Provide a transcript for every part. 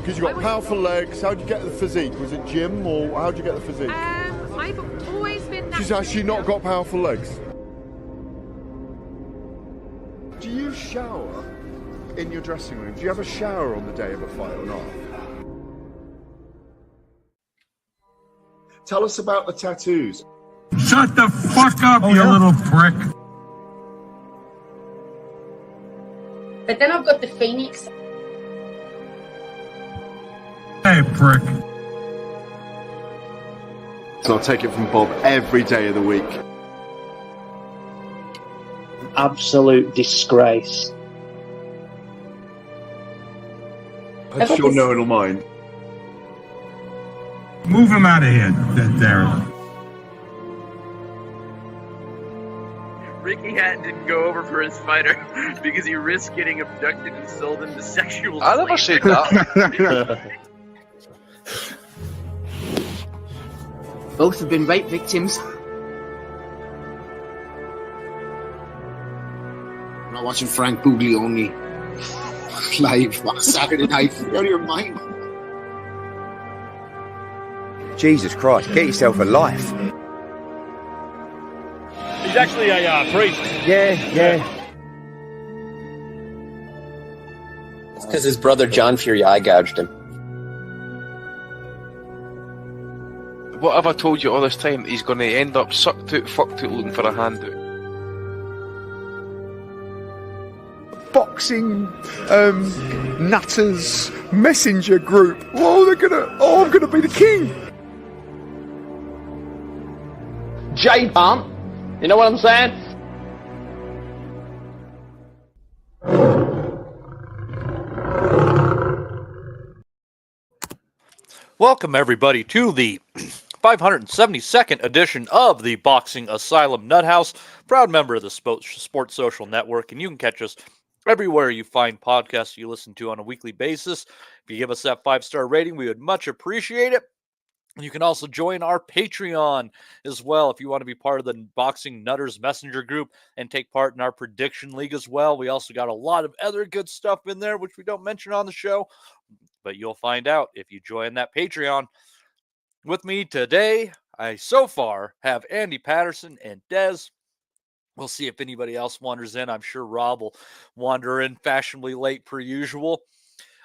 Because you got powerful legs. How'd you get the physique? Was it gym or how'd you get the physique? I've always been. She's actually not got powerful legs. Do you shower in your dressing room? Do you have a shower on the day of a fight or not? Tell us about the tattoos. Shut the fuck up, you little prick. But then I've got the Phoenix. Hey, prick. So I'll take it from Bob every day of the week. Absolute disgrace. I'm sure no one will mind. Move him out of here, Darren. Ricky Hatton didn't go over for his fighter because he risked getting abducted and sold into sexual I never said that. Both have been rape victims. I'm not watching Frank Buglioni live on Saturday night. You're out of your mind. Jesus Christ, get yourself a life. He's actually a priest. Yeah. It's because his brother John Fury eye gouged him. What have I told you all this time? He's going to end up sucked out, fucked out, looking for a handout. Boxing nutters messenger group. I'm gonna be the king. J-Pump. You know what I'm saying? Welcome, everybody, to the 572nd edition of the Boxing Asylum Nuthouse, proud member of the Sports Social Network, and you can catch us everywhere you find podcasts you listen to on a weekly basis. If you give us that 5-star rating, we would much appreciate it. You can also join our Patreon as well if you want to be part of the Boxing Nutters Messenger group and take part in our prediction league as well. We also got a lot of other good stuff in there, which we don't mention on the show, but you'll find out if you join that Patreon. With me today, I so far have Andy Patterson and Dez. We'll see if anybody else wanders in. I'm sure Rob will wander in fashionably late per usual.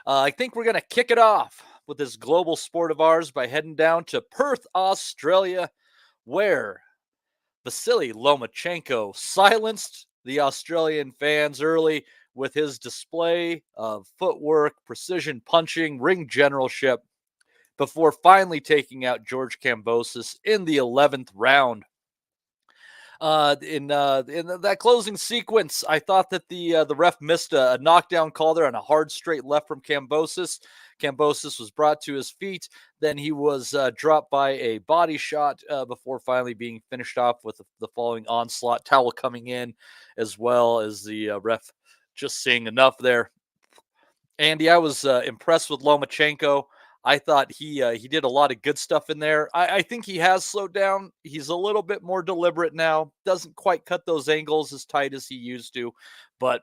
I think we're going to kick it off with this global sport of ours by heading down to Perth, Australia, where Vasily Lomachenko silenced the Australian fans early with his display of footwork, precision punching, ring generalship, before finally taking out George Kambosos in the 11th round. In that closing sequence, I thought that the ref missed a knockdown call there on a hard straight left from Kambosos. Kambosos was brought to his feet. Then he was dropped by a body shot before finally being finished off with the following onslaught. Towel coming in, as well as the ref just seeing enough there. Andy, I was impressed with Lomachenko. I thought he did a lot of good stuff in there. I think he has slowed down. He's a little bit more deliberate now. Doesn't quite cut those angles as tight as he used to, but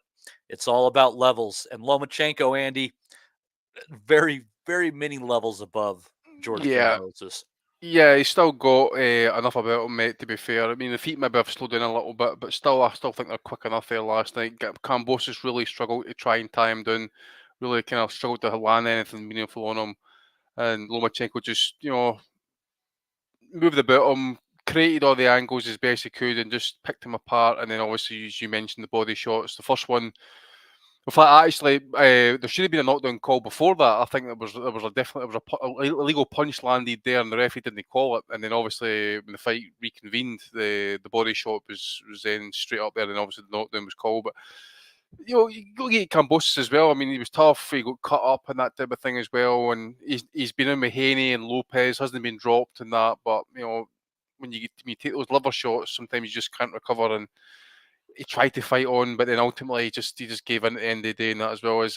it's all about levels. And Lomachenko, Andy, very, very many levels above George Kambosos. Yeah, he's still got enough about him, mate, to be fair. I mean, the feet maybe have slowed down a little bit, but still, I still think they're quick enough there last night. Kambosos really struggled to try and tie him down, really kind of struggled to land anything meaningful on him. And Lomachenko just, moved about him, created all the angles as best he could, and just picked him apart. And then, obviously, as you mentioned, the body shots. The first one, in fact, actually, there should have been a knockdown call before that. I think there was a illegal punch landed there, and the referee didn't call it. And then, obviously, when the fight reconvened, the body shot was then straight up there, and obviously the knockdown was called. But you go get Kambosos as well. I mean, he was tough. He got cut up and that type of thing as well. And he's been in with Haney and Lopez, hasn't been dropped in that. But when you take those liver shots, sometimes you just can't recover. And he tried to fight on, but then ultimately he just gave in at the end of the day, and that as well.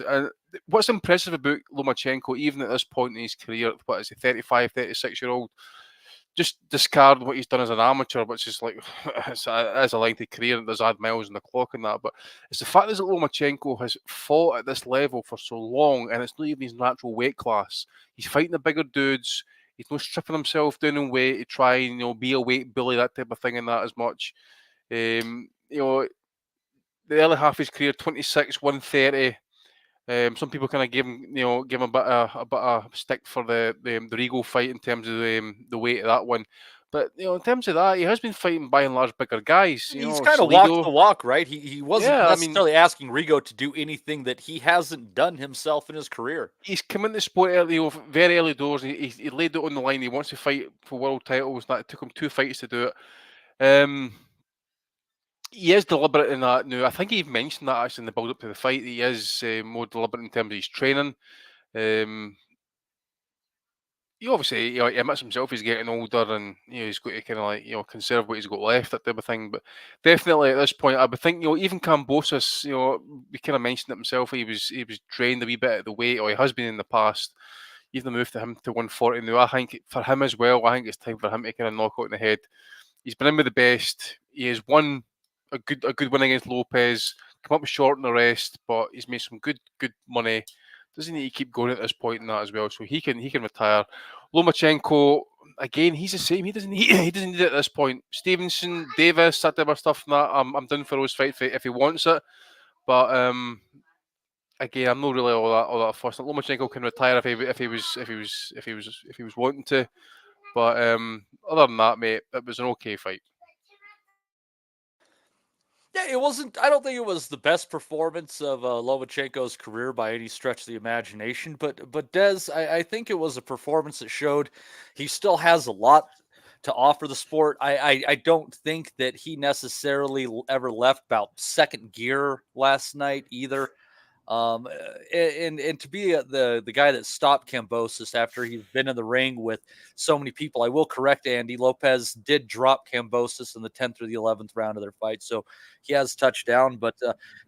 What's impressive about Lomachenko, even at this point in his career, what is he, 35, 36-year-old, just discard what he's done as an amateur, which is like it's a lengthy career and there's add miles on the clock and that. But it's the fact that Lomachenko has fought at this level for so long, and it's not even his natural weight class. He's fighting the bigger dudes. He's not stripping himself down in weight to try and be a weight bully, that type of thing, and that as much. The early half of his career, 26, 130. Some people kind of give him a bit of stick for the Regal fight in terms of the weight of that one. But in terms of that, he has been fighting by and large bigger guys. He's kind of walked the walk, right? He wasn't necessarily asking Rigo to do anything that he hasn't done himself in his career. He's come into the sport early, very early doors. He laid it on the line. He wants to fight for world titles. That took him 2 fights to do it. He is deliberate in that now. I think he mentioned that actually in the build-up to the fight. He is more deliberate in terms of his training. He obviously, he admits himself he's getting older, and he's got to kind of conserve what he's got left, that type of thing. But definitely at this point, I would think even Kambosos, we kind of mentioned it himself. He was drained a wee bit at the weight, or he has been in the past. Even the move to him to 140 now, I think for him as well. I think it's time for him to kind of knock out in the head. He's been in with the best. He has won a good win against Lopez. Come up short in the rest, but he's made some good money. Doesn't need to keep going at this point in that as well, so he can retire. Lomachenko, again, he's the same. He doesn't need it at this point. Stevenson, Davis, that type of stuff. I'm done for those fights if he wants it. But again, I'm not really all that fussed. Lomachenko can retire if he was wanting to. But other than that, mate, it was an okay fight. Yeah, it wasn't. I don't think it was the best performance of Lomachenko's career by any stretch of the imagination. But Dez, I think it was a performance that showed he still has a lot to offer the sport. I don't think that he necessarily ever left about second gear last night either. And to be the guy that stopped Kambosos after he's been in the ring with so many people, I will correct Andy. Lopez did drop Kambosos in the 10th or the 11th round of their fight, so he has touched down. But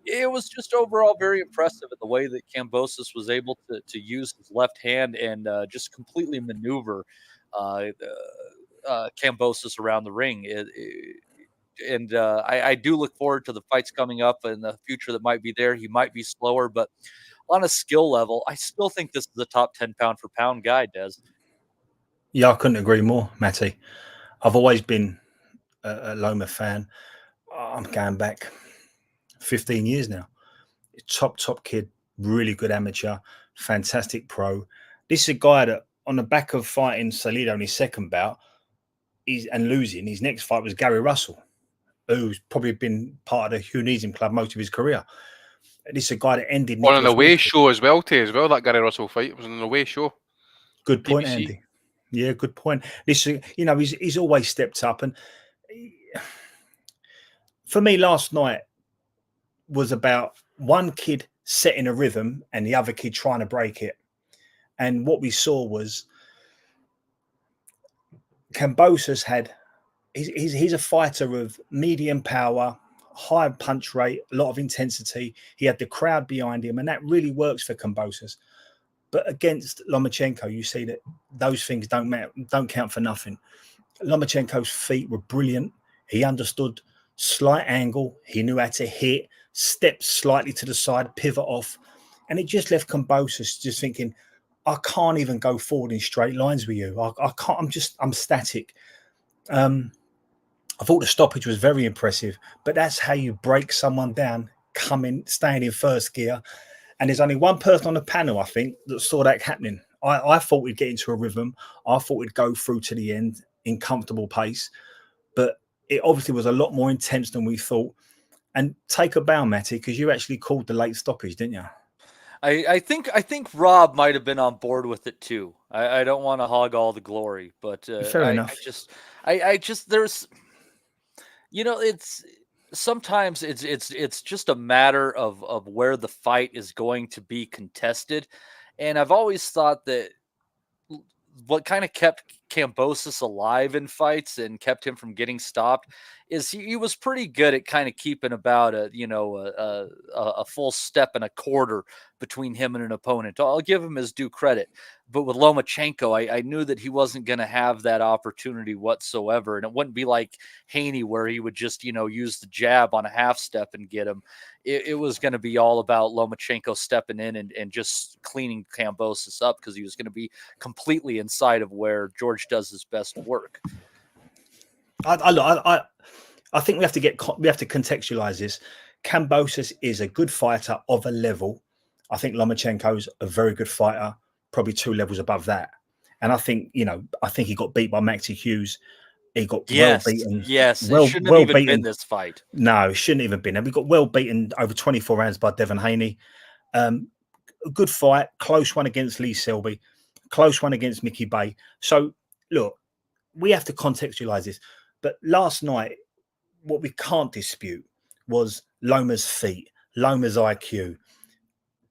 it was just overall very impressive in the way that Kambosos was able to use his left hand and just completely maneuver Kambosos around the ring. And I do look forward to the fights coming up in the future that might be there. He might be slower, but on a skill level, I still think this is a top 10 pound for pound guy, Des. Yeah, I couldn't agree more, Matty. I've always been a Loma fan. I'm going back 15 years now. Top kid, really good amateur, fantastic pro. This is a guy that on the back of fighting Salido in his second bout and losing, his next fight was Gary Russell, who's probably been part of the Humanism Club most of his career. This is a guy that ended on an away show as well, that Gary Russell fight was an away show. Good point, BBC. Andy. Yeah, good point. This, he's always stepped up, and for me, last night was about one kid setting a rhythm and the other kid trying to break it. And what we saw was Kambosos he's a fighter of medium power, high punch rate, a lot of intensity. He had the crowd behind him, and that really works for Kambosos. But against Lomachenko, you see that those things don't matter, don't count for nothing. Lomachenko's feet were brilliant. He understood slight angle. He knew how to hit, step slightly to the side, pivot off. And it just left Kambosos just thinking, I can't even go forward in straight lines with you. I can't, I'm static. I thought the stoppage was very impressive, but that's how you break someone down, staying in first gear. And there's only one person on the panel, I think, that saw that happening. I thought we'd get into a rhythm. I thought we'd go through to the end in comfortable pace, but it obviously was a lot more intense than we thought. And take a bow, Matty, because you actually called the late stoppage, didn't you? I think Rob might have been on board with it too. I don't want to hog all the glory, but fair enough. I just there's, it's sometimes it's just a matter of where the fight is going to be contested, and I've always thought that what kind of kept Kambosos alive in fights and kept him from getting stopped is he was pretty good at kind of keeping about a full step and a quarter between him and an opponent. I'll give him his due credit. But with Lomachenko, I knew that he wasn't going to have that opportunity whatsoever. And it wouldn't be like Haney where he would just, use the jab on a half step and get him. It was going to be all about Lomachenko stepping in and just cleaning Kambosos up because he was going to be completely inside of where George does his best work. I think we have to contextualize this. Kambosos is a good fighter of a level. I think Lomachenko's a very good fighter, probably 2 levels above that. And I think he got beat by Maxi Hughes. He got well beaten. Yes, it shouldn't have even been this fight. No, it shouldn't even been. And we got well beaten over 24 rounds by Devin Haney. A good fight, close one against Lee Selby, close one against Mickey Bay. So look, we have to contextualize this. But last night, what we can't dispute was Loma's feet, Loma's IQ.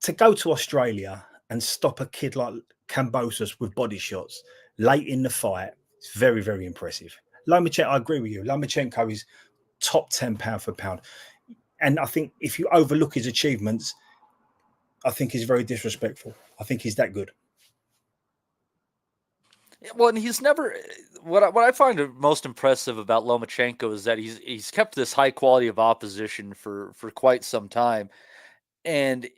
To go to Australia and stop a kid like Kambosos with body shots late in the fight, it's very, very impressive. Lomachenko, I agree with you. Lomachenko is top 10 pound for pound. And I think if you overlook his achievements, I think he's very disrespectful. I think he's that good. Well, and he's never. What I find most impressive about Lomachenko is that he's kept this high quality of opposition for quite some time, and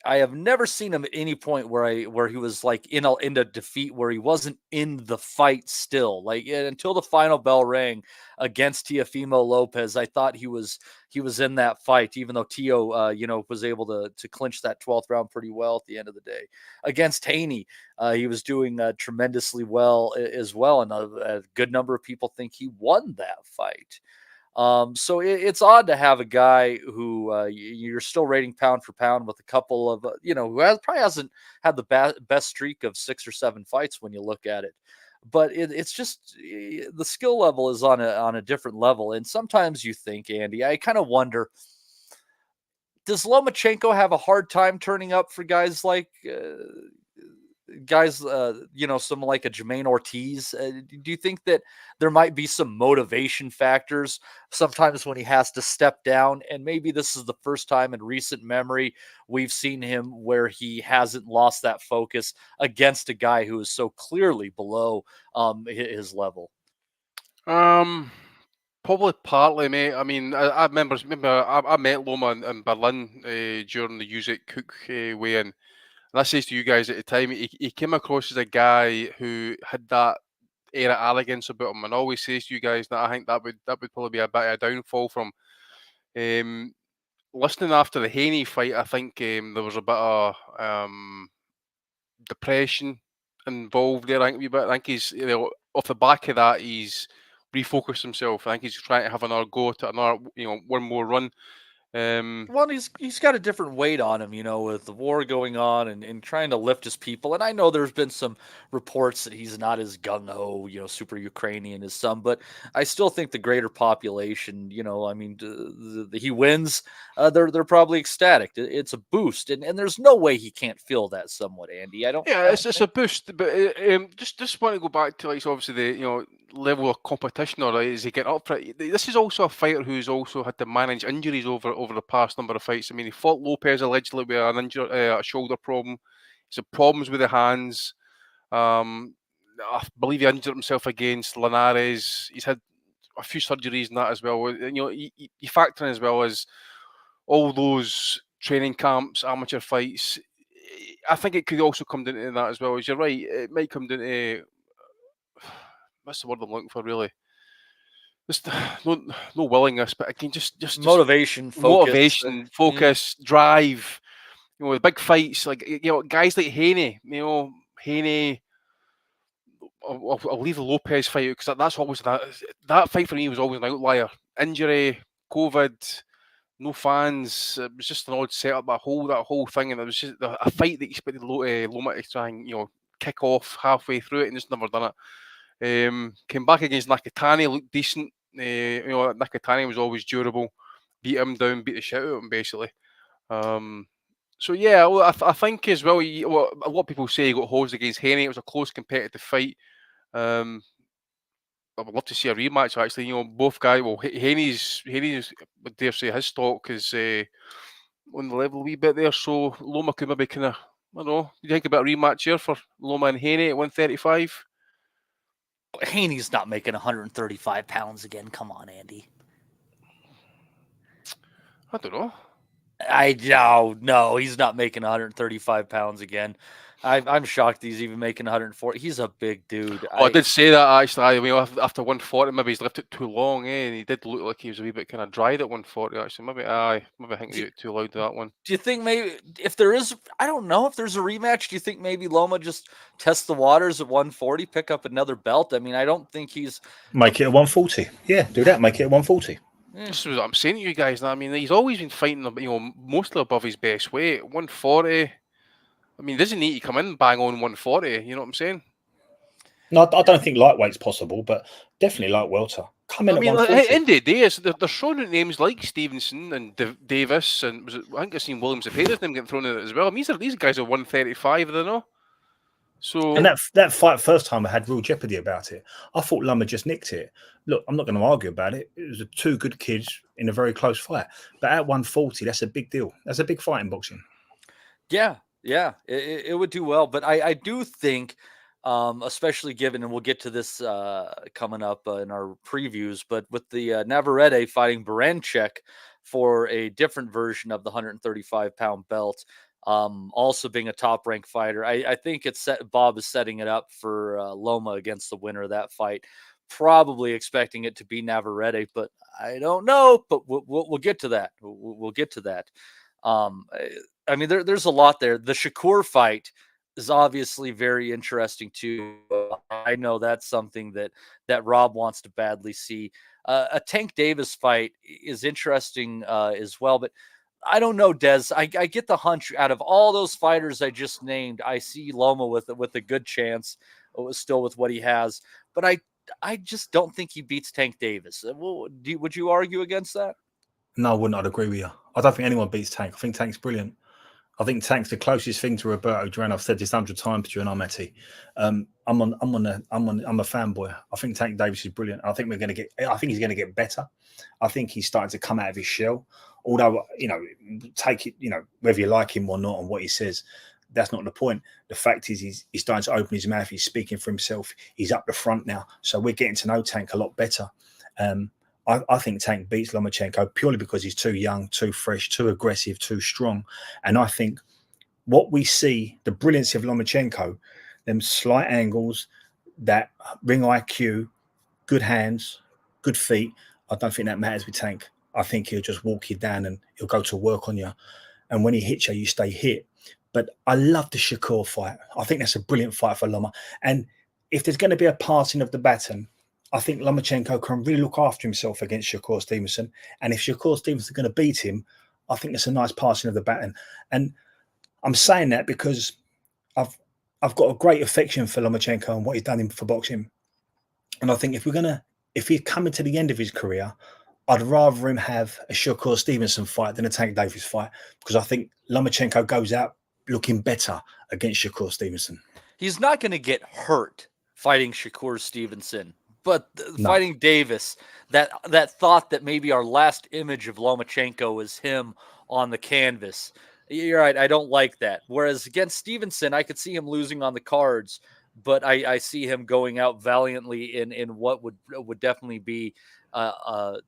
I have never seen him at any point where he was like in a defeat where he wasn't in the fight still. Like until the final bell rang against Teofimo Lopez, I thought he was in that fight, even though Teo was able to clinch that 12th round pretty well at the end of the day. Against Haney, he was doing tremendously well as well, and a good number of people think he won that fight. So it's odd to have a guy who you're still rating pound for pound with a couple of, who probably hasn't had the best streak of 6 or 7 fights when you look at it. But it's just the skill level is on a different level. And sometimes you think, Andy, I kind of wonder, does Lomachenko have a hard time turning up for guys like someone like a Jermaine Ortiz? Do you think that there might be some motivation factors sometimes when he has to step down? And maybe this is the first time in recent memory we've seen him where he hasn't lost that focus against a guy who is so clearly below his level. Probably partly, mate. I mean, I remember I met Loma in Berlin during the Usyk Cook weigh-in. And I says to you guys at the time, he came across as a guy who had that air of arrogance about him, and always says to you guys that I think that would probably be a bit of a downfall from. Listening after the Haney fight, I think there was a bit of depression involved there. I think he's off the back of that he's refocused himself. I think he's trying to have another go to another one more run. Well, he's got a different weight on him, with the war going on and trying to lift his people. And I know there's been some reports that he's not as gung-ho, super Ukrainian as some, but I still think the greater population, he wins, they're probably ecstatic. It's a boost, and there's no way he can't feel that somewhat, Andy. It's a boost, but just want to go back to obviously the level of competition, or is he getting up for it? This is also a fighter who's also had to manage injuries over the past number of fights. I mean, he fought Lopez allegedly with a shoulder problem. He's had problems with the hands. I believe he injured himself against Linares. He's had a few surgeries and that as well. And, you factor in as well as all those training camps, amateur fights. I think it could also come down to that as well. As you're right, it might come down to what's the word I'm looking for, really? Just no willingness, but again, just motivation, focus, drive. The big fights, like guys like Haney. Haney. I'll leave the Lopez fight out because that's always that fight for me was always an outlier. Injury, COVID, no fans. It was just an odd setup. That whole thing, and it was just a fight that you expected Loma to try and kick off halfway through it, and just never done it. Came back against Nakatani, looked decent. Nakatani was always durable. Beat him down, beat the shit out of him, basically. So yeah, I think as well. A lot of people say he got hosed against Haney. It was a close competitive fight. I would love to see a rematch. Actually, you know, both guys. Well, Haney's would dare say his stock is on the level a wee bit there. So Loma could maybe kind of, I don't know. You think about a rematch here for Loma and Haney at 135? Haney's not making 135 pounds again. Come on, Andy. I don't know. No, he's not making 135 pounds again. I'm shocked he's even making 140. He's a big dude. I did say that actually. I mean, after 140, maybe he's left it too long, and he did look like he was a wee bit kind of dried at 140. Actually, maybe I think he got too loud to that one. Do you think maybe if there is, I don't know if there's a rematch. Do you think maybe Loma just tests the waters at 140, pick up another belt? I mean, I don't think he's make it at 140. Yeah, do that. Make it at 140. This is what I'm saying to you guys. I mean, he's always been fighting, you know, mostly above his best weight. 140. I mean, doesn't need to come in bang on 140. You know what I'm saying? No, I don't think lightweight's possible, but definitely light welter. Come in at 140. In the day, they're showing out names like Stevenson and Davis, and I think I've seen Williams Zepeda's name getting thrown in it as well. I mean, these guys are 135, they know. So, and that fight first time I had real jeopardy about it. I thought Loma just nicked it. Look, I'm not going to argue about it. It was two good kids in a very close fight. But at 140, that's a big deal. That's a big fight in boxing. Yeah, it would do well. But I do think, especially given, and we'll get to this coming up in our previews, but with the Navarrete fighting Baranchek for a different version of the 135-pound belt, also being a top-ranked fighter, I think Bob is setting it up for Loma against the winner of that fight, probably expecting it to be Navarrete, but I don't know. But we'll get to that. We'll get to that. I mean, there's a lot there. The Shakur fight is obviously very interesting too. I know that's something that Rob wants to badly see. A Tank Davis fight is interesting as well, but I don't know, Des. I get the hunch out of all those fighters I just named, I see Loma with a good chance, still with what he has. But I just don't think he beats Tank Davis. Would you argue against that? No, I wouldn't. I'd agree with you. I don't think anyone beats Tank. I think Tank's brilliant. I think Tank's the closest thing to Roberto Duran. I've said this 100 times during our Matty. I'm a fanboy. I think Tank Davis is brilliant. I think he's going to get better. I think he's starting to come out of his shell. Although, you know, take it, you know, whether you like him or not and what he says, that's not the point. The fact is he's starting to open his mouth. He's speaking for himself. He's up the front now. So we're getting to know Tank a lot better. I think Tank beats Lomachenko purely because he's too young, too fresh, too aggressive, too strong. And I think what we see, the brilliance of Lomachenko, them slight angles, that ring IQ, good hands, good feet, I don't think that matters with Tank. I think he'll just walk you down and he'll go to work on you. And when he hits you, you stay hit. But I love the Shakur fight. I think that's a brilliant fight for Loma. And if there's going to be a passing of the baton, I think Lomachenko can really look after himself against Shakur Stevenson. And if Shakur Stevenson is going to beat him, I think it's a nice passing of the baton. And I'm saying that because I've got a great affection for Lomachenko and what he's done for boxing. And I think if he's coming to the end of his career, I'd rather him have a Shakur Stevenson fight than a Tank Davis fight, because I think Lomachenko goes out looking better against Shakur Stevenson. He's not going to get hurt fighting Shakur Stevenson. But fighting Davis, that thought that maybe our last image of Lomachenko is him on the canvas. You're right. I don't like that. Whereas against Stevenson, I could see him losing on the cards, but I see him going out valiantly in what would definitely be a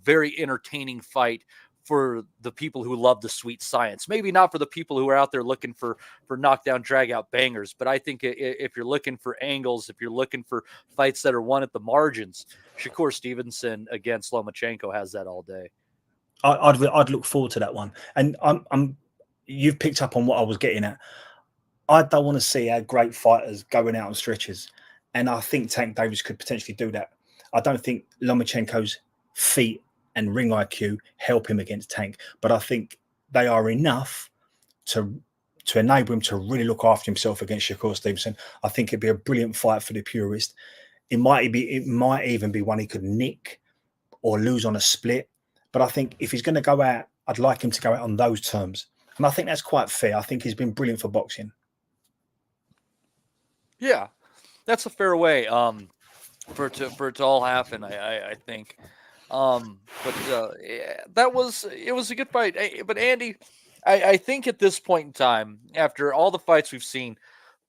very entertaining fight for the people who love the sweet science. Maybe not for the people who are out there looking for knockdown, drag out bangers. But I think if you're looking for angles, if you're looking for fights that are won at the margins, Shakur Stevenson against Lomachenko has that all day. I'd look forward to that one. And you've picked up on what I was getting at. I don't want to see our great fighters going out on stretches. And I think Tank Davis could potentially do that. I don't think Lomachenko's feet and ring IQ help him against Tank, but I think they are enough to enable him to really look after himself against Shakur Stevenson. I think it'd be a brilliant fight for the purist. It might even be one he could nick or lose on a split. But I think if he's going to go out, I'd like him to go out on those terms. And I think that's quite fair. I think he's been brilliant for boxing. Yeah. that's a fair way for it to all happen. I think. It was a good fight. But Andy, I think at this point in time, after all the fights we've seen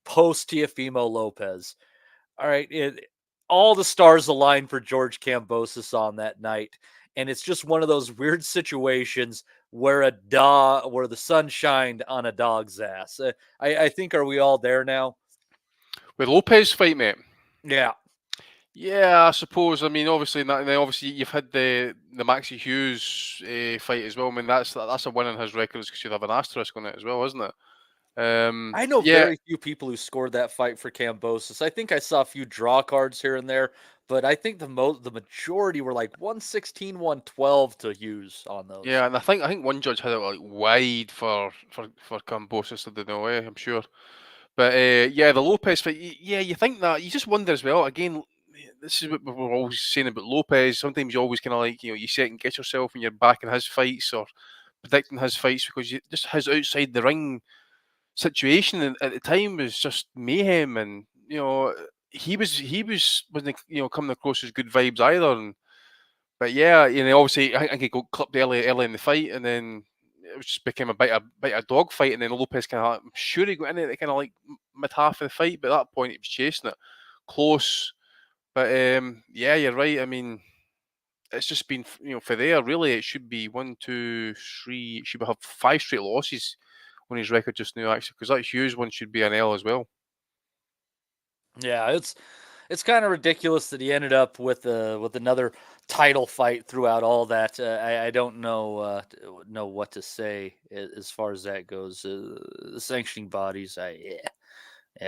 post Teofimo Lopez, all right, all the stars align for George Kambosos on that night, and it's just one of those weird situations where the sun shined on a dog's ass. I think, are we all there now? With Lopez fight, mate. Yeah. Yeah, I suppose. I mean, obviously you've had the Maxi Hughes fight as well. I mean, that's a win in his records because you'd have an asterisk on it as well, isn't it? I know very few people who scored that fight for Kambosos. I think I saw a few draw cards here and there, but I think the majority were like 116, 112 to Hughes on those. Yeah, and I think one judge had it like wide for Kambosos to the Inoue, I'm sure. But yeah, the Lopez fight. Yeah, you think that you just wonder as well. Again, this is what we're always saying about Lopez. Sometimes you always kind of like, you second guess yourself when you're backing his fights or predicting his fights because just his outside the ring situation at the time was just mayhem, and he wasn't coming across as good vibes either. But yeah, obviously I think he got clipped early in the fight, and then it just became a bit of dog fight, and then Lopez I'm sure he got in it kind of like mid half of the fight, but at that point he was chasing it close. But yeah, you're right. I mean, it's just been for there really. It should be 1, 2, 3. It should have 5 straight losses on his record just now, actually, because that Hughes one should be an L as well. Yeah, it's kind of ridiculous that he ended up with another title fight throughout all that. I don't know what to say as far as that goes. The sanctioning bodies,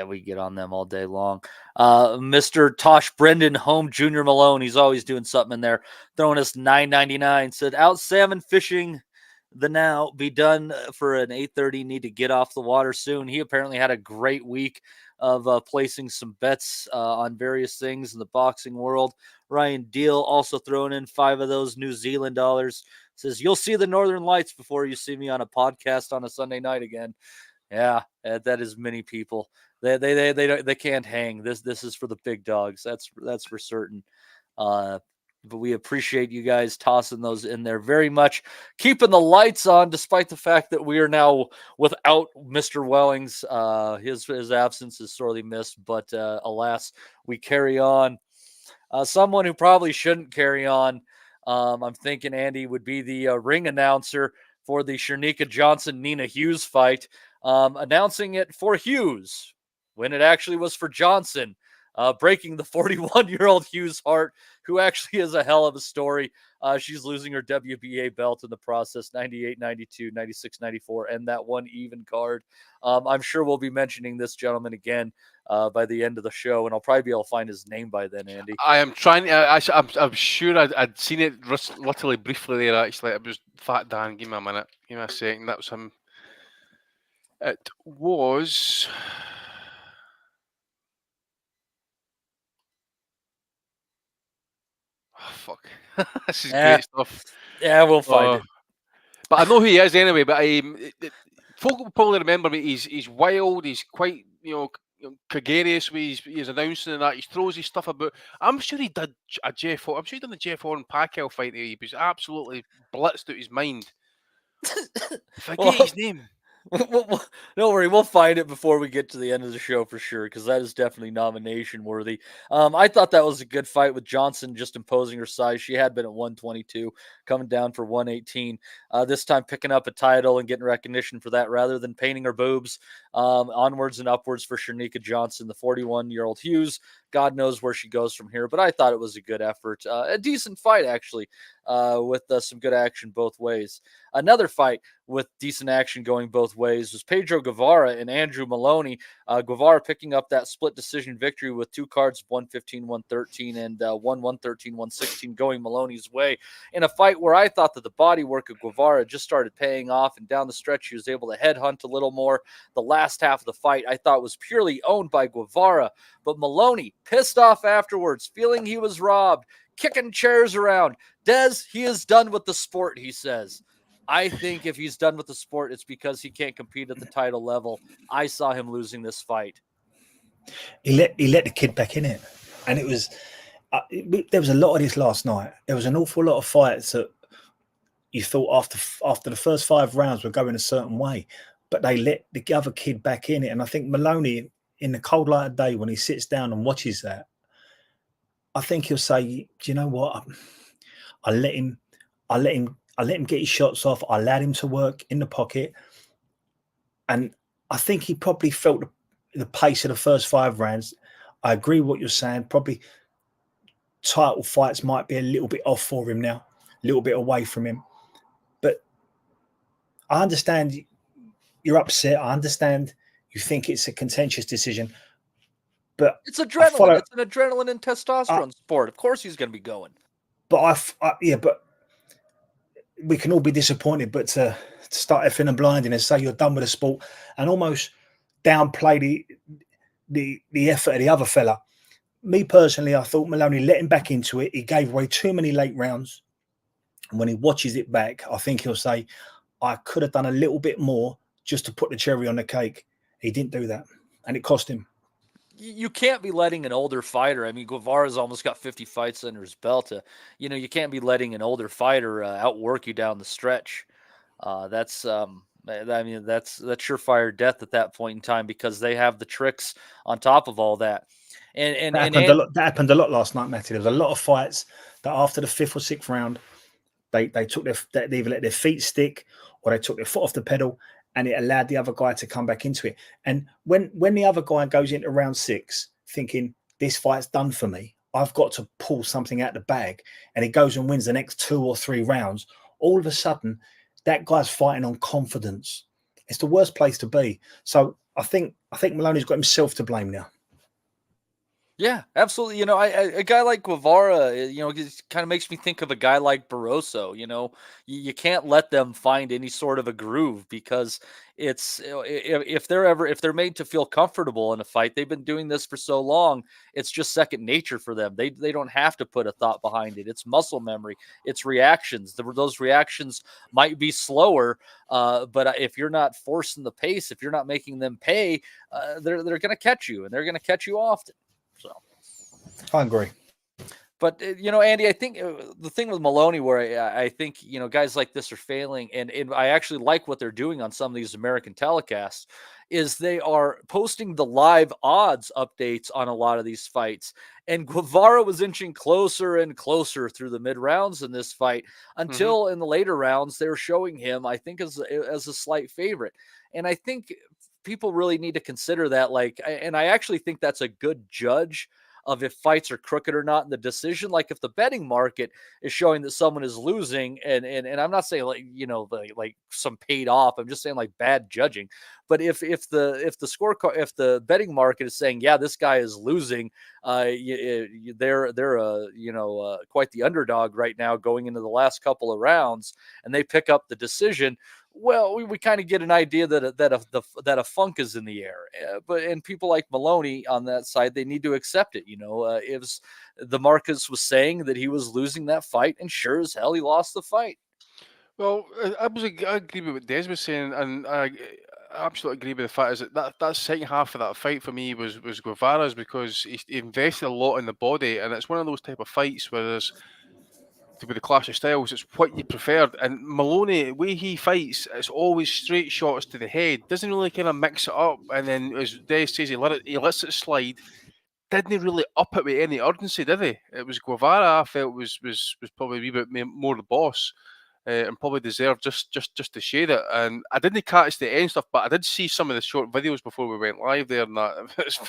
we get on them all day long. Mr. Tosh Brendan Home Jr. Malone, he's always doing something in there, throwing us $9.99. Said out salmon fishing the now, be done for an 8:30. Need to get off the water soon. He apparently had a great week of placing some bets on various things in the boxing world. Ryan Deal also throwing in 5 of those New Zealand dollars. Says you'll see the Northern Lights before you see me on a podcast on a Sunday night again. Yeah, that is many people. They can't hang. This is for the big dogs. That's for certain. But we appreciate you guys tossing those in there very much, keeping the lights on despite the fact that we are now without Mr. Wellings. His absence is sorely missed, but alas, we carry on. Someone who probably shouldn't carry on, I'm thinking Andy would be the ring announcer for the Shernika Johnson-Nina Hughes fight, announcing it for Hughes when it actually was for Johnson. Breaking the 41-year-old Hughes' heart, who actually is a hell of a story. She's losing her WBA belt in the process, 98, 92, 96, 94, and that one even card. I'm sure we'll be mentioning this gentleman again by the end of the show, and I'll probably be able to find his name by then, Andy. I am trying. I'm sure I'd seen it literally briefly there, actually. It was Fat Dan. Give me a minute. Give me a second. That was him. It was... Oh, fuck. This is great stuff. Yeah, we'll find it. But I know who he is anyway. But folk will probably remember me. He's wild. He's quite, gregarious with his announcing and that. He throws his stuff about. I'm sure he did a Jeff. I'm sure he done the Jeff Horn Pacquiao fight. He was absolutely blitzed out his mind. Forget his name. Don't worry, we'll find it before we get to the end of the show for sure, because that is definitely nomination worthy. I thought that was a good fight with Johnson just imposing her size. She had been at 122, coming down for 118. This time picking up a title and getting recognition for that rather than painting her boobs. Onwards and upwards for Shernika Johnson, the 41-year-old Hughes. God knows where she goes from here, but I thought it was a good effort. A decent fight, actually, with some good action both ways. Another fight with decent action going both ways was Pedro Guevara and Andrew Maloney. Guevara picking up that split decision victory with 2 cards, 115-113 and 113-116 going Maloney's way in a fight where I thought that the body work of Guevara just started paying off, and down the stretch he was able to headhunt a little more. The last half of the fight I thought was purely owned by Guevara, but Maloney pissed off afterwards, feeling he was robbed, kicking chairs around. Dez, he is done with the sport, he says. I think if he's done with the sport, it's because he can't compete at the title level. I saw him losing this fight. He let the kid back in it, and it was there was a lot of this last night. There was an awful lot of fights that you thought after the first 5 rounds were going a certain way, but they let the other kid back in it. And I think Maloney, in the cold light of day, when he sits down and watches that, I think he'll say, "Do you know what? I let him get his shots off. I allowed him to work in the pocket." And I think he probably felt the pace of the first 5 rounds. I agree with what you're saying. Probably title fights might be a little bit off for him now, a little bit away from him. But I understand you're upset. I understand you think it's a contentious decision. But it's adrenaline. It's an adrenaline and testosterone sport. Of course he's going to be going. But but we can all be disappointed. But to start effing and blinding and say you're done with the sport and almost downplay the effort of the other fella. Me personally, I thought Maloney let him back into it. He gave away too many late rounds. And when he watches it back, I think he'll say, I could have done a little bit more just to put the cherry on the cake. He didn't do that. And it cost him. You can't be letting an older fighter. I mean, Guevara's almost got 50 fights under his belt. You can't be letting an older fighter outwork you down the stretch. That's surefire death at that point in time because they have the tricks on top of all that. And that happened a lot last night, Matty. There was a lot of fights that after the 5th or 6th round, they took they either let their feet stick or they took their foot off the pedal, and it allowed the other guy to come back into it. And when the other guy goes into round 6 thinking this fight's done for me, I've got to pull something out the bag, and he goes and wins the next 2 or 3 rounds, all of a sudden that guy's fighting on confidence. It's the worst place to be. So I think Maloney's got himself to blame now. Yeah, absolutely. A guy like Guevara, it kind of makes me think of a guy like Barroso. You can't let them find any sort of a groove because it's if they're made to feel comfortable in a fight, they've been doing this for so long. It's just second nature for them. They don't have to put a thought behind it. It's muscle memory. It's reactions. Those reactions might be slower, but if you're not forcing the pace, if you're not making them pay, they're going to catch you, and they're going to catch you often. So, I agree. But, Andy, I think the thing with Maloney where I think, guys like this are failing, and I actually like what they're doing on some of these American telecasts, is they are posting the live odds updates on a lot of these fights. And Guevara was inching closer and closer through the mid-rounds in this fight until in the later rounds they were showing him, I think, as a slight favorite. And I think people really need to consider that, and I actually think that's a good judge of if fights are crooked or not in the decision. Like if the betting market is showing that someone is losing, and I'm not saying like some paid off, I'm just saying like bad judging. But if the betting market is saying, yeah, this guy is losing, they're quite the underdog right now going into the last couple of rounds, and they pick up the decision. Well, we kind of get an idea that a funk is in the air, and people like Maloney on that side, they need to accept it. If the Marcus was saying that he was losing that fight, and sure as hell he lost the fight. Well, I agree with what Des was saying, and I absolutely agree with the fact is that second half of that fight for me was Guevara's, because he invested a lot in the body, and it's one of those type of fights where there's, with the clash of styles, it's what you preferred. And Maloney, the way he fights, it's always straight shots to the head. Doesn't really kind of mix it up. And then, as Des says, he lets it slide. Didn't really up it with any urgency, did he? It was Guevara, I felt, was probably a wee bit more the boss, and probably deserved just to shade it. And I didn't catch the end stuff, but I did see some of the short videos before we went live there, and that it's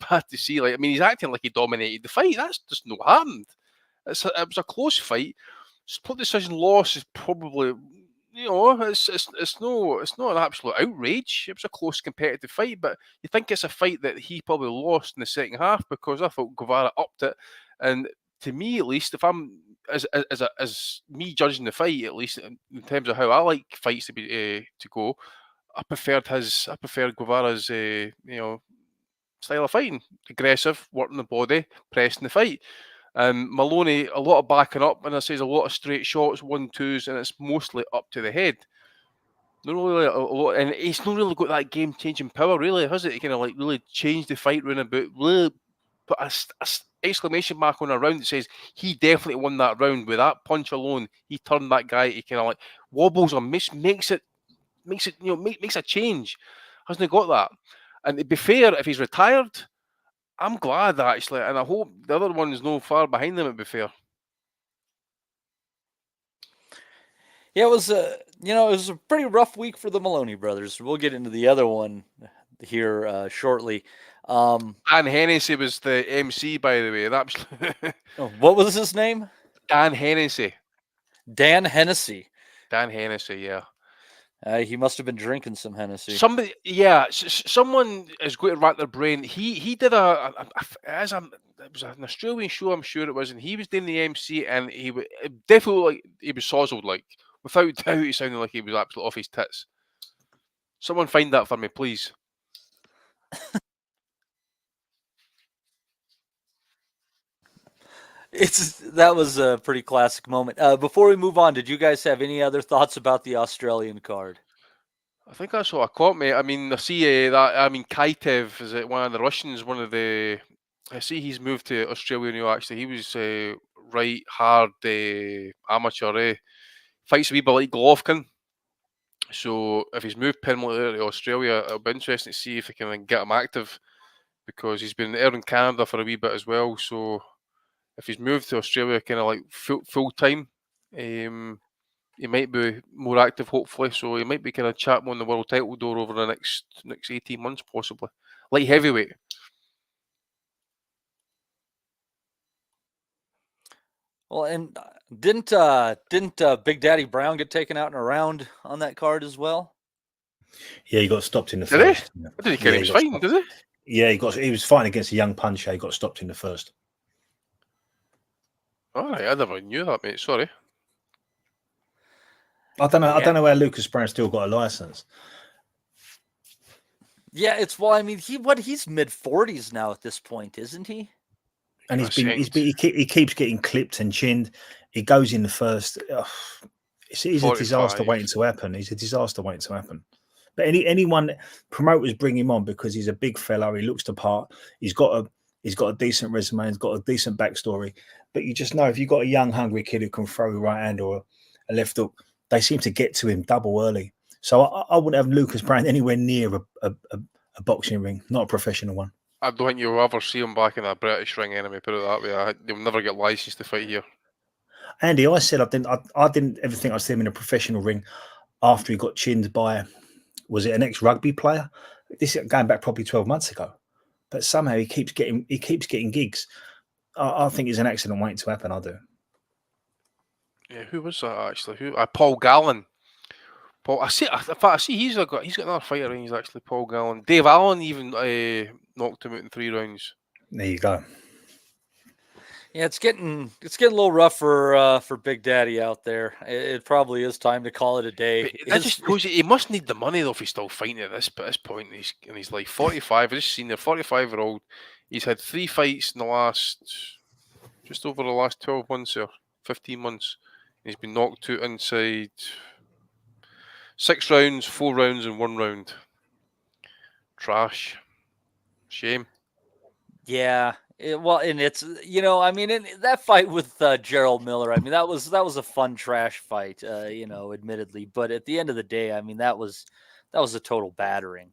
bad to see. Like, I mean, he's acting like he dominated the fight. That's just not happened. It was a close fight. Split decision loss is probably, it's not an absolute outrage. It was a close competitive fight, but you think it's a fight that he probably lost in the second half, because I thought Guevara upped it. And to me, at least, if I'm as me judging the fight, at least in terms of how I like fights to go, I preferred Guevara's style of fighting, aggressive, working the body, pressing the fight. Maloney, a lot of backing up, and I say a lot of straight shots, 1-2s, and it's mostly up to the head. not really a lot, and he's not really got that game-changing power, really, has it? He kind of like really changed the fight round about, really put a exclamation mark on a round that says he definitely won that round with that punch alone. He turned that guy. He kind of like wobbles him, makes it, makes a change. Hasn't he got that? And to be fair, if he's retired, I'm glad actually, and I hope the other one is no far behind them. To be fair. Yeah, it was it was a pretty rough week for the Maloney brothers. We'll get into the other one here shortly. Dan Hennessy was the MC, by the way. What was his name? Dan Hennessy. Dan Hennessy. Dan Hennessy, yeah. He must have been drinking some Hennessy. Someone is going to rack their brain. He did it was an Australian show, I'm sure it was, and he was doing the MC, and he was definitely like he was sozzled, like without doubt, he sounded like he was absolutely off his tits. Someone find that for me, please. That was a pretty classic moment. Before we move on, did you guys have any other thoughts about the Australian card? I think that's what I caught, mate. I mean, I see that. I mean, Kaitev, is it one of the Russians? I see he's moved to Australia now. Actually, he was right hard amateur. Fights a wee bit like Golovkin. So if he's moved permanently to Australia, it'll be interesting to see if he can get him active, because he's been there in Canada for a wee bit as well. So if he's moved to Australia kind of like full time, he might be more active, hopefully. So he might be kind of chatting on the world title door over the next 18 months, possibly. Light heavyweight. Well, and didn't Big Daddy Brown get taken out in a round on that card as well? Yeah, he got stopped in the first. Did he? I didn't he was fighting, did he? Yeah, he was fighting against a young puncher. He got stopped in the first. All right, I never knew that, mate. Sorry. I don't know. I don't know where Lucas Brown still got a license. Yeah, I mean, he's mid-40s now at this point, isn't he? And he keeps getting clipped and chinned. He goes in the first. It's a disaster waiting to happen. He's a disaster waiting to happen. But anyone promoters bring him on because he's a big fellow. He looks the part. He's got a decent resume. He's got a decent backstory. But you just know if you've got a young, hungry kid who can throw a right hand or a left hook, they seem to get to him double early. So I wouldn't have Lucas Brown anywhere near a boxing ring, not a professional one. I don't think you'll ever see him back in a British ring anyway, put it that way. He'll never get licensed to fight here. Andy, I said I didn't ever think I'd see him in a professional ring after he got chinned by, was it an ex-rugby player? This is going back probably 12 months ago. But somehow he keeps getting gigs. I think it's an accident waiting to happen, I do. Yeah, who was that actually? Paul Gallen. I see he's got another fighter ring. He's actually Paul Gallen. Dave Allen even knocked him out in 3 rounds. There you go. Yeah, it's getting a little rough for Big Daddy out there. It probably is time to call it a day. That just goes, he must need the money though if he's still fighting at this point. He's like 45. I just seen the 45-year-old. He's had 3 fights in just over the last 12 months or 15 months. He's been knocked out inside 6 rounds, 4 rounds, and 1 round. Trash. Shame. Yeah. And it's, I mean, that fight with Gerald Miller, I mean, that was a fun trash fight, admittedly. But at the end of the day, I mean, that was a total battering.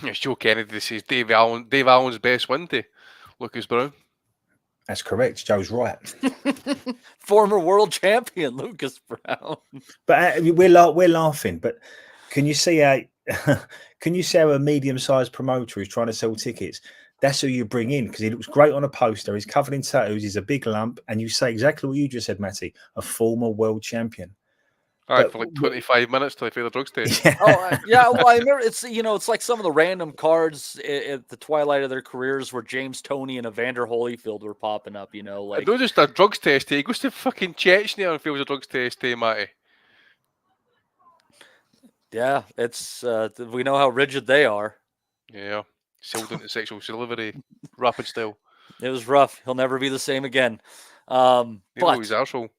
It's Joe Kennedy says Dave Allen's best win to Lucas Brown. That's correct. Joe's right. Former world champion Lucas Brown. But we're laughing. But can you see how a medium-sized promoter who's trying to sell tickets? That's who you bring in because he looks great on a poster. He's covered in tattoos. He's a big lump, and you say exactly what you just said, Matty. A former world champion. All right, for like 25 minutes till I fail the drugs test. Yeah. Well, I remember it's like some of the random cards at the twilight of their careers where James Toney and Evander Holyfield were popping up. Like not just a drugs test. He goes to fucking Chechnya and fails a drugs test, Matty. Yeah, it's we know how rigid they are. Yeah, sold into sexual delivery, rapid style. It was rough. He'll never be the same again. But he's arsehole.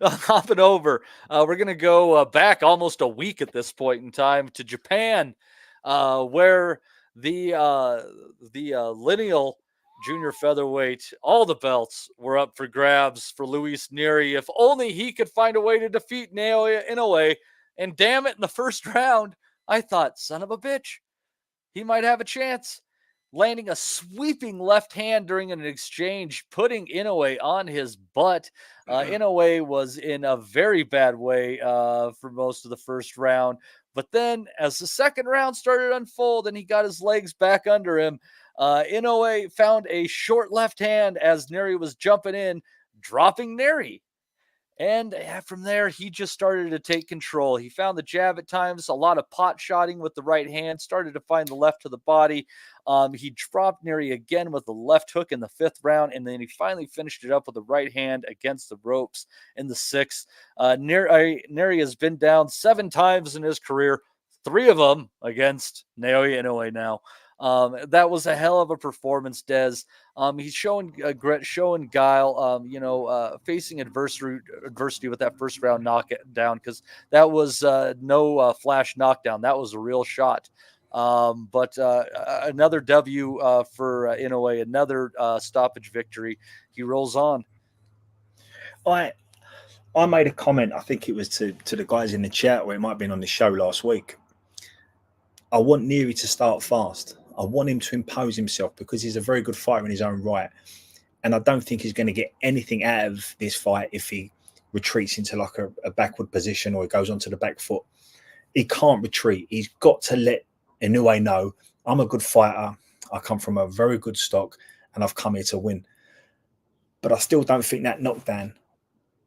hopping over, we're going to go back almost a week at this point in time to Japan, where the lineal junior featherweight, all the belts were up for grabs for Luis Nery. If only he could find a way to defeat Naoya Inoue. And damn it, in the first round, I thought, son of a bitch, he might have a chance. Landing a sweeping left hand during an exchange, putting Inoue on his butt. Inoue was in a very bad way for most of the first round. But then as the second round started to unfold and he got his legs back under him, Inoue found a short left hand as Nery was jumping in, dropping Nery. And from there, he just started to take control. He found the jab at times, a lot of pot shotting with the right hand, started to find the left to the body. He dropped Nery again with the left hook in the fifth round, and then he finally finished it up with the right hand against the ropes in the sixth. Nery has been down 7 times in his career, 3 of them against Naoya Inoue now. That was a hell of a performance, Des. He's showing grit, showing guile, facing adversity with that first round knockdown, because that was no flash knockdown. That was a real shot. But another W for Inoue, another stoppage victory. He rolls on. I made a comment, I think it was to the guys in the chat, or it might have been on the show last week. I want Nery to start fast. I want him to impose himself because he's a very good fighter in his own right. And I don't think he's going to get anything out of this fight if he retreats into like a backward position or he goes onto the back foot. He can't retreat. He's got to let Inoue know, I'm a good fighter. I come from a very good stock and I've come here to win. But I still don't think that knockdown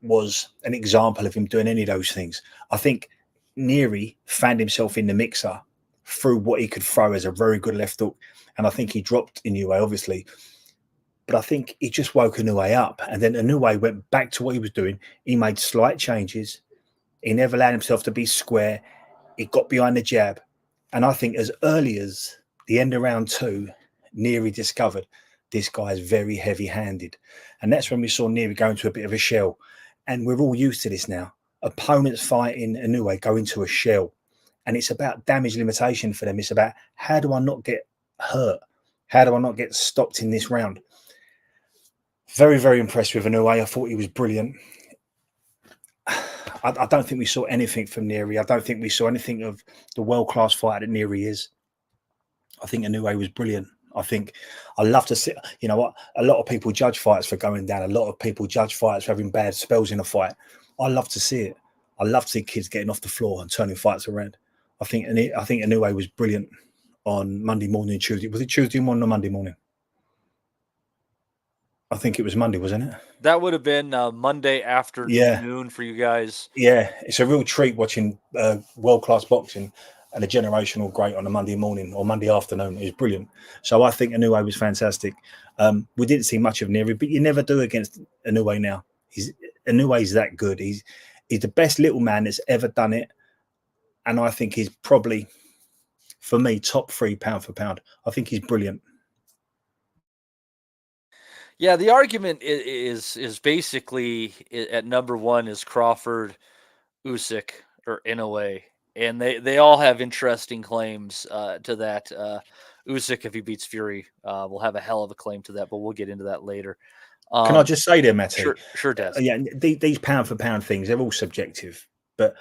was an example of him doing any of those things. I think Nery found himself in the mixer through what he could throw as a very good left hook. And I think he dropped Inoue, obviously. But I think he just woke Inoue up. And then Inoue went back to what he was doing. He made slight changes. He never allowed himself to be square. He got behind the jab. And I think as early as the end of round 2, Nery discovered this guy is very heavy-handed. And that's when we saw Nery go into a bit of a shell. And we're all used to this now. Opponents fighting Inoue go into a shell. And it's about damage limitation for them. It's about, how do I not get hurt? How do I not get stopped in this round? Very, very impressed with Inoue. I thought he was brilliant. I don't think we saw anything from Nery. I don't think we saw anything of the world-class fighter that Nery is. I think Inoue was brilliant. I love to see, you know what, a lot of people judge fights for going down. A lot of people judge fights for having bad spells in a fight. I love to see it. I love to see kids getting off the floor and turning fights around. I think Inoue was brilliant on Monday morning and Tuesday. Was it Tuesday morning or Monday morning? I think it was Monday, wasn't it? That would have been Monday afternoon for you guys. Yeah, it's a real treat watching world-class boxing and a generational great on a Monday morning or Monday afternoon. It was brilliant. So I think Inoue was fantastic. We didn't see much of Nery, but you never do against Inoue now. Inoue's that good. He's the best little man that's ever done it. And I think he's probably, for me, top 3 pound for pound. I think he's brilliant. Yeah, the argument is basically at number 1 is Crawford, Usyk, or Inoue. And they all have interesting claims to that. Usyk, if he beats Fury, will have a hell of a claim to that, but we'll get into that later. Can I just say there, Matty? Sure does. Yeah, these pound for pound things, they're all subjective. But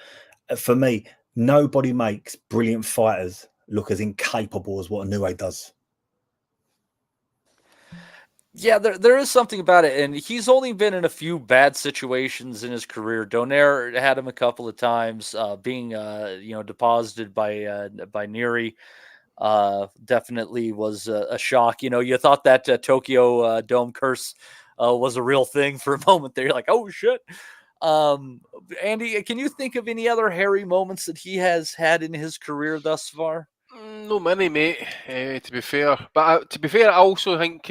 for me, nobody makes brilliant fighters look as incapable as what Inoue does. Yeah, there is something about it, and he's only been in a few bad situations in his career. Donaire had him a couple of times, being deposited by Nery. Definitely was a shock. You thought that Tokyo Dome curse was a real thing for a moment there. You're like, oh shit. Andy, can you think of any other hairy moments that he has had in his career thus far? No many, mate, to be fair. But I also think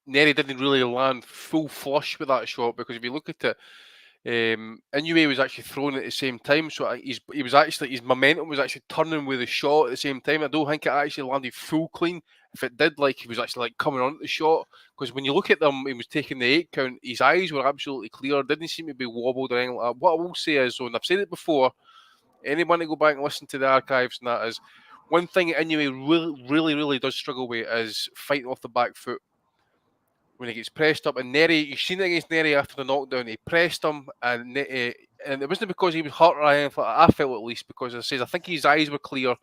Nery didn't really land full flush with that shot, because if you look at it, Inoue was actually throwing at the same time, so his momentum was actually turning with the shot at the same time. I don't think it actually landed full clean. if it did, like he was actually like coming on the shot. Because when you look at them, he was taking the 8 count. His eyes were absolutely clear. Didn't seem to be wobbled or anything like that. What I will say is, and I've said it before, anyone to go back and listen to the archives, and that is one thing Inoue really does struggle with is fighting off the back foot. When he gets pressed up, and Nery, you've seen it against Nery after the knockdown, he pressed him, and it wasn't because he was hurt or anything. I felt at least, because as I said, I think his eyes were clear.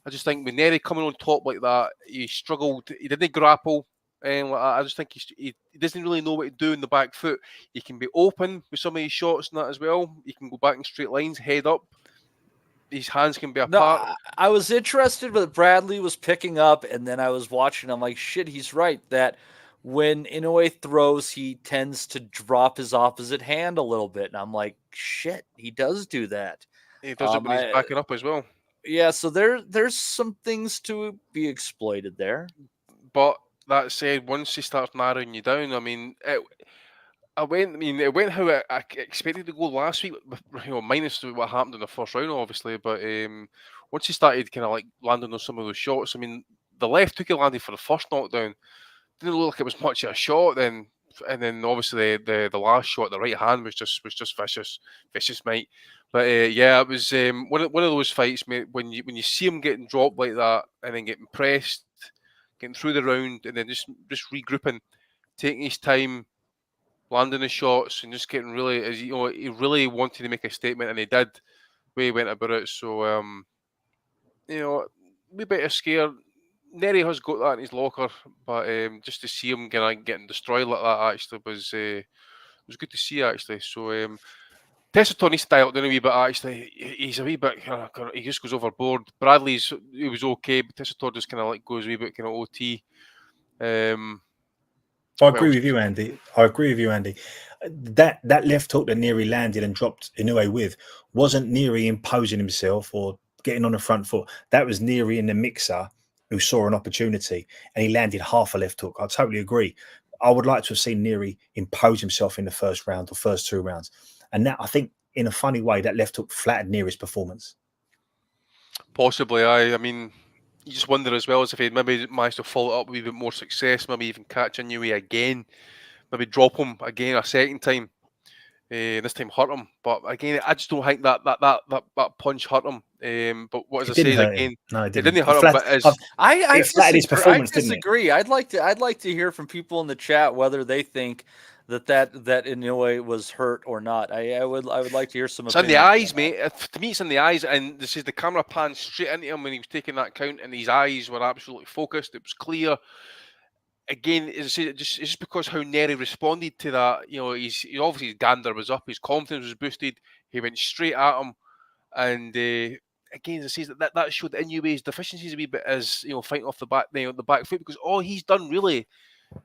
I just think with Nery coming on top like that, he struggled. He didn't grapple, and like I just think he doesn't really know what to do in the back foot. He can be open with some of his shots and that as well. He can go back in straight lines, head up. His hands can be apart. No, I was interested what Bradley was picking up, and then I was watching. I'm like, shit, he's right. That when Inoue throws, he tends to drop his opposite hand a little bit. And I'm like, shit, he does do that. He does it when he's backing up as well. Yeah, so there's some things to be exploited there. But that said, once he starts narrowing you down, I mean, it went how I expected to go last week, minus what happened in the first round, obviously. But once he started kind of like landing on some of those shots, I mean, the left hook he landed for the first knockdown didn't look like it was much of a shot. Then, and then obviously the last shot, the right hand was just vicious, mate. But yeah, it was one of those fights, mate. When you see him getting dropped like that, and then getting pressed, getting through the round, and then just regrouping, taking his time, landing the shots, and just getting really, as he really wanted to make a statement, and he did. The way he went about it, so we better scared. Nery has got that in his locker, but just to see him getting destroyed like that actually was good to see actually. So Tessitore needs to dial it down a wee bit actually. He's a wee bit he just goes overboard. He was okay, but Tessitore just kind of like goes a wee bit kind of OT. I agree with you, Andy. That left hook that Nery landed and dropped Inoue with wasn't Nery imposing himself or getting on the front foot. That was Nery in the mixer who saw an opportunity, and he landed half a left hook. I totally agree. I would like to have seen Nery impose himself in the first round or first 2 rounds. And that, I think, in a funny way, that left hook flattered Nery's performance. Possibly, I mean, you just wonder as well as if he'd maybe managed to follow it up with even more success, maybe even catch Inoue again, maybe drop him again a second time, this time hurt him. But again, I just don't think that punch hurt him. But what as I say again, no, it didn't hurt him. But I performance, disagree. I'd like to hear from people in the chat whether they think that Inoue was hurt or not. I would like to hear some. It's in the eyes, mate. To me, it's in the eyes, and this is the camera pan straight into him when he was taking that count, and his eyes were absolutely focused. It was clear. Again, as I say, it's just because how Nery responded to that. He obviously his gander was up, his confidence was boosted. He went straight at him, and again, as I say, that showed Inoue's deficiencies a wee bit as fighting off the back foot, because all he's done really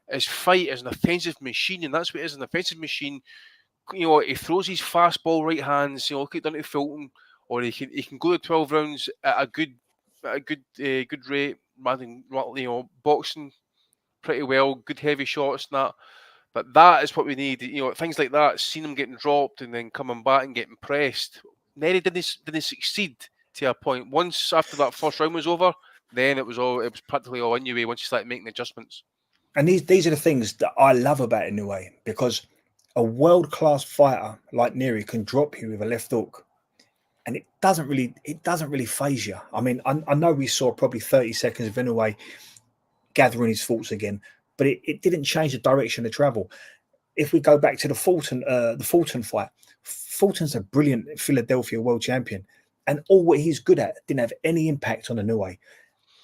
is fight as an offensive machine, and that's what it is, an offensive machine. He throws his fastball right hands. Look at done to Fulton, or he can go to 12 rounds at a good rate, rather than boxing pretty well, good heavy shots and that. But that is what we need. Things like that. Seeing him getting dropped and then coming back and getting pressed. Nery didn't succeed to a point. Once after that first round was over, then it was practically all Inoue once he started making adjustments. And these are the things that I love about Inoue, because a world-class fighter like Nery can drop you with a left hook, and it doesn't really phase you. I mean, I know we saw probably 30 seconds of Inoue gathering his thoughts again, but it didn't change the direction of travel. If we go back to the Fulton fight, Fulton's a brilliant Philadelphia world champion, and all what he's good at didn't have any impact on Inoue.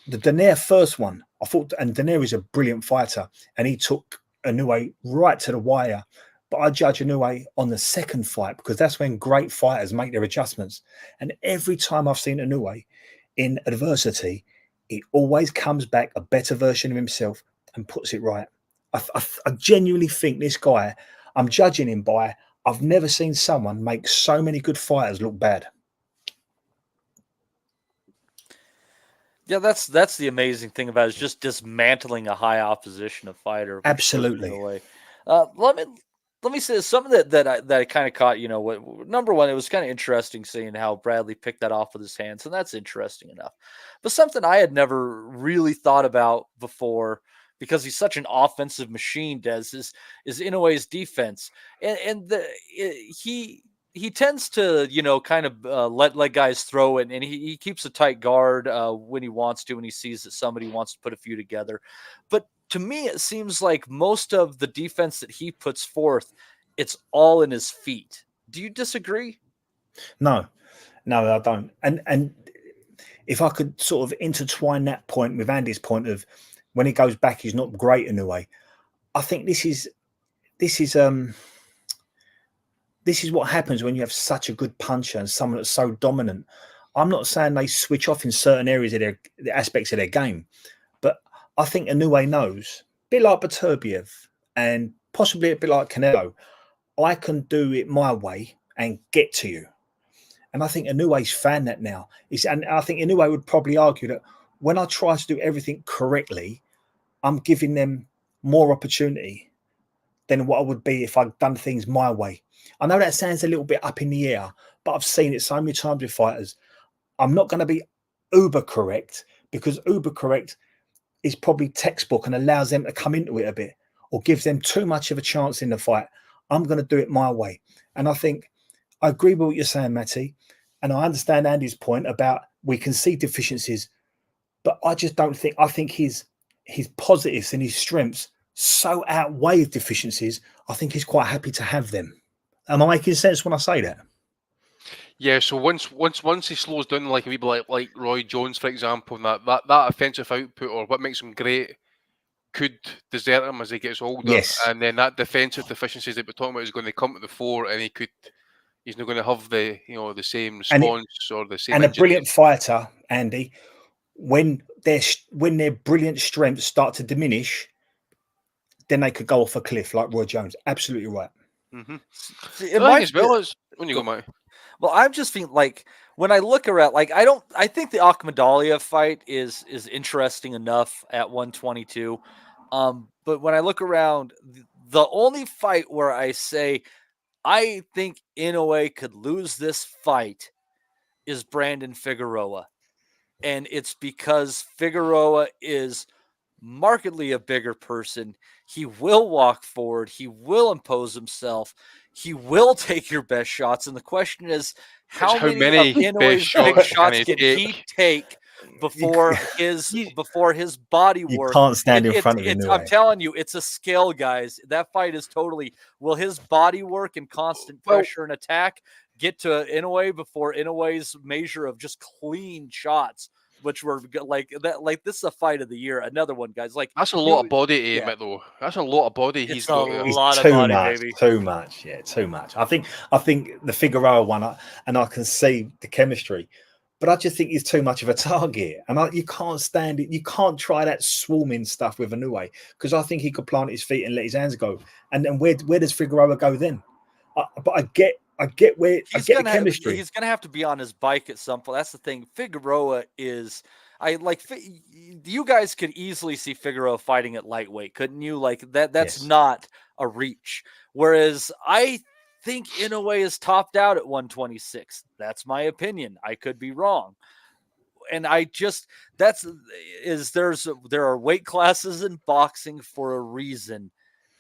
The Daenerys first one, I thought, and Daenerys is a brilliant fighter, and he took Inoue right to the wire. But I judge Inoue on the second fight, because that's when great fighters make their adjustments. And every time I've seen Inoue in adversity, he always comes back a better version of himself and puts it right. I genuinely think this guy, I'm judging him by, I've never seen someone make so many good fighters look bad. Yeah, that's the amazing thing about it, is just dismantling a high opposition of fighter. Absolutely. Let let me say something that I kind of caught. Number one, it was kind of interesting seeing how Bradley picked that off with his hands, and that's interesting enough. But something I had never really thought about before, because he's such an offensive machine, is Inoue's defense, and he tends to kind of let guys throw it, and he keeps a tight guard when he wants to, when he sees that somebody wants to put a few together. But to me, it seems like most of the defense that he puts forth, it's all in his feet. Do you disagree? No, I don't. And if I could sort of intertwine that point with Andy's point of when he goes back, he's not great in a way. I think this is what happens when you have such a good puncher and someone that's so dominant. I'm not saying they switch off in certain areas of the aspects of their game, but I think Inoue knows, a bit like Beterbiev and possibly a bit like Canelo, I can do it my way and get to you. And I think Inoue's found that now. And I think Inoue would probably argue that when I try to do everything correctly, I'm giving them more opportunity than what I would be if I'd done things my way. I know that sounds a little bit up in the air, but I've seen it so many times with fighters. I'm not going to be uber correct, because uber correct is probably textbook and allows them to come into it a bit or gives them too much of a chance in the fight. I'm going to do it my way. And I think I agree with what you're saying, Matty. And I understand Andy's point about we can see deficiencies, but I just don't think, I think his positives and his strengths so outweigh his deficiencies. I think he's quite happy to have them. Am I making sense when I say that? Yeah, so once he slows down, like a wee bit like Roy Jones, for example, and that offensive output, or what makes him great, could desert him as he gets older. Yes. And then that defensive deficiencies that we're talking about is going to come to the fore, and he's not going to have the same response or the same. And a brilliant fighter, Andy, when their brilliant strengths start to diminish, then they could go off a cliff like Roy Jones. Absolutely right. As well as when you go, Mike. Well, I'm just feeling like when I look around, like I think the Akhmadaliev fight is interesting enough at 122. But when I look around, the only fight where I say I think Inoue could lose this fight is Brandon Figueroa. And it's because Figueroa is markedly a bigger person. He will walk forward. He will impose himself. He will take your best shots. And the question is, how many of Inoue's big shots can he take before his body work? You can't stand in front of Inoue. I'm telling you, it's a scale, guys. That fight is totally, will his body work and constant pressure and attack get to Inoue before Inoue's measure of just clean shots, which were like that? Like, this is a fight of the year. Another one, guys. Like, that's a lot of body to aim at, though. That's a lot of body. He's got a lot of body, baby. Too much. Yeah, too much. I think the Figueroa one, and I can see the chemistry, but I just think he's too much of a target, and you can't stand it. You can't try that swarming stuff with Inoue, because I think he could plant his feet and let his hands go. And then where does Figueroa go then? But I get the chemistry. He's going to have to be on his bike at some point. That's the thing. Figueroa is, you guys could easily see Figueroa fighting at lightweight, couldn't you? Like that's not a reach. Whereas I think Inoue is topped out at 126. That's my opinion. I could be wrong. And there are weight classes in boxing for a reason.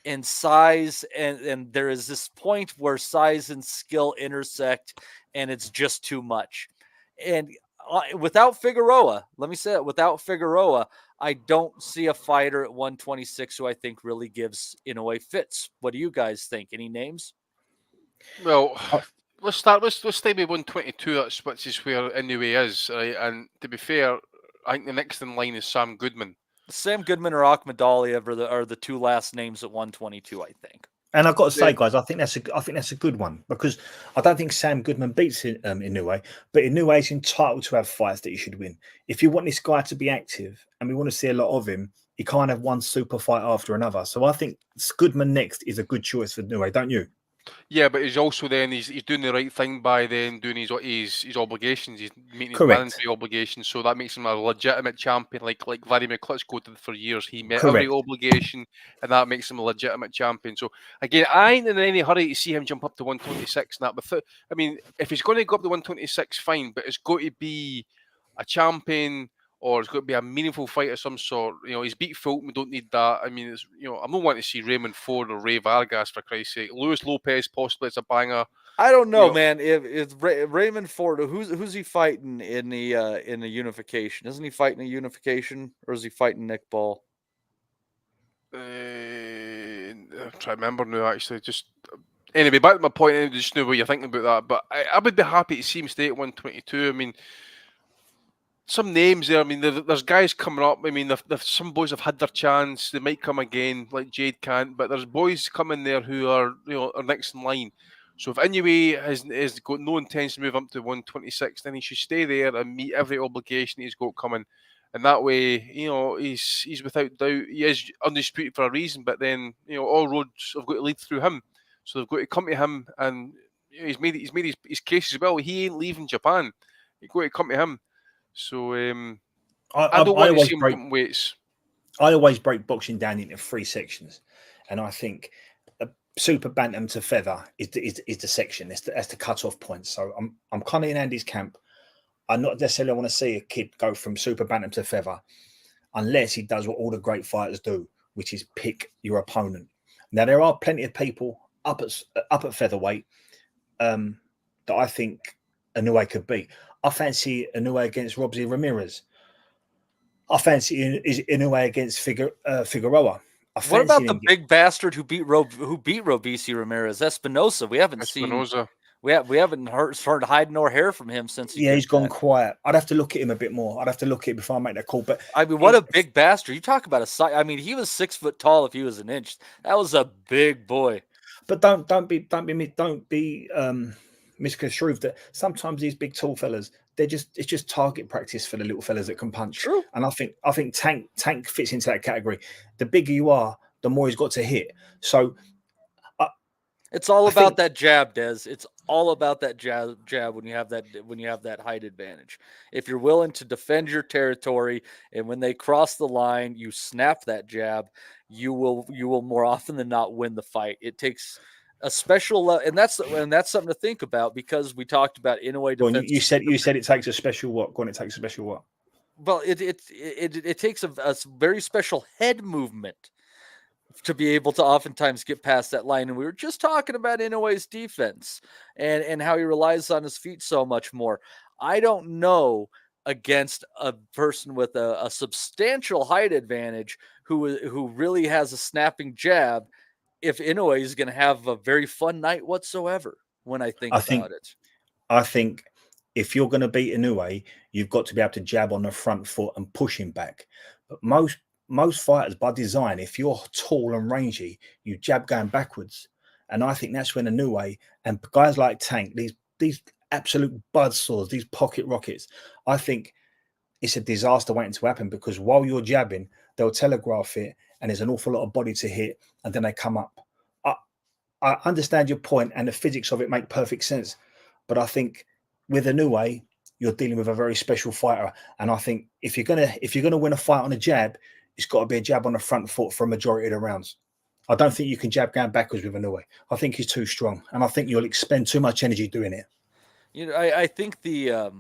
And size and there is this point where size and skill intersect, and it's just too much. And without Figueroa, let me say it, without Figueroa, I don't see a fighter at 126 who I think really gives Inoue fits. What do you guys think? Any names? Well, let's stay with 122. Which is where Inoue is, right? And to be fair, I think the next in line is Sam Goodman. Sam Goodman or Akhmadaliev are the two last names at 122, I think. And I've got to say, guys, I think that's a good one, because I don't think Sam Goodman beats Inoue, but Inoue is entitled to have fights that he should win. If you want this guy to be active and we want to see a lot of him, he can't have one super fight after another. So I think Goodman next is a good choice for Inoue, don't you? Yeah, but he's also then he's doing the right thing by then doing his obligations. He's meeting his Correct. mandatory obligations, so that makes him a legitimate champion. Like Vladimir Klitschko did for years. He met every Correct. obligation, and that makes him a legitimate champion. So again, I ain't in any hurry to see him jump up to 126 and that. But I mean, if he's going to go up to 126, fine. But it's got to be a champion, or it's got to be a meaningful fight of some sort. You know, he's beat Fulton. We don't need that. I mean, it's, you know, I'm not wanting to see Raymond Ford or Ray Vargas, for Christ's sake. Luis Lopez, possibly, it's a banger. I don't know, You know, man. If Raymond Ford, who's he fighting in the unification? Isn't he fighting a unification, or is he fighting Nick Ball? I'm trying to remember now. Actually, just anyway, back to my point. Just know what you're thinking about that, but I would be happy to see him stay at 122. I mean, some names there. I mean, there's guys coming up. I mean, some boys have had their chance. They might come again, like Jade can't. But there's boys coming there who are, you know, are next in line. So if Inoue has got no intention to move up to 126, then he should stay there and meet every obligation he's got coming. And that way, you know, he's without doubt, he is undisputed for a reason. But then, you know, all roads have got to lead through him. So they've got to come to him, and you know, he's made his case as well. He ain't leaving Japan. You've got to come to him. So I don't want to see him jump weights. I always break boxing down into 3 sections, and I think super bantam to feather is the section. That's the cut-off point. So I'm kind of in Andy's camp. I not necessarily want to see a kid go from super bantam to feather, unless he does what all the great fighters do, which is pick your opponent. Now there are plenty of people up at featherweight that I think Inoue could beat. I fancy Inoue against Robsy Ramirez. I fancy Inoue against Figueroa. What about the big bastard who beat Robisi Ramirez? Espinosa. We haven't seen. We haven't heard hide nor hair from him since. He's gone quiet. I'd have to look at him a bit more. I'd have to look at it before I make that call. But I mean, what a big bastard! You talk about a size. I mean, he was 6 foot tall. If he was an inch, that was a big boy. But don't be misconstrued that sometimes these big tall fellas, it's just target practice for the little fellas that can punch. True. And I think Tank fits into that category. The bigger you are, the more he's got to hit. So it's all about that jab, Des. It's all about that jab when you have that height advantage. If you're willing to defend your territory, and when they cross the line, you snap that jab, you will more often than not win the fight. It takes a special, and that's something to think about, because we talked about Inoue defense. You said it takes a special what? It takes a special what? Well, it takes a very special head movement to be able to oftentimes get past that line. And we were just talking about Inoue's defense and how he relies on his feet so much more. I don't know against a person with a substantial height advantage who really has a snapping jab, if Inoue is going to have a very fun night whatsoever. When I think about it, I think if you're going to beat Inoue, you've got to be able to jab on the front foot and push him back. But most fighters, by design, if you're tall and rangy, you jab going backwards. And I think that's when Inoue and guys like Tank, these absolute buzzsaws, these pocket rockets, I think it's a disaster waiting to happen, because while you're jabbing, they'll telegraph it, and there's an awful lot of body to hit, and then they come up. I understand your point, and the physics of it make perfect sense. But I think with Inoue, you're dealing with a very special fighter. And I think if you're gonna win a fight on a jab, it's got to be a jab on the front foot for a majority of the rounds. I don't think you can jab going backwards with Inoue. I think he's too strong, and I think you'll expend too much energy doing it. You know, I think the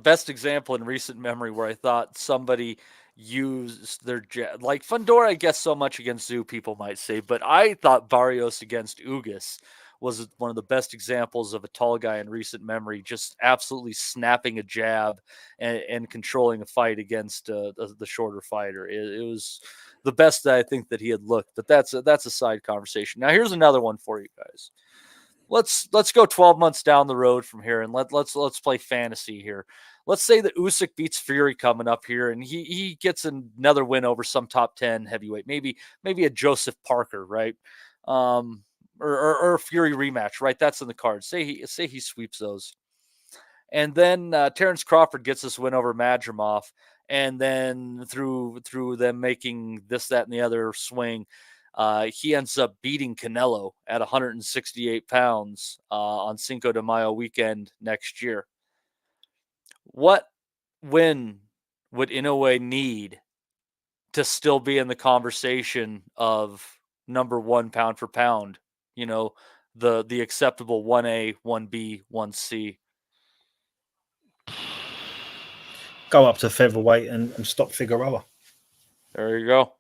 best example in recent memory where I thought somebody used their jab, like Fundora, I guess so much against Zoo, people might say, but I thought Barrios against Hughes was one of the best examples of a tall guy in recent memory, just absolutely snapping a jab and controlling a fight against the shorter fighter. It was the best that I think that he had looked, but that's a side conversation. Now here's another one for you guys. Let's go 12 months down the road from here, and let's play fantasy here. Let's say that Usyk beats Fury coming up here, and he gets another win over some top 10 heavyweight, maybe a Joseph Parker, right? Or a Fury rematch, right? That's in the card. Say he sweeps those, and then Terrence Crawford gets this win over Madrimov, and then through them making this, that, and the other swing, he ends up beating Canelo at 168 pounds on Cinco de Mayo weekend next year. What win would Inoue need to still be in the conversation of number one pound for pound? You know, the acceptable 1A, 1B, 1C. Go up to featherweight and stop Figueroa. There you go.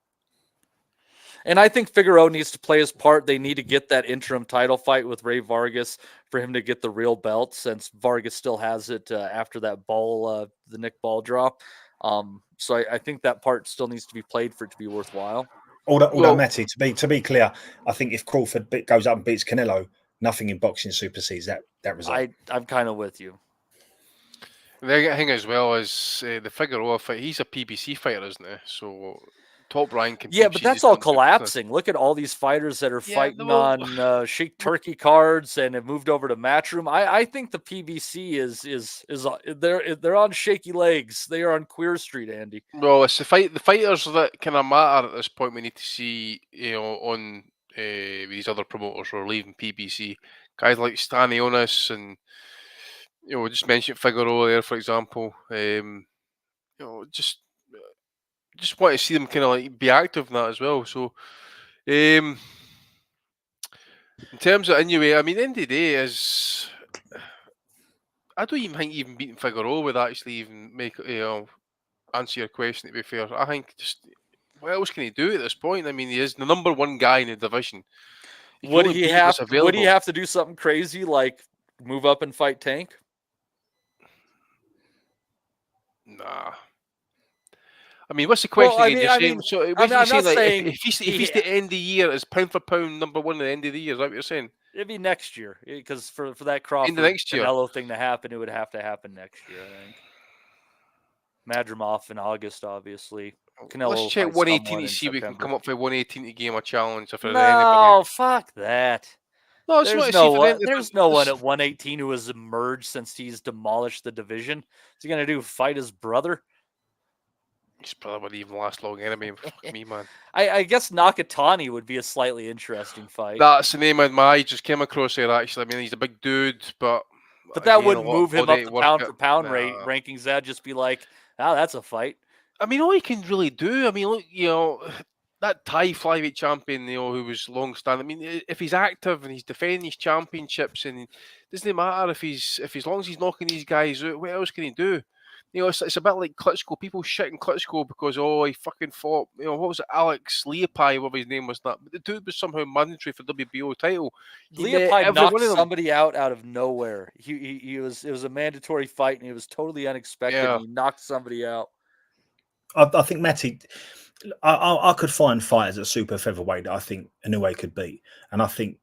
And I think Figueroa needs to play his part. They need to get that interim title fight with Ray Vargas for him to get the real belt, since Vargas still has it after that ball, the Nick Ball draw. So I think that part still needs to be played for it to be worthwhile. Although Matty, to be clear, I think if Crawford goes up and beats Canelo, nothing in boxing supersedes that result. I'm kind of with you. The thing as well is the Figueroa fight. He's a PBC fighter, isn't he? So Top Rank. Yeah, but that's all collapsing. Look at all these fighters that are fighting on Sheik Turkey cards and have moved over to Matchroom. I think the PBC is they're on shaky legs. They are on Queer Street, Andy. Well, it's the fighters that kind of matter at this point. We need to see, on these other promoters who are leaving PBC, guys like Stanionis and we just mentioned Figueroa there, for example. Just want to see them kind of like be active in that as well. So, in terms of Inoue, I mean, the end of the day is, I don't even think even beating Figueroa would actually even make answer your question. To be fair, I think just what else can he do at this point? I mean, he is the number one guy in the division. Would he have to do something crazy like move up and fight Tank? Nah. I mean, what's the question again? If he's the end of the year, is pound for pound number one at the end of the year? Is that what you're saying? It'd be next year, because for that Crawford Canelo thing to happen, it would have to happen next year, I think. Madrimov in August, obviously. Canelo. Let's check 118 to see if we can come up for 118 to game a challenge. No, fuck that. No, there's no one at 118 who has emerged since he's demolished the division. What's he gonna do? Fight his brother? His brother wouldn't even last long anyway. Fuck me, man. I guess Nakatani would be a slightly interesting fight. That's the name of my eye just came across here. Actually, I mean, he's a big dude, but that wouldn't move him up the pound for pound rankings. That'd just be like, that's a fight. I mean, all he can really do. I mean, look, that Thai flyweight champion, who was long standing. I mean, if he's active and he's defending his championships, and it doesn't matter if as long as he's knocking these guys out, what else can he do? It's a bit like Klitschko. People shitting Klitschko because he fucking fought. What was it, Alex Leopai, whatever his name was. That, but the dude was somehow mandatory for WBO title. Leopai knocked somebody out of nowhere. It was a mandatory fight, and it was totally unexpected. Yeah. He knocked somebody out. I think Matty, I could find fighters at super featherweight that I think Inoue could beat, and I think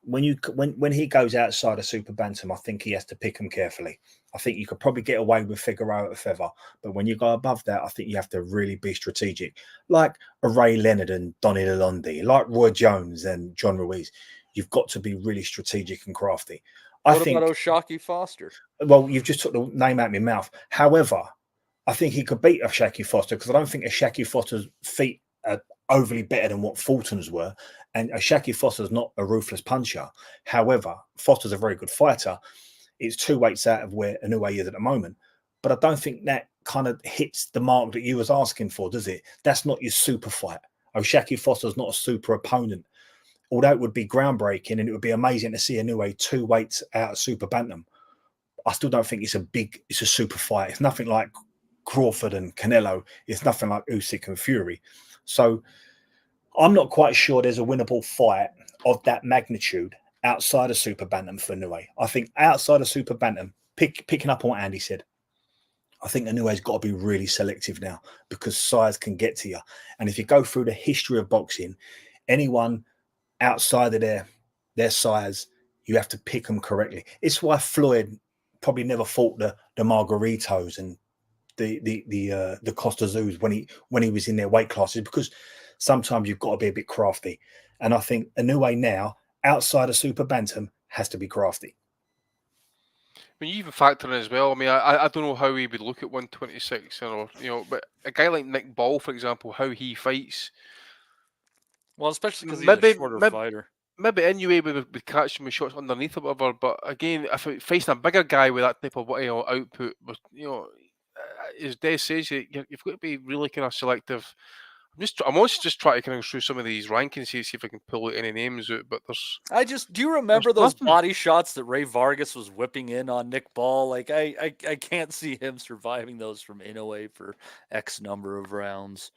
when he goes outside of super bantam, I think he has to pick them carefully. I think you could probably get away with Figueroa at feather, but when you go above that, I think you have to really be strategic, like a Ray Leonard and Donny Lalonde, like Roy Jones and John Ruiz. You've got to be really strategic and crafty. What about O'Shaquie Foster? Well, you've just took the name out of my mouth. However, I think he could beat O'Shaquie Foster, because I don't think O'Shaquie Foster's feet are overly better than what Fulton's were. And O'Shaquie Foster's not a ruthless puncher. However, Foster's a very good fighter. It's 2 weights out of where Inoue is at the moment. But I don't think that kind of hits the mark that you was asking for, does it? That's not your super fight. O'Shaquie Foster's not a super opponent. Although it would be groundbreaking and it would be amazing to see Inoue 2 weights out of super bantam, I still don't think it's a super fight. It's nothing like Crawford and Canelo. It's nothing like Usyk and Fury. So I'm not quite sure there's a winnable fight of that magnitude outside of super bantam for Inoue. I think outside of super bantam, picking up on what Andy said, I think Inoue's got to be really selective now, because size can get to you. And if you go through the history of boxing, anyone outside of their size, you have to pick them correctly. It's why Floyd probably never fought the Margaritos and the Costa Zoos when he was in their weight classes, because sometimes you've got to be a bit crafty. And I think Inoue now, outside of super bantam, has to be crafty. I mean, you even factor in as well. I mean, I don't know how he would look at 126, but a guy like Nick Ball, for example, how he fights. Well, especially because he's a shorter fighter. Maybe Inoue would catch him with shots underneath or whatever. But again, if facing a bigger guy with that type of output, as Des says, you've got to be really kind of selective. I'm also just trying to kind of through some of these rankings here, see if I can pull out any names out. But do you remember those body shots that Ray Vargas was whipping in on Nick Ball? Like I can't see him surviving those from Inoue for X number of rounds.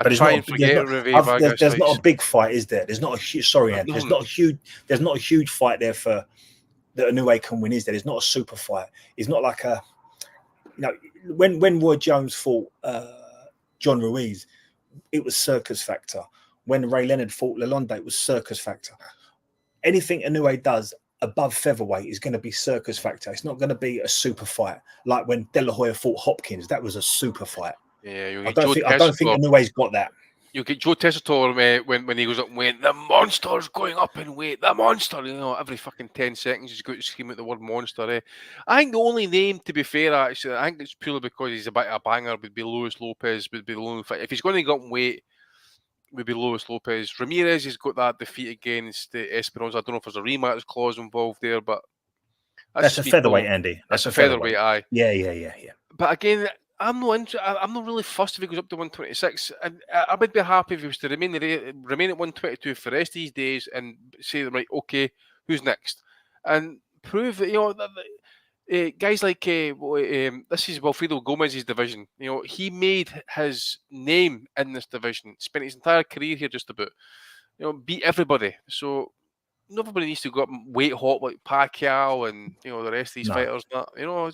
But there's not a big fight, is there? There's not a huge. Sorry, Ant. There's not a huge. There's not a huge fight there for that Inoue can win, is there? There's not a super fight. It's not like a. When Roy Jones fought John Ruiz, it was circus factor. When Ray Leonard fought Lalonde, it was circus factor. Anything Inoue does above featherweight is going to be circus factor. It's not going to be a super fight like when De La Hoya fought Hopkins. That was a super fight. Yeah, I don't think Inoue's got that. You get Joe Tessitore when he goes up in weight. The monster's going up in weight. The monster, every fucking 10 seconds he's got to scream out the word monster. I think the only name, to be fair, actually, I think it's purely because he's a bit of a banger. Would be Luis Lopez. Would be the only fight. If he's going to go up in weight, would be Luis Lopez. Ramirez, he's got that defeat against Esperanza. I don't know if there's a rematch clause involved there, but that's a featherweight, Andy. That's a featherweight, aye. Yeah. But again, I'm not really fussed if he goes up to 126, and I would be happy if he was to remain at 122 for the rest of these days and say, right, okay, who's next, and prove that guys like this is Wilfredo Gomez's division. He made his name in this division, spent his entire career here just about, beat everybody. So nobody needs to go up and weight hot like Pacquiao and the rest of these fighters.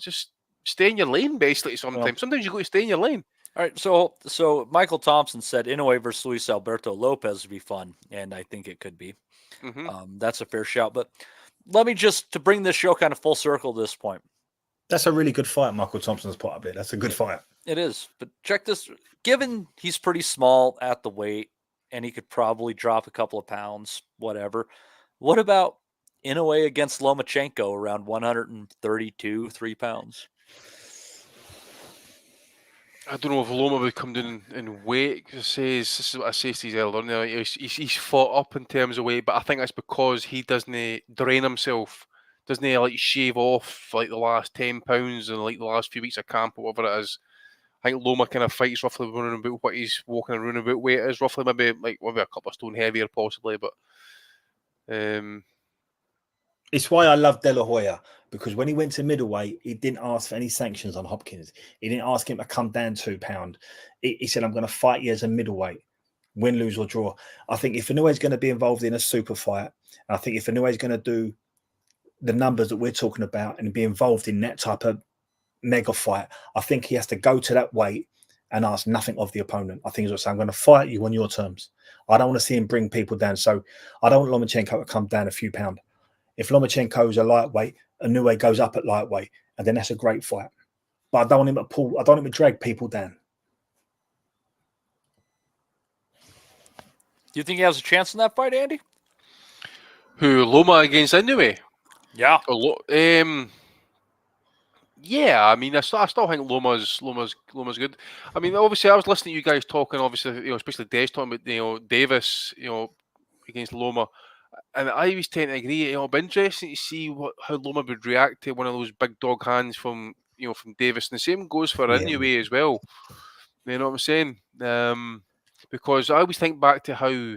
Just stay in your lane, basically. Sometimes you got to stay in your lane. All right, so Michael Thompson said Inoue versus Luis Alberto Lopez would be fun, and I think it could be. Mm-hmm. That's a fair shout. But let me to bring this show kind of full circle at this point. That's a really good fight Michael Thompson's put up there. That's a good fight. It is. But check this. Given he's pretty small at the weight, and he could probably drop a couple of pounds, whatever. What about Inoue against Lomachenko around 132, 3 pounds? I don't know if Loma would come down in weight. This is what I say to these earlier. He's fought up in terms of weight, but I think that's because he doesn't drain himself, doesn't shave off like the last 10 pounds and like the last few weeks of camp or whatever it is. I think Loma kind of fights roughly running about what he's walking around about weight is roughly maybe a couple of stone heavier possibly, but it's why I love De La Hoya, because when he went to middleweight, he didn't ask for any sanctions on Hopkins. He didn't ask him to come down 2 pounds. He said, I'm going to fight you as a middleweight, win, lose, or draw. I think if Inoue's going to be involved in a super fight, I think if Inoue's going to do the numbers that we're talking about and be involved in that type of mega fight, I think he has to go to that weight and ask nothing of the opponent. I think he's going to say, I'm going to fight you on your terms. I don't want to see him bring people down. So I don't want Lomachenko to come down a few pounds. If Lomachenko's a lightweight, Inoue goes up at lightweight, and then that's a great fight. But I don't want him to pull. I don't want him to drag people down. Do you think he has a chance in that fight, Andy? Who, Loma against Inoue? Yeah. Yeah, I mean, I still think Loma's good. I mean, obviously, I was listening to you guys talking, obviously, especially Des talking about, Davis, against Loma. And I was tend to agree. It'll be interesting to see how Loma would react to one of those big dog hands from Davis. And the same goes for Inoue as well. You know what I'm saying? Because I always think back to how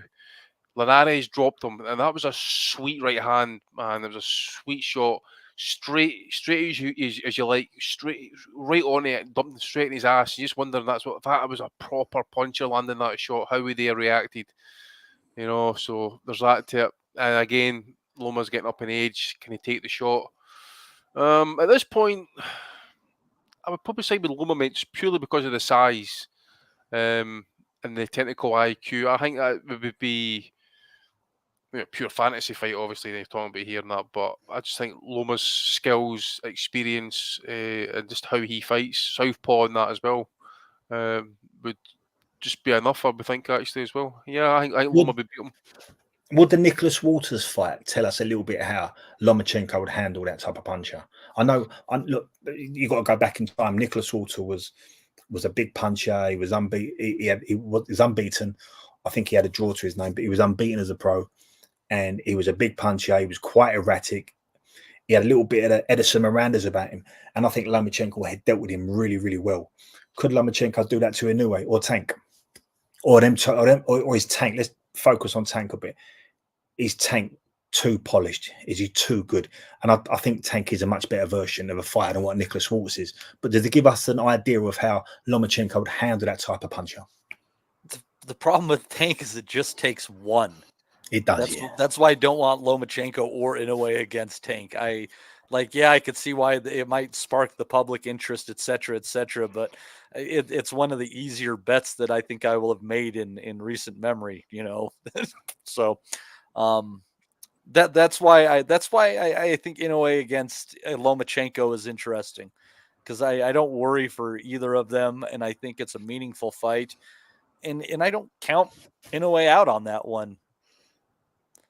Linares dropped him, and that was a sweet right hand, man. It was a sweet shot, straight as you like, straight right on it, dumped straight in his ass. You just wondering if that was a proper puncher landing that shot, how would they have reacted? So there's that to it. And again, Loma's getting up in age. Can he take the shot? At this point, I would probably side with Loma, mate, purely because of the size and the technical IQ. I think that would be pure fantasy fight, obviously, they're talking about here and that. But I just think Loma's skills, experience, and just how he fights, southpaw and that as well, would just be enough, I would think, actually, as well. Yeah, I think Loma would beat him. Would the Nicholas Walters fight tell us a little bit how Lomachenko would handle that type of puncher? I know, look, you've got to go back in time. Nicholas Walters was was a big puncher. He was unbeaten. He was unbeaten. I think he had a draw to his name, but he was unbeaten as a pro. And he was a big puncher. He was quite erratic. He had a little bit of the Edison Mirandas about him. And I think Lomachenko had dealt with him really, really well. Could Lomachenko do that to Inoue or Tank? Or his Tank? Let's focus on Tank a bit. Is Tank too polished? Is he too good? And I think Tank is a much better version of a fighter than what Nicholas Waltz is. But does it give us an idea of how Lomachenko would handle that type of puncher? The problem with Tank is it just takes one. It does. That's why I don't want Lomachenko or Inoue against Tank. I could see why it might spark the public interest, et cetera, but it's one of the easier bets that I think I will have made in recent memory, So that's why I think Inoue against Lomachenko is interesting, because I don't worry for either of them, and I think it's a meaningful fight, and I don't count Inoue out on that one.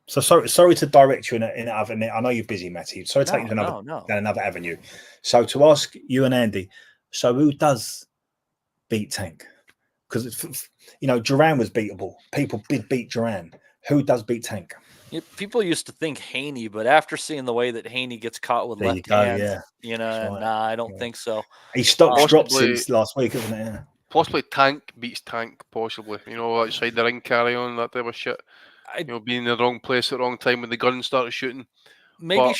So sorry to direct you in another. I know you're busy, Matty. Sorry to take you to down another avenue. So to ask you and Andy, so who does beat Tank? Because Duran was beatable. People did beat Duran. Who does beat Tank? People used to think Haney, but after seeing the way that Haney gets caught with left hands, nah, I don't think so. He stopped dropped since last week, isn't it? Yeah. Possibly Tank beats Tank, possibly. Outside the ring carry on, that type of shit. Being in the wrong place at the wrong time when the gun started shooting. Maybe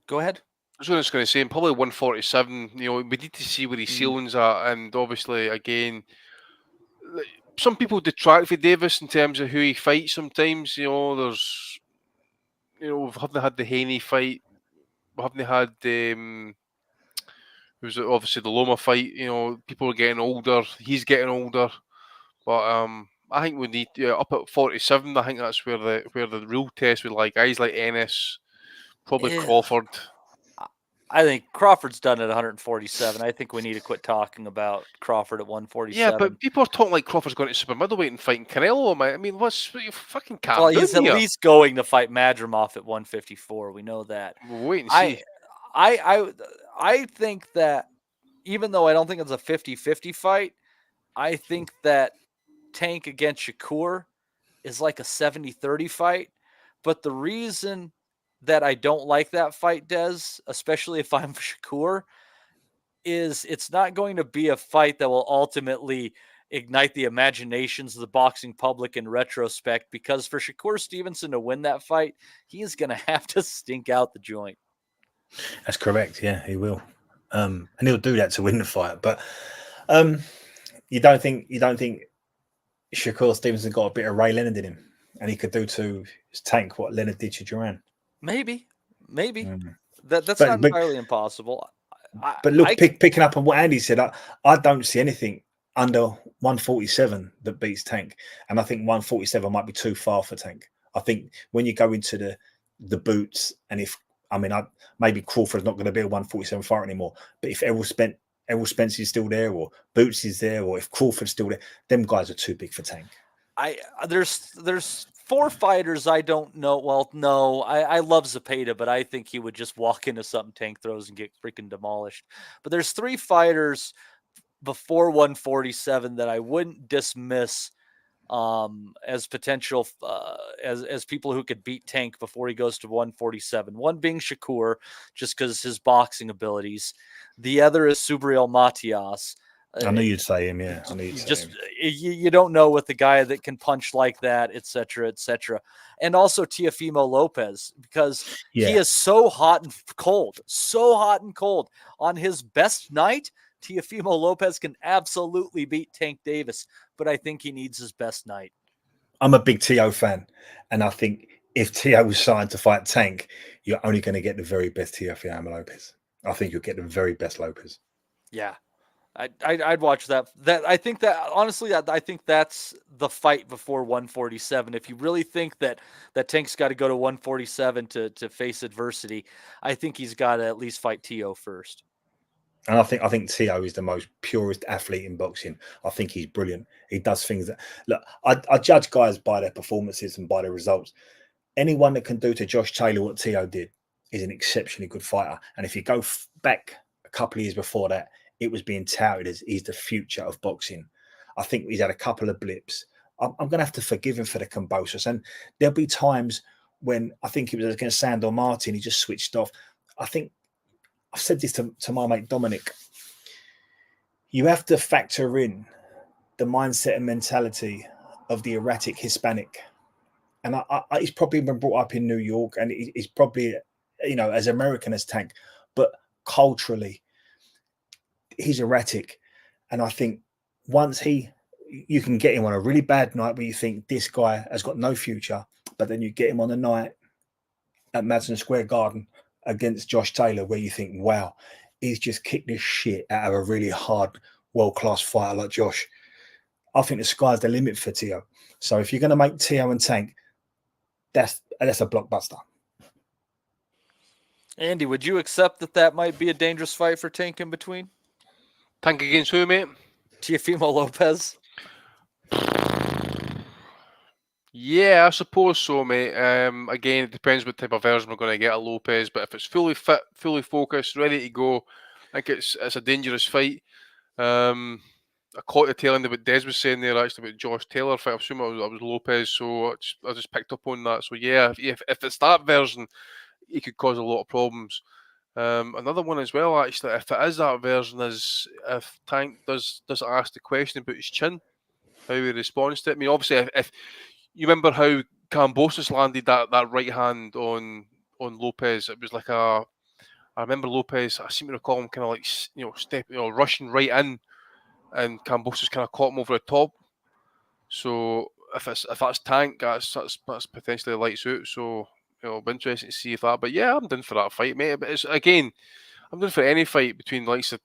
go ahead. That's what I was going to say. Probably 147. We need to see where his ceilings are, and obviously, again, some people detract for Davis in terms of who he fights. Sometimes, there's, we haven't had the Haney fight. We haven't had who's obviously the Loma fight. People are getting older. He's getting older, but I think we need up at 47. I think that's where the real test with guys like Ennis, probably Crawford. I think Crawford's done at 147. I think we need to quit talking about Crawford at 147. Yeah, but people are talking like Crawford's going to super middleweight and fighting Canelo. I mean, what's fucking calm down he's at least going to fight Madrimov at 154. We know that. We'll wait and see. I think that even though I don't think it's a 50-50 fight, I think that Tank against Shakur is like a 70-30 fight. But the reason that I don't like that fight, Des, especially if I'm Shakur, is it's not going to be a fight that will ultimately ignite the imaginations of the boxing public in retrospect, because for Shakur Stevenson to win that fight, he is going to have to stink out the joint. That's correct. Yeah, he will. And he'll do that to win the fight. But you don't think Shakur Stevenson got a bit of Ray Leonard in him, and he could do to Tank what Leonard did to Duran? Maybe. That's not entirely impossible. But look, picking up on what Andy said, I don't see anything under 147 that beats Tank, and I think 147 might be too far for Tank. I think when you go into the boots, and maybe Crawford's not going to be a 147 fighter anymore, but if Errol Spence is still there, or Boots is there, or if Crawford's still there, them guys are too big for Tank. There's 4 fighters I don't know. Well, no, I love Zepeda, but I think he would just walk into something Tank throws and get freaking demolished. But there's 3 fighters before 147 that I wouldn't dismiss as potential as people who could beat Tank before he goes to 147. One being Shakur, just because his boxing abilities. The other is Subriel Matias. I knew you'd say him, yeah. You don't know with the guy that can punch like that, et cetera, and also Teofimo Lopez, because he is so hot and cold. On his best night, Teofimo Lopez can absolutely beat Tank Davis, but I think he needs his best night. I'm a big Teo fan, and I think if Teo was signed to fight Tank, you're only going to get the very best Teofimo Lopez. I think you'll get the very best Lopez. Yeah. I'd watch that. I think that's the fight before 147. If you really think that Tank's got to go to 147 to face adversity, I think he's got to at least fight Teo first. And I think Teo is the most purest athlete in boxing. I think he's brilliant. He does things that I judge guys by their performances and by their results. Anyone that can do to Josh Taylor what Teo did is an exceptionally good fighter. And if you go back a couple of years before that, it was being touted as he's the future of boxing. I think he's had a couple of blips. I'm going to have to forgive him for the Kambosos. And there'll be times when I think it was against Sandor Martin, he just switched off. I think I've said this to my mate Dominic. You have to factor in the mindset and mentality of the erratic Hispanic. And he's probably been brought up in New York, and he's probably, as American as Tank, but culturally, he's erratic. And I think once you can get him on a really bad night where you think this guy has got no future, but then you get him on a night at Madison Square Garden against Josh Taylor where you think, wow, he's just kicked this shit out of a really hard, world-class fighter like Josh. I think the sky's the limit for Teo. So if you're going to make Teo and Tank, that's a blockbuster. Andy, would you accept that might be a dangerous fight for Tank in between? Tank against who, mate? Teofimo Lopez. Yeah, I suppose so, mate. Again, it depends what type of version we're going to get of Lopez, but if it's fully fit, fully focused, ready to go, I think it's a dangerous fight. I caught the tail end of what Des was saying there, actually, about Josh Taylor fight. I assume it was Lopez, so I just picked up on that. So yeah, if it's that version, it could cause a lot of problems. Another one as well, actually, if it is that version, is if Tank does ask the question about his chin, how he responds to it. I mean, obviously, if you remember how Kambosos landed that right hand on Lopez, it was like I remember Lopez, I seem to recall him kind of like, rushing right in, and Kambosos kind of caught him over the top. So if that's Tank, that's potentially lights out. So it'll be interesting to see if that. But yeah, I'm down for that fight, mate. But I'm down for any fight between likes of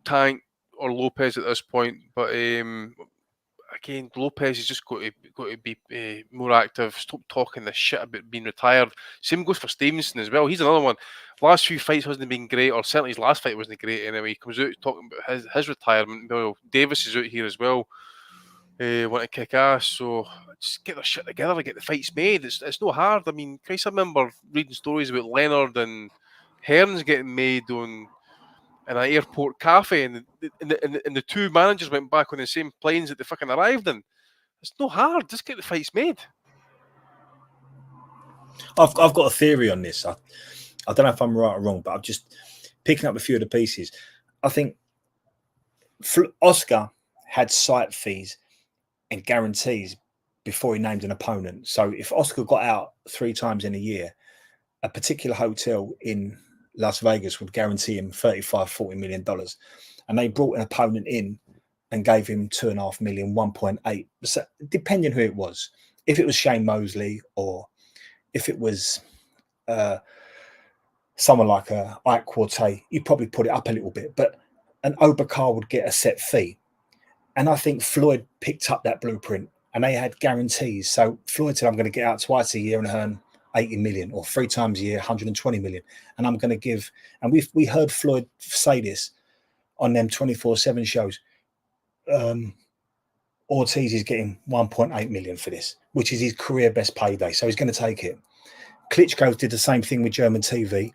Tank or Lopez at this point. But again, Lopez has just got to be more active. Stop talking the shit about being retired. Same goes for Stevenson as well. He's another one. Last few fights hasn't been great, or certainly his last fight wasn't great anyway. He comes out talking about his retirement. Well, Davis is out here as well. Want to kick ass, so just get their shit together and get the fights made. It's not hard. I mean, Christ, I remember reading stories about Leonard and Hearns getting made in an airport cafe, and the two managers went back on the same planes that they fucking arrived in. It's not hard. Just get the fights made. I've got a theory on this. I don't know if I'm right or wrong, but I'm just picking up a few of the pieces. I think Oscar had site fees and guarantees before he named an opponent. So if Oscar got out 3 times in a year, a particular hotel in Las Vegas would guarantee him $35-40 million. And they brought an opponent in and gave him $2.5 million, 1.8, so, depending who it was. If it was Shane Mosley, or if it was someone like Ike Quartet, you'd probably put it up a little bit. But an Obakar would get a set fee. And I think Floyd picked up that blueprint, and they had guarantees. So Floyd said, I'm going to get out twice a year and earn 80 million, or 3 times a year, 120 million. And I'm going to give, and we heard Floyd say this on them 24/7 shows. Ortiz is getting 1.8 million for this, which is his career best payday. So he's going to take it. Klitschko did the same thing with German TV.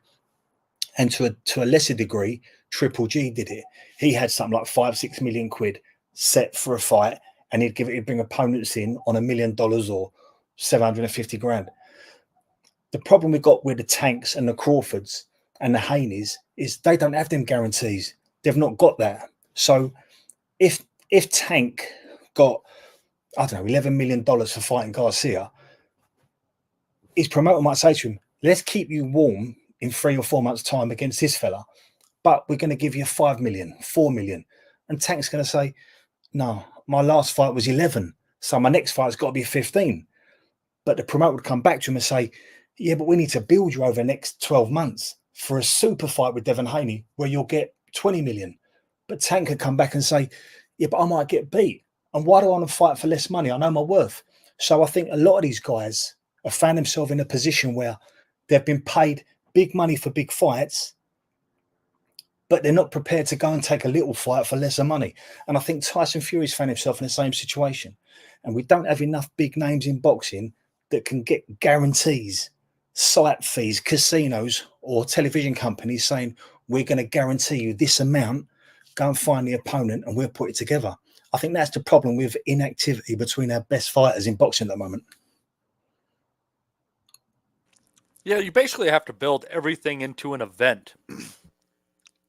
And to a lesser degree, Triple G did it. He had something like 5-6 million quid set for a fight, and he'd bring opponents in on $1 million or 750 grand. The problem we got with the Tanks and the Crawfords and the Haneys is they don't have them guarantees. They've not got that. So if Tank got, I don't know, $11 million for fighting Garcia, his promoter might say to him, let's keep you warm in 3 or 4 months' time against this fella, but we're going to give you 5 million, 4 million. And Tank's going to say, no, my last fight was 11, so my next fight's got to be 15. But the promoter would come back to him and say, yeah, but we need to build you over the next 12 months for a super fight with Devin Haney where you'll get 20 million. But Tank could come back and say, yeah, but I might get beat. And why do I want to fight for less money? I know my worth. So I think a lot of these guys have found themselves in a position where they've been paid big money for big fights, but they're not prepared to go and take a little fight for lesser money. And I think Tyson Fury's found himself in the same situation. And we don't have enough big names in boxing that can get guarantees, site fees, casinos or television companies saying, we're going to guarantee you this amount go and find the opponent and we'll put it together. I think that's the problem with inactivity between our best fighters in boxing at the moment. Yeah, you basically have to build everything into an event.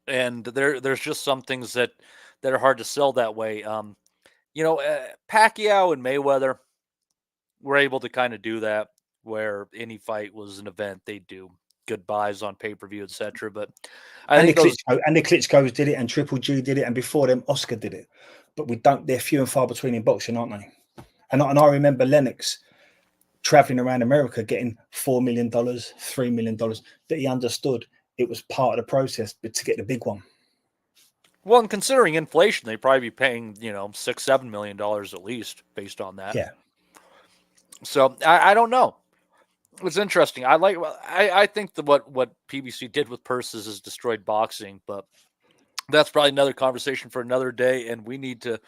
And there's just some things that are hard to sell that way. Pacquiao and Mayweather were able to kind of do that, where any fight was an event. They do goodbyes on pay-per-view, etc. But the Klitschko's did it, and Triple G did it, and before them Oscar did it. But we don't. They're few and far between in boxing, aren't they? And I remember Lennox traveling around America getting $4 million, $3 million, that he understood it was part of the process, but to get the big one. Well, and considering inflation, they'd probably be paying, $6-7 million at least based on that. Yeah. So I don't know. It's interesting. I think that what PBC did with purses has destroyed boxing, but that's probably another conversation for another day. And we need to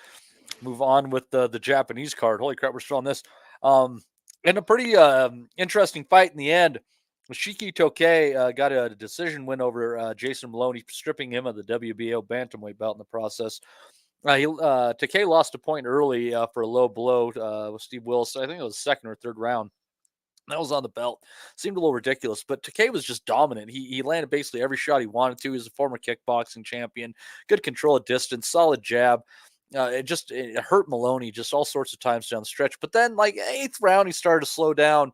move on with the Japanese card. Holy crap, we're still on this. In a pretty interesting fight in the end, Shiki Tokei got a decision win over Jason Maloney, stripping him of the WBO bantamweight belt in the process. Tokei lost a point early for a low blow with Steve Willis. I think it was second or third round. That was on the belt. Seemed a little ridiculous, but Tokei was just dominant. He landed basically every shot he wanted to. He's a former kickboxing champion. Good control of distance, solid jab. It hurt Maloney just all sorts of times down the stretch. But then, like 8th round, he started to slow down,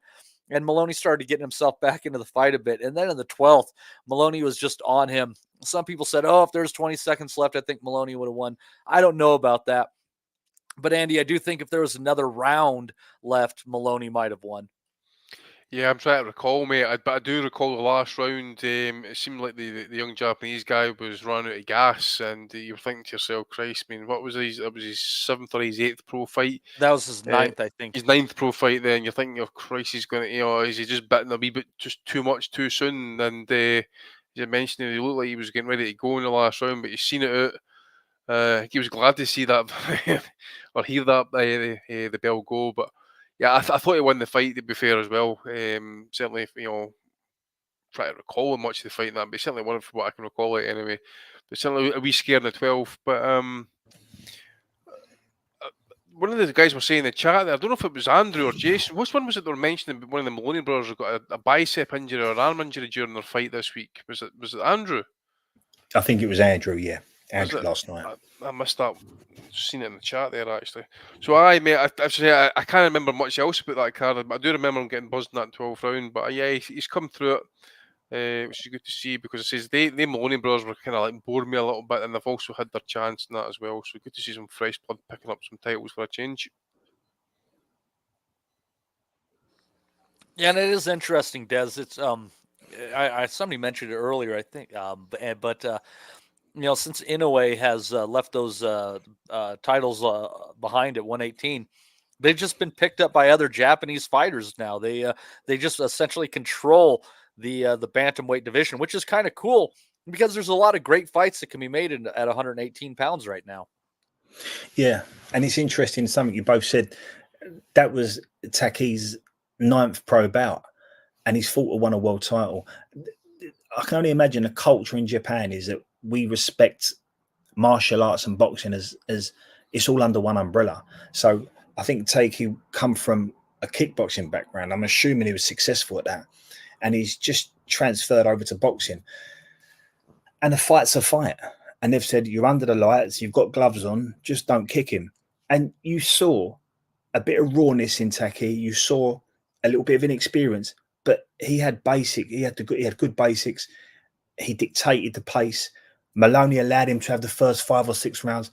and Maloney started getting himself back into the fight a bit. And then in the 12th, Maloney was just on him. Some people said, if there's 20 seconds left, I think Maloney would have won. I don't know about that. But, Andy, I do think if there was another round left, Maloney might have won. Yeah, I'm trying to recall, mate. But I do recall the last round. It seemed like the young Japanese guy was running out of gas, and you were thinking to yourself, "Christ, I mean, what was his? That was his 7th or his 8th pro fight. That was his 9th, I think. His 9th pro fight. Then you're thinking, "Oh Christ, he's going to, is he just bitten a wee bit just too much too soon?" And you mentioned he looked like he was getting ready to go in the last round, but you've seen it out. He was glad to see that or hear that the bell go, but. Yeah, I thought he won the fight, to be fair, as well. Certainly, try to recall how much of the fight in that, but certainly won it from what I can recall it anyway. But certainly a wee scare in the 12th. But one of the guys were saying in the chat there, I don't know if it was Andrew or Jason, which one was it they were mentioning? One of the Maloney brothers got a bicep injury or an arm injury during their fight this week. Was it Andrew? I think it was Andrew, yeah. Andrew last night. I missed that. Seen it in the chat there actually. So I can't remember much else about that card, but I do remember him getting buzzed in that 12th round. But yeah, he's come through it, which is good to see, because it says they Maloney brothers were kind of like boring me a little bit, and they've also had their chance in that as well. So good to see some fresh blood picking up some titles for a change. Yeah, and it is interesting, Des. It's I somebody mentioned it earlier, I think, but since Inoue has left those titles behind at 118, they've just been picked up by other Japanese fighters now. They just essentially control the bantamweight division, which is kind of cool because there's a lot of great fights that can be made at 118 pounds right now. Yeah, and it's interesting, something you both said, that was Taki's 9th pro bout, and he's fought to win a world title. I can only imagine the culture in Japan is that we respect martial arts and boxing as it's all under one umbrella. So I think Taki come from a kickboxing background. I'm assuming he was successful at that, and he's just transferred over to boxing. And a fight's a fight. And they've said, you're under the lights, you've got gloves on, just don't kick him. And you saw a bit of rawness in Taki. You saw a little bit of inexperience, but he had good basics. He dictated the pace. Maloney allowed him to have the first 5 or 6 rounds.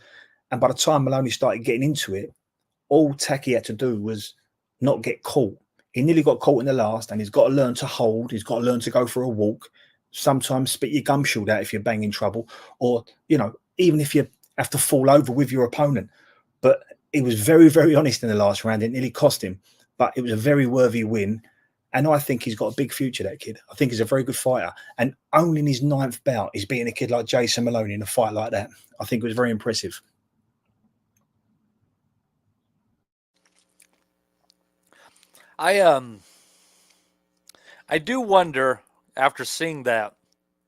And by the time Maloney started getting into it, all Taki had to do was not get caught. He nearly got caught in the last, and he's got to learn to hold. He's got to learn to go for a walk. Sometimes spit your gum shield out if you're banging trouble, or, even if you have to fall over with your opponent. But he was very, very honest in the last round. It nearly cost him, but it was a very worthy win. And I think he's got a big future, that kid. I think he's a very good fighter. And only in his 9th bout, he's beating a kid like Jason Maloney in a fight like that. I think it was very impressive. I do wonder, after seeing that,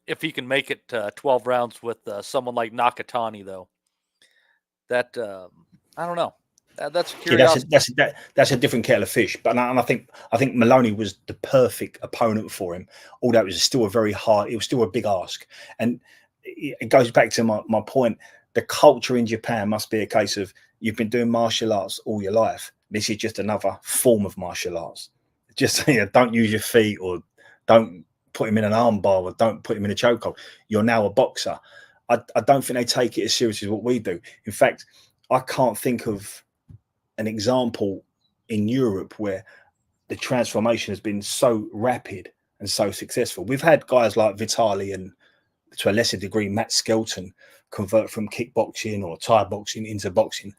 if he can make it 12 rounds with someone like Nakatani, though. That I don't know. That's a curiosity. That's a different kettle of fish. But I think Maloney was the perfect opponent for him. Although it was still it was still a big ask. And it goes back to my point. The culture in Japan must be a case of you've been doing martial arts all your life. This is just another form of martial arts. Just don't use your feet, or don't put him in an arm bar, or don't put him in a chokehold. You're now a boxer. I don't think they take it as seriously as what we do. In fact, I can't think of an example in Europe where the transformation has been so rapid and so successful. We've had guys like Vitali and, to a lesser degree, Matt Skelton convert from kickboxing or Thai boxing into boxing.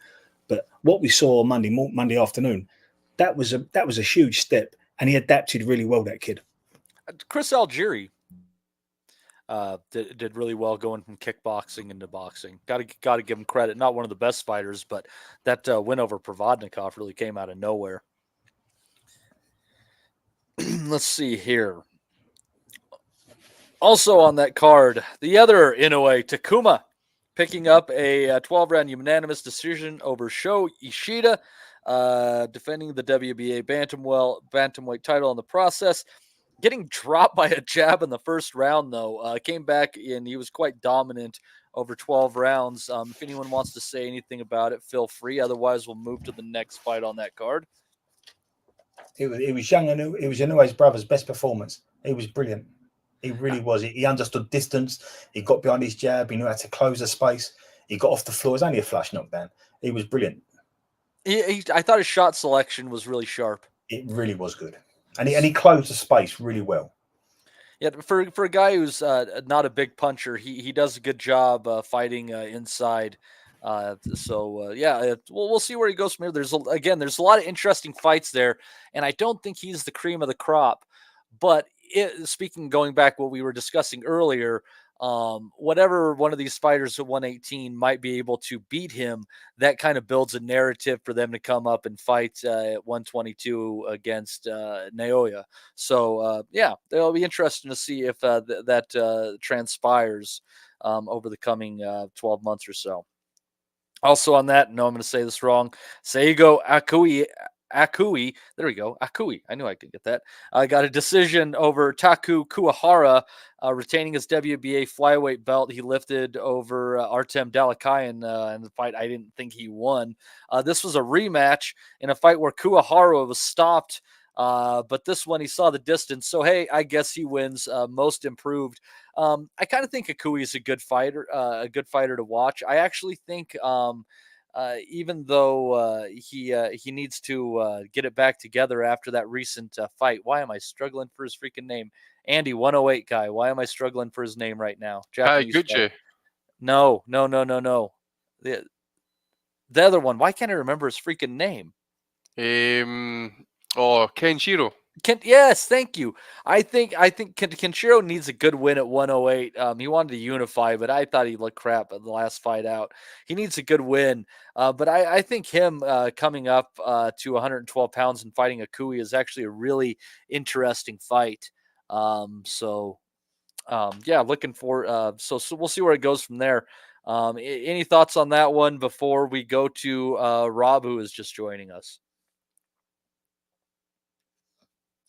But what we saw Monday afternoon, that was a huge step, and he adapted really well, that kid. Chris Algieri did really well going from kickboxing into boxing. Got to give him credit. Not one of the best fighters, but that win over Provodnikov really came out of nowhere. Let's see here. Also on that card, the other Inoue, Takuma, picking up a 12-round unanimous decision over Sho Ishida, defending the WBA bantamweight title in the process. Getting dropped by a jab in the first round, though, came back and he was quite dominant over 12 rounds. If anyone wants to say anything about it, feel free. Otherwise, we'll move to the next fight on that card. It was young Inoue. It was Inoue's brother's best performance. He was brilliant. He really was. He understood distance. He got behind his jab. He knew how to close the space. He got off the floor. It was only a flush knockdown. He was brilliant. I thought his shot selection was really sharp. It really was good. And he closed the space really well. Yeah, for a guy who's not a big puncher, he does a good job fighting inside. We'll see where he goes from here. There's a lot of interesting fights there, and I don't think he's the cream of the crop. But going back what we were discussing earlier, whatever one of these fighters at 118 might be able to beat him, that kind of builds a narrative for them to come up and fight at 122 against Naoya. So, it'll be interesting to see if that transpires over the coming 12 months or so. Also on that, no, I'm going to say this wrong, Seigo Akui, there we go. Akui. I knew I could get that. I got a decision over Taku Kuwahara, retaining his WBA flyweight belt. He lifted over Artem Dalakayan in the fight. I didn't think he won. This was a rematch in a fight where Kuwahara was stopped, but this one he saw the distance. So, hey, I guess he wins most improved. I kind of think Akui is a good fighter to watch. I actually think even though he needs to get it back together after that recent fight. Why am I struggling for his freaking name? Andy 108 guy. Why am I struggling for his name right now? Gucci. No. The other one. Why can't I remember his freaking name? Kenshiro. Yes, thank you. I think Kenshiro needs a good win at 108. He wanted to unify, but I thought he looked crap at the last fight out. He needs a good win. But I think him coming up to 112 pounds and fighting Akui is actually a really interesting fight. Looking for so we'll see where it goes from there. Any thoughts on that one before we go to Rob, who is just joining us?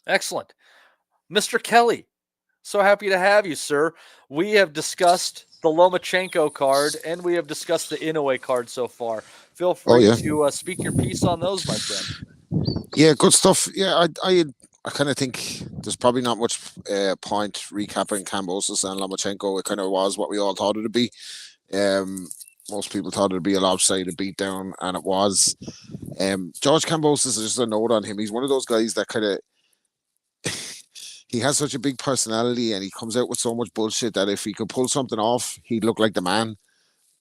Excellent. Mr. Kelly, so happy to have you, sir. We have discussed the Lomachenko card, and we have discussed the Inoue card so far. Feel free to speak your piece on those, my friend. Yeah, good stuff. Yeah, I kind of think there's probably not much point recapping Kambosos and Lomachenko. It kind of was what we all thought it would be. Most people thought it would be a lopsided beatdown, and it was. George Kambosos, just a note on him. He's one of those guys that kind of he has such a big personality, and he comes out with so much bullshit that if he could pull something off, he'd look like the man.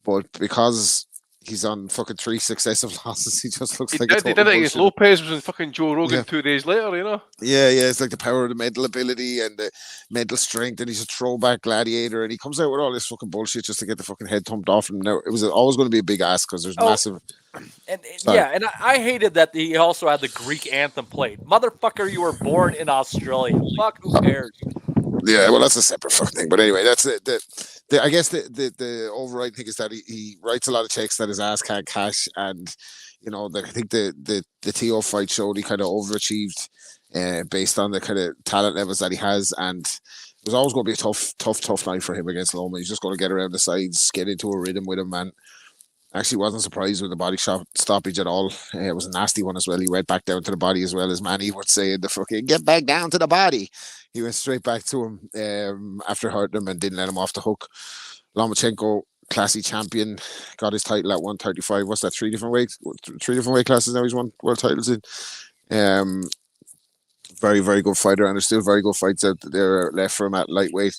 But because he's on fucking 3 successive losses, he just looks like a total he did it against bullshit. Lopez, was in fucking Joe Rogan 2 days later, you know? Yeah, it's like the power of the mental ability and the mental strength, and he's a throwback gladiator, and he comes out with all this fucking bullshit just to get the fucking head thumped off him. Now, it was always going to be a big ask because there's massive... And I hated that he also had the Greek anthem played. Motherfucker, you were born in Australia. Fuck, who cares? Yeah, well, that's a separate fucking thing. But anyway, that's I guess the overriding thing is that he writes a lot of checks that his ass can't cash, and I think the TO fight showed he kind of overachieved based on the kind of talent levels that he has, and it was always going to be a tough night for him against Loma. He's just going to get around the sides, get into a rhythm with him, and actually wasn't surprised with the body shot stoppage at all. It was a nasty one as well. He went back down to the body as well as Manny would say, the fucking get back down to the body. He went straight back to him after hurting him and didn't let him off the hook. Lomachenko, classy champion, got his title at 135. What's that? Three different weight classes now he's won world titles in. Very, very good fighter, and there's still very good fights out there left for him at lightweight.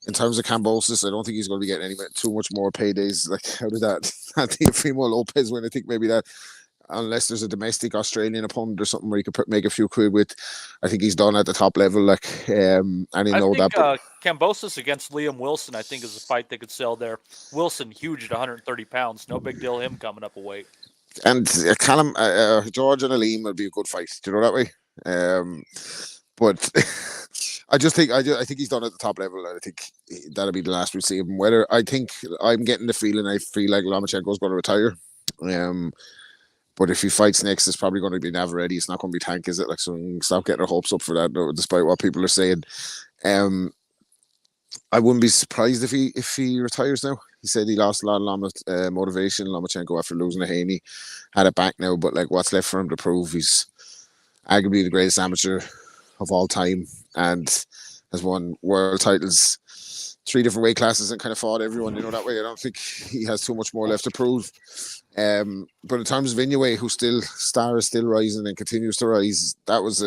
In terms of Kambosos, I don't think he's going to be getting too much more paydays. Like, how did that Teofimo Lopez win? I think maybe that, unless there's a domestic Australian opponent or something where he could make a few quid with, I think he's done at the top level. Like, and I know that. Kambosos against Liam Wilson, I think, is a fight they could sell there. Wilson, huge at 130 pounds. No big deal, him coming up a weight. And Callum, George and Aleem would be a good fight. Do you know that way? But I think he's done at the top level. I think that'll be the last we see him. Whether I feel like Lomachenko's going to retire. But if he fights next, it's probably going to be Navarrete. It's not going to be Tank, is it? Like, so stop getting our hopes up for that, despite what people are saying. I wouldn't be surprised if he retires now. He said he lost a lot of motivation. Lomachenko, after losing to Haney, had it back now. But like, what's left for him to prove? He's arguably the greatest amateur of all time and has won world titles, 3 different weight classes, and kind of fought everyone, that way. I don't think he has too much more left to prove. But in terms of Inoue, who's still rising and continues to rise, that was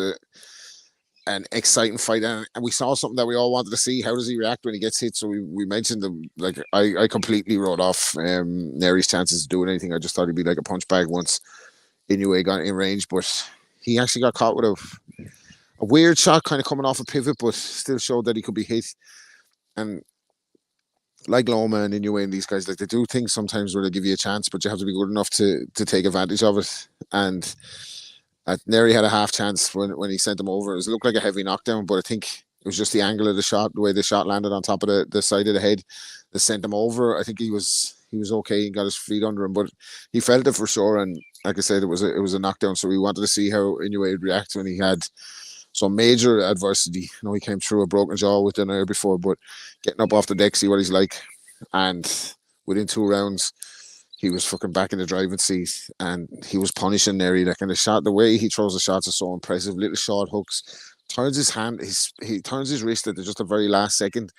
an exciting fight, and we saw something that we all wanted to see. How does he react when he gets hit? So we mentioned them. Like, I completely wrote off Nery's chances of doing anything. I just thought he'd be like a punch bag once Inoue got in range, but he actually got caught with a weird shot kind of coming off a pivot, but still showed that he could be hit. And like Loma and Inoue and these guys, like, they do things sometimes where they give you a chance, but you have to be good enough to take advantage of it. And Nery had a half chance when he sent him over. It looked like a heavy knockdown, but I think it was just the angle of the shot, the way the shot landed on top of the side of the head that sent him over. I think he was okay and got his feet under him, but he felt it for sure. And like I said, it was a knockdown. So we wanted to see how Inoue would react when he had some major adversity. He came through a broken jaw with Naoya before, but getting up off the deck, see what he's like. And within 2 rounds, he was fucking back in the driving seat, and he was punishing Nery. That kind of shot, the way he throws the shots is so impressive. Little short hooks, turns his hand, he turns his wrist at just the very last second,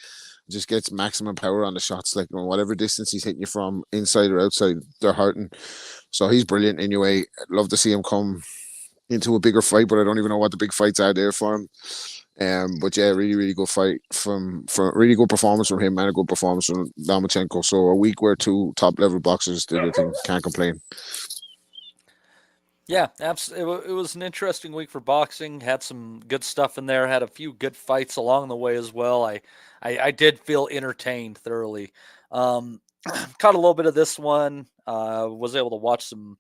just gets maximum power on the shots. Like, whatever distance he's hitting you from, inside or outside, they're hurting. So he's brilliant anyway. I'd love to see him come into a bigger fight, but I don't even know what the big fights are there for him. But yeah, really, really good fight from really good performance from him, and a good performance from Lomachenko. So a week where 2 top level boxers did their thing, can't complain. Yeah, absolutely. It was an interesting week for boxing. Had some good stuff in there. Had a few good fights along the way as well. I did feel entertained thoroughly. Caught a little bit of this one. Was able to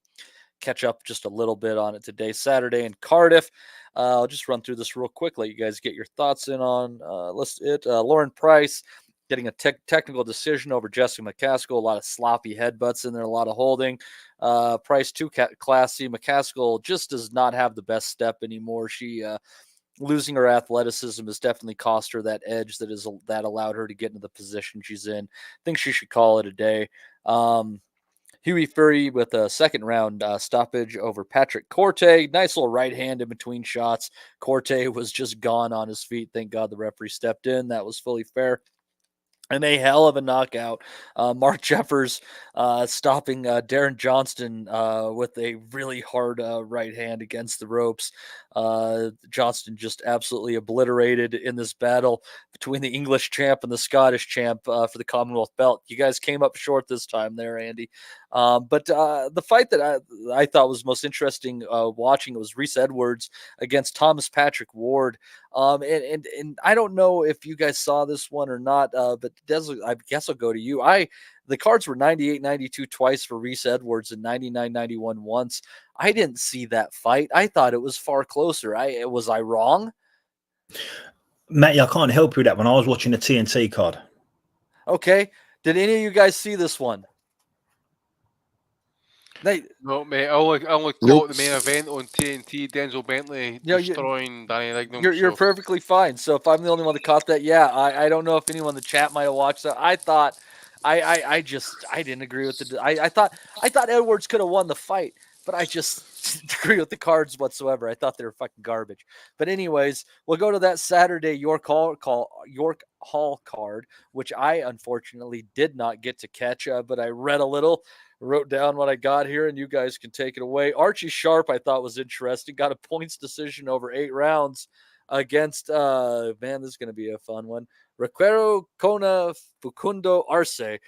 catch up just a little bit on it today, Saturday in Cardiff. I'll just run through this real quick, let you guys get your thoughts in on Lauren Price getting a technical decision over Jessica McCaskill. A lot of sloppy headbutts in there, a lot of holding. Price too classy. McCaskill just does not have the best step anymore. She losing her athleticism has definitely cost her that edge that allowed her to get into the position she's in. I think she should call it a day. Huey Fury with a second round stoppage over Patrick Corte. Nice little right hand in between shots. Corte was just gone on his feet. Thank God the referee stepped in. That was fully fair. And a hell of a knockout. Mark Jeffers stopping Darren Johnston with a really hard right hand against the ropes. Johnston just absolutely obliterated in this battle between the English champ and the Scottish champ for the Commonwealth belt. You guys came up short this time there, Andy. But the fight that I thought was most interesting watching was Reese Edwards against Thomas Patrick Ward. And I don't know if you guys saw this one or not, but I guess I'll go to you. The cards were 98-92 twice for Reese Edwards and 99-91 once. I didn't see that fight. I thought it was far closer. Was I wrong? Matty, I can't help you with that when I was watching the TNT card. Okay. Did any of you guys see this one? No, mate. I only caught the main event on TNT. Denzel Bentley destroying Danny Lignum. You're perfectly fine. So if I'm the only one that caught that, yeah, I don't know if anyone in the chat might have watched that. I thought, I didn't agree with the. I thought Edwards could have won the fight, but I just didn't agree with the cards whatsoever. I thought they were fucking garbage. But anyways, we'll go to that Saturday York Hall card, which I unfortunately did not get to catch, but I read a little. Wrote down what I got here, and you guys can take it away. Archie Sharp, I thought was interesting. Got a points decision over 8 rounds against, man, this is going to be a fun one. Requero Kona Fukundo Arce.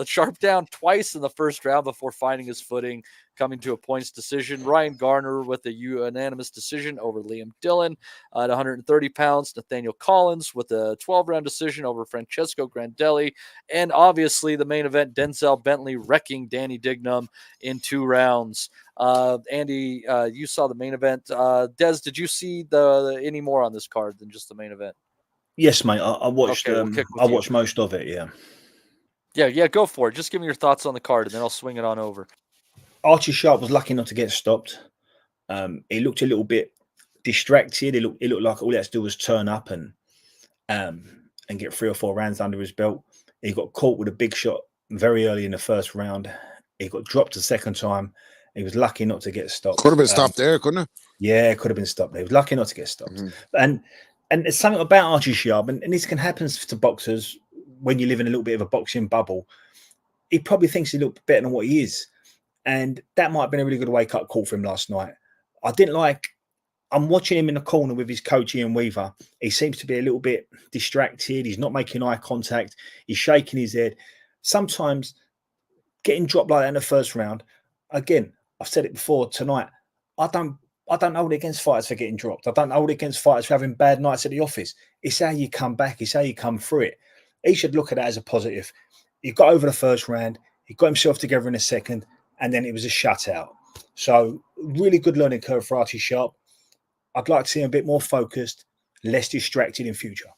Sharp down twice in the first round before finding his footing, coming to a points decision. Ryan Garner with a unanimous decision over Liam Dillon at 130 pounds. Nathaniel Collins with a 12-round decision over Francesco Grandelli. And obviously the main event, Denzel Bentley wrecking Danny Dignum in 2 rounds. Andy, you saw the main event. Des, did you see any more on this card than just the main event? Yes, mate. I watched. Okay, I watched most of it. Yeah. Go for it. Just give me your thoughts on the card, and then I'll swing it on over. Archie Sharp was lucky not to get stopped. He looked a little bit distracted. It looked like all he had to do was turn up and get 3 or 4 rounds under his belt. He got caught with a big shot very early in the first round. He got dropped the second time. He was lucky not to get stopped. Could have been stopped there, couldn't it? Yeah, it could have been stopped. He was lucky not to get stopped. And there's something about Archie Sharp, and this can happen to boxers when you live in a little bit of a boxing bubble. He probably thinks he looked better than what he is. And that might have been a really good wake-up call for him last night. I'm watching him in the corner with his coach, Ian Weaver. He seems to be a little bit distracted. He's not making eye contact. He's shaking his head. Sometimes getting dropped like that in the first round, again, I've said it before tonight, I don't hold it against fighters for getting dropped. I don't hold it against fighters for having bad nights at the office. It's how you come back. It's how you come through it. He should look at that as a positive. He got over the first round. He got himself together in the second, and then it was a shutout. So really good learning curve for Archie Sharp. I'd like to see him a bit more focused, less distracted in future.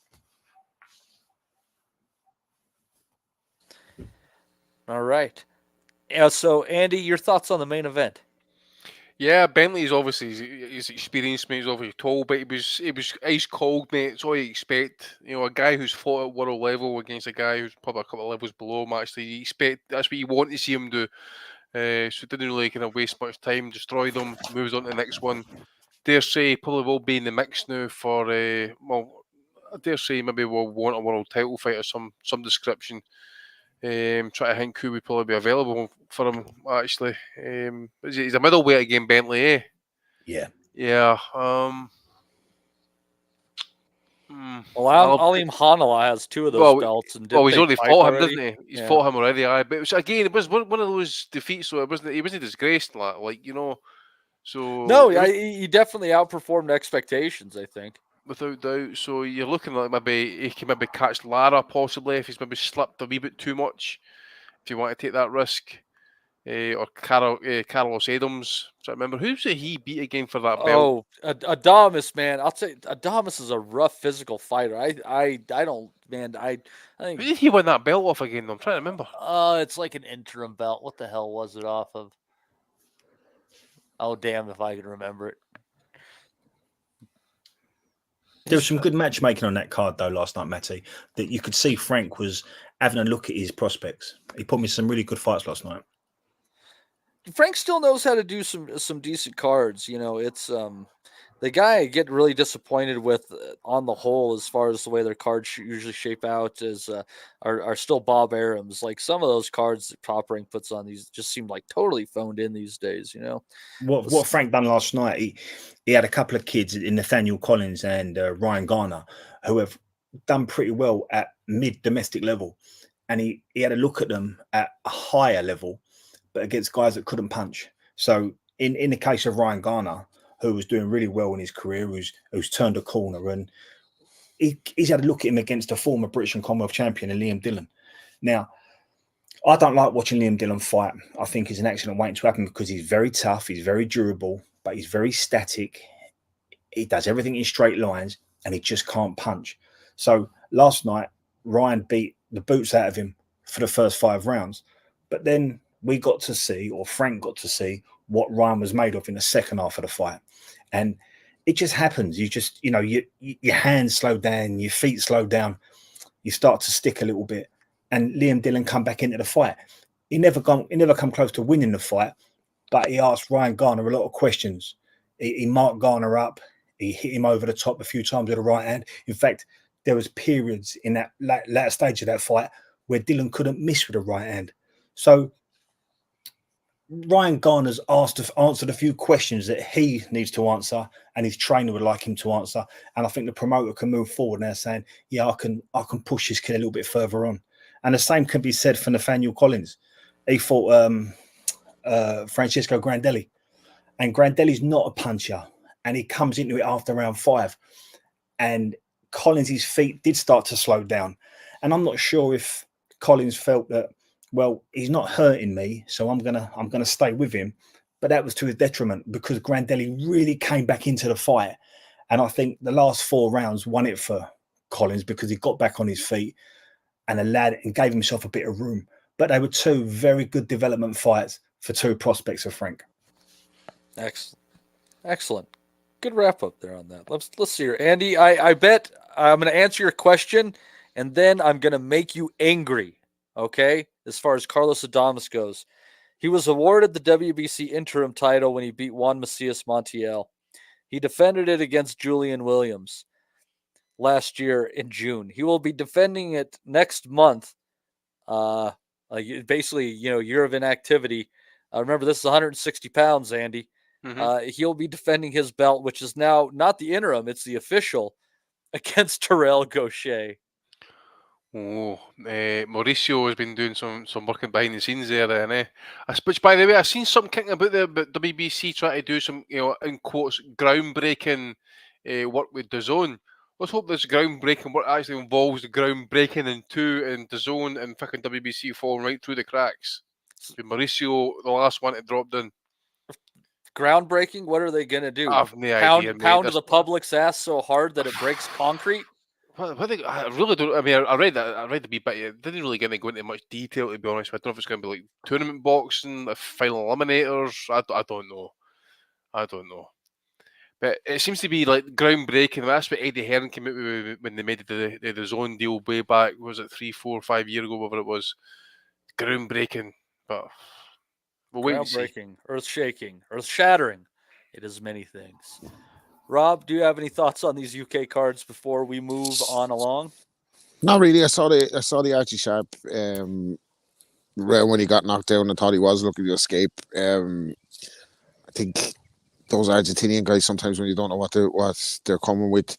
All right. So, Andy, your thoughts on the main event? Yeah, Bentley's obviously he's experienced, mate. He's obviously tall, but he was ice cold, mate. It's all you expect. You know, a guy who's fought at world level against a guy who's probably a couple of levels below him. Actually, you expect that's what you want to see him do. So didn't really kind of waste much time. Destroy them, moves on to the next one. Dare say probably will be in the mix now for well, I dare say maybe we'll want a world title fight of some description. Try to think who would probably be available for him, actually. He's a middleweight again, Bentley, eh? Yeah. Yeah. Well, Alim Hanala has 2 of those belts. And he's already fought him, doesn't he? He's Yeah. fought him already, aye. But it was one of those defeats, so he wasn't disgraced, like, you know. So No, he definitely outperformed expectations, I think. Without doubt. So you're looking like maybe he can maybe catch Lara possibly if he's maybe slipped a wee bit too much. If you want to take that risk, or Carlos Adams. So I remember who's it he beat again for that belt? Oh, Adames, man! I'll say Adames is a rough physical fighter. I don't, man. I think Who did he win that belt off again? I'm trying to remember. It's like an interim belt. What the hell was it off of? Oh, damn! If I can remember it. There was some good matchmaking on that card, though, last night, Matty, that you could see Frank was having a look at his prospects. He put me some really good fights last night. Frank still knows how to do some decent cards. You know, it's the guy I get really disappointed with on the whole, as far as the way their cards usually shape out, is are still Bob Arams. Like some of those cards that Top Rank puts on these just seem like totally phoned in these days. You know, what Frank done last night, he had a couple of kids in Nathaniel Collins and Ryan Garner who have done pretty well at mid domestic level, and he had a look at them at a higher level, but against guys that couldn't punch. So in the case of Ryan Garner, who was doing really well in his career, who's turned a corner, and he's had a look at him against a former British and Commonwealth champion, Liam Dillon. Now, I don't like watching Liam Dillon fight. I think he's an accident waiting to happen because he's very tough, he's very durable, but he's very static. He does everything in straight lines. and he just can't punch. So last night, Ryan beat the boots out of him for the first 5 rounds. But then we got to see, or Frank got to see, what Ryan was made of in the second half of the fight. And it just happens. You just, you know, your hands slow down, your feet slow down, you start to stick a little bit. And Liam Dillon come back into the fight. He never come close to winning the fight, but he asked Ryan Garner a lot of questions. He marked Garner up. He hit him over the top a few times with the right hand. In fact, there was periods in that latter stage of that fight where Dillon couldn't miss with the right hand. So Ryan Garner's answered a few questions that he needs to answer, and his trainer would like him to answer. And I think the promoter can move forward now, saying, "Yeah, I can push this kid a little bit further on." And the same can be said for Nathaniel Collins. He fought Francisco Grandelli, and Grandelli's not a puncher, and he comes into it after round 5, and Collins' feet did start to slow down. And I'm not sure if Collins felt that, well, he's not hurting me, so I'm gonna stay with him. But that was to his detriment, because Grandelli really came back into the fight. And I think the last 4 rounds won it for Collins, because he got back on his feet and allowed and gave himself a bit of room. But they were 2 very good development fights for 2 prospects of Frank. Excellent. Good wrap up there on that. Let's see here. Andy, I bet I'm going to answer your question, and then I'm going to make you angry, okay, as far as Carlos Adames goes. He was awarded the WBC interim title when he beat Juan Macias Montiel. He defended it against Julian Williams last year in June. He will be defending it next month. Basically, year of inactivity. Remember, this is 160 pounds, Andy. Mm-hmm. He'll be defending his belt, which is now not the interim, it's the official, against Terrell Gaucher. Oh, Mauricio has been doing some working behind the scenes there, and which, by the way, I've seen something kicking about there about WBC trying to do some, in quotes, groundbreaking work with DAZN. Let's hope this groundbreaking work actually involves the groundbreaking in DAZN and fucking WBC falling right through the cracks. With Mauricio, the last one that dropped in. Groundbreaking? What are they going to do? I have no idea, pound the public's ass so hard that it breaks concrete? I really don't. I mean, I read that. I read the wee bit. It didn't really go into much detail, to be honest. I don't know if it's going to be like tournament boxing, final eliminators. I don't know. But it seems to be like groundbreaking. That's what Eddie Hearn came out with when they made the zone deal way back. Was it 3, 4, 5 years ago? Whatever it was. Groundbreaking, but we'll wait and see. Groundbreaking, earth-shaking, earth-shattering. It is many things. Rob, do you have any thoughts on these UK cards before we move on along? Not really. I saw the Archie Sharp round when he got knocked down. I thought he was looking to escape. I think those Argentinian guys, sometimes when you don't know what they're coming with,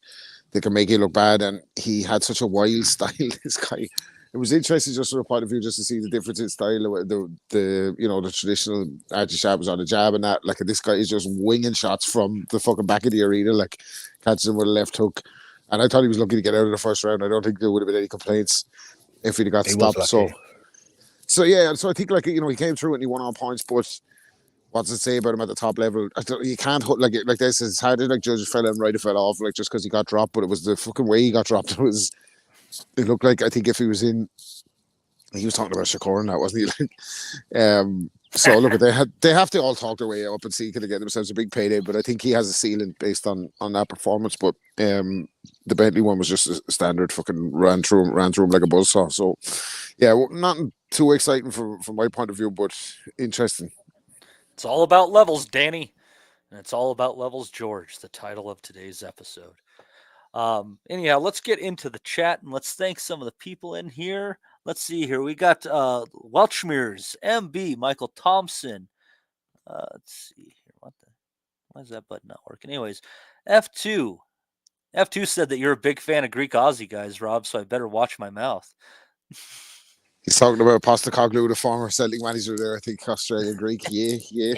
they can make you look bad. And he had such a wild style. This guy. It was interesting just from a point of view, just to see the difference in style. The traditional Archie Sharp was on the jab and that. Like, this guy is just winging shots from the fucking back of the arena, like catching him with a left hook. And I thought he was lucky to get out of the first round. I don't think there would have been any complaints if he'd got stopped. So I think he came through and he won all points. But what's it say about him at the top level? You can't like this. It's hard to judge a fella and write a fella off just because he got dropped. But it was the fucking way he got dropped. It looked like, I think if he was in, he was talking about Shakur and that, wasn't he? So look, they have to all talk their way up and see can they get themselves a big payday. But I think he has a ceiling based on that performance. But the Bentley one was just a standard fucking ran through him like a buzzsaw. So yeah, nothing too exciting from my point of view, but interesting. It's all about levels, Danny, and it's all about levels, George. The title of today's episode. Anyhow, let's get into the chat and let's thank some of the people in here. Let's see here. We got Welchmeers, MB, Michael Thompson. Let's see here. Why is that button not working? Anyways, F2. F2 said that you're a big fan of Greek Aussie guys, Rob, so I better watch my mouth. He's talking about Postecoglou, the former Celtic manager there. I think Australian Greek. Yeah.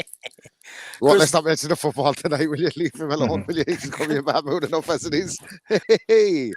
Well, let's not mention the football tonight, will you? Leave him alone, will you? He's going to be a bad mood enough as it is. Hey.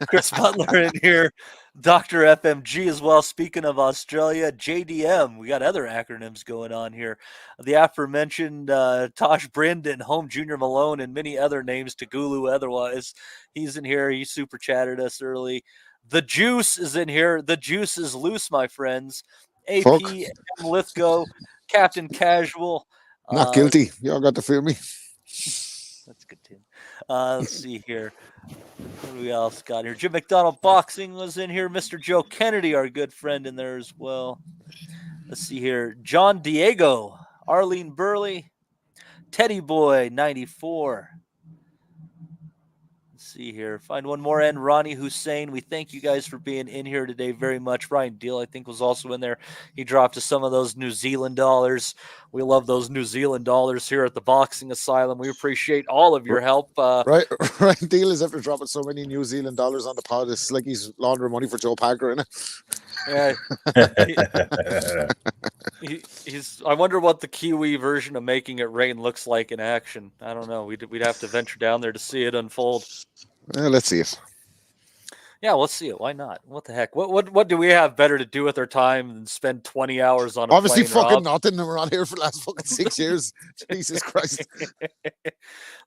Chris Butler in here. Dr. FMG as well. Speaking of Australia, JDM. We got other acronyms going on here. The aforementioned Tosh Brendan, Home Junior Malone, and many other names, Tagulu otherwise. He's in here. He super chatted us early. The Juice is in here. The Juice is loose, my friends. AP, M. Lithgow, Captain Casual. Not guilty. Y'all got to feel me. That's good, Tim. Let's see here. What do we else got here? Jim McDonald Boxing was in here. Mr. Joe Kennedy, our good friend, in there as well. Let's see here. John Diego, Arlene Burley, Teddy Boy 94. Let's see here. Find one more. And Ronnie Hussein. We thank you guys for being in here today very much. Ryan Deal, I think, was also in there. He dropped us some of those New Zealand dollars. We love those New Zealand dollars here at the Boxing Asylum. We appreciate all of your help. Right. Ryan Deal is after dropping so many New Zealand dollars on the pod. It's like he's laundering money for Joe Parker, isn't it? Yeah. He's. I wonder what the Kiwi version of Making It Rain looks like in action. I don't know. We'd have to venture down there to see it unfold. Let's see it. Yeah, let's see it. Why not? What the heck? What do we have better to do with our time than spend 20 hours on a Obviously plane, fucking Rob? nothing. We're on here for the last fucking 6 years. Jesus Christ.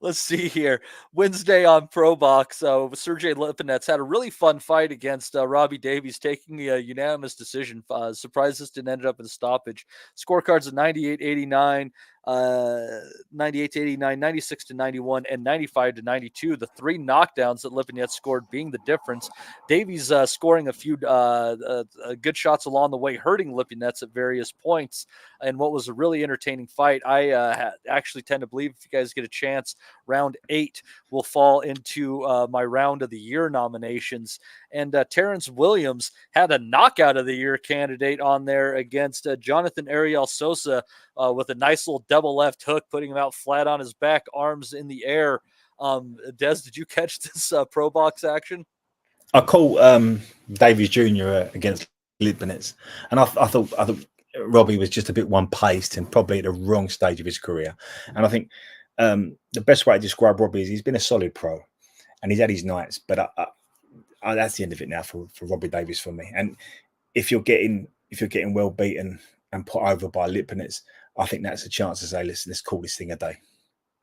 Let's see here. Wednesday on ProBox, Sergey Lipinets had a really fun fight against Robbie Davies, taking a unanimous decision. Surprised this didn't end up in a stoppage. Scorecards of 98-89. 98-89, 96-91, and 95-92. The three knockdowns that Lipinets scored being the difference. Davies scoring a few good shots along the way, hurting Lipinets at various points. And what was a really entertaining fight. I actually tend to believe, if you guys get a chance, round 8 will fall into my round of the year nominations. And Terrence Williams had a knockout of the year candidate on there against Jonathan Ariel Sosa with a nice little double left hook, putting him out flat on his back, arms in the air. Des, did you catch this pro box action? I caught Davies Jr. Against Lipinets, and I thought Robbie was just a bit one-paced and probably at the wrong stage of his career. And I think the best way to describe Robbie is he's been a solid pro, and he's had his nights, but that's the end of it now for Robbie Davies for me. And if you're getting well beaten and put over by Lipinets, I think that's a chance to say, let's call this thing a day.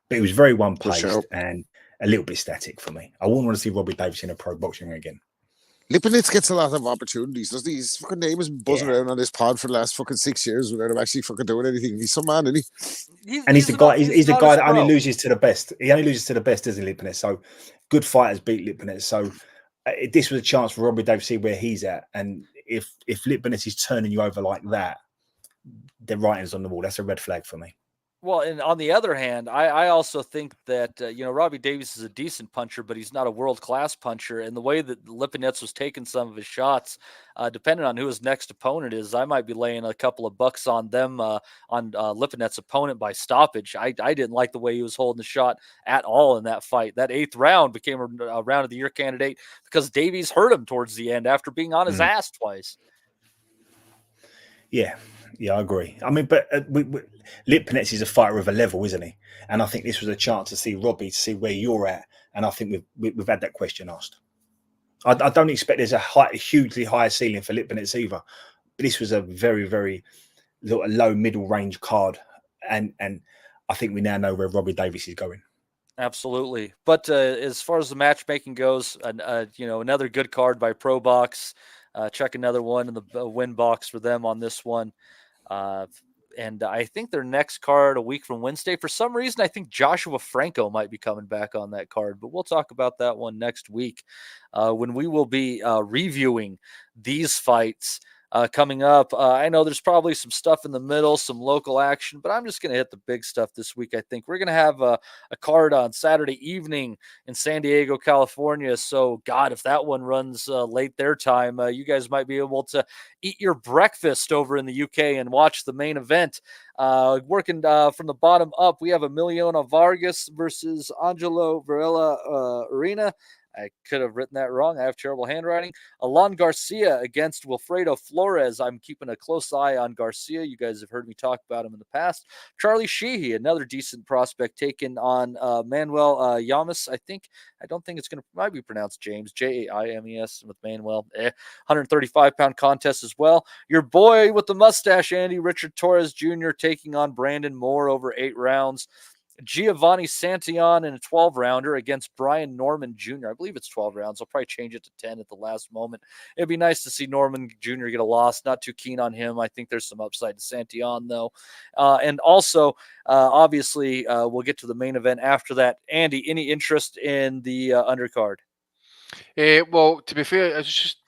But it was very one-paced and a little bit static for me. I wouldn't want to see Robbie Davies in a pro boxing ring again. Lipinets gets a lot of opportunities, doesn't he? His fucking name has been buzzing around on this pod for the last fucking 6 years without him actually fucking doing anything. He's some man, isn't he? He's the guy that only loses to the best. He only loses to the best, doesn't Lipinets? So good fighters beat Lipinets. So this was a chance for Robbie Davies to see where he's at. And if Lipinets is turning you over like that, the writing's on the wall. That's a red flag for me. Well, and on the other hand, I also think that, Robbie Davies is a decent puncher, but he's not a world-class puncher. And the way that Lipinets was taking some of his shots, depending on who his next opponent is, I might be laying a couple of bucks on them, on Lipinets' opponent by stoppage. I didn't like the way he was holding the shot at all in that fight. That 8th round became a round of the year candidate because Davies hurt him towards the end after being on his ass twice. Yeah, I agree. I mean, but Lipinets is a fighter of a level, isn't he? And I think this was a chance to see Robbie, to see where you're at. And I think we've had that question asked. I don't expect there's a hugely high ceiling for Lipinets either. But this was a very, very low middle range card. And I think we now know where Robbie Davies is going. Absolutely. But as far as the matchmaking goes, another good card by ProBox. Check another one in the win box for them on this one. And I think their next card a week from Wednesday. For some reason, I think Joshua Franco might be coming back on that card, but we'll talk about that one next week when we will be reviewing these fights coming up. I know there's probably some stuff in the middle, some local action, but I'm just going to hit the big stuff this week. I think we're going to have a card on Saturday evening in San Diego, California. So, God, if that one runs late their time, you guys might be able to eat your breakfast over in the UK and watch the main event. Working from the bottom up, we have Emiliano Vargas versus Angelo Varela Arena. I could have written that wrong. I have terrible handwriting. Alon Garcia against Wilfredo Flores. I'm keeping a close eye on Garcia. You guys have heard me talk about him in the past. Charlie Sheehy, another decent prospect, taking on Manuel Yamas. I don't think it's going to might be pronounced James, Jaimes with Manuel. 135-pound contest as well. Your boy with the mustache, Andy Richard Torres Jr., taking on Brandon Moore over 8 rounds. Giovanni Santillan in a 12-rounder against Brian Norman Jr. I believe it's 12 rounds. I'll probably change it to 10 at the last moment. It'd be nice to see Norman Jr. get a loss. Not too keen on him. I think there's some upside to Santillan, though. And also, obviously, we'll get to the main event after that. Andy, any interest in the undercard? Well, to be fair, it's just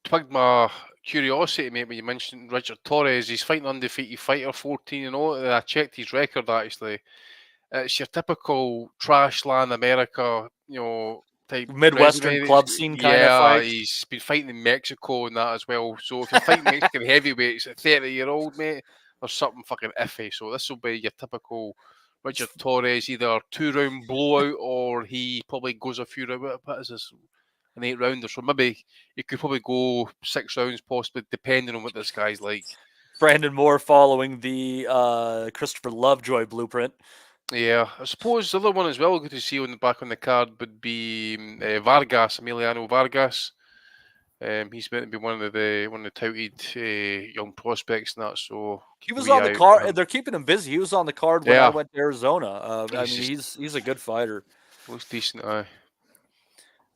tugged my curiosity, mate, when you mentioned Richard Torres. He's fighting undefeated fighter, 14-0. I checked his record, actually. It's your typical trash land America, type Midwestern resume. club scene kind of fight. Yeah, he's been fighting in Mexico and that as well. So if you're fighting Mexican heavyweights at 30-year-old, mate, there's something fucking iffy. So this will be your typical Richard Torres, either 2-round blowout or he probably goes a few rounds. What is this? An 8-rounder. So maybe he could probably go 6 rounds, possibly, depending on what this guy's like. Brandon Moore following the Christopher Lovejoy blueprint. Yeah, I suppose the other one as well, good to see on the back on the card, would be Vargas, Emiliano Vargas. He's meant to be one of the touted young prospects and that. So he was on the card. They're keeping him busy. He was on the card when I went to Arizona. I mean, he's a good fighter. Looks decent, aye.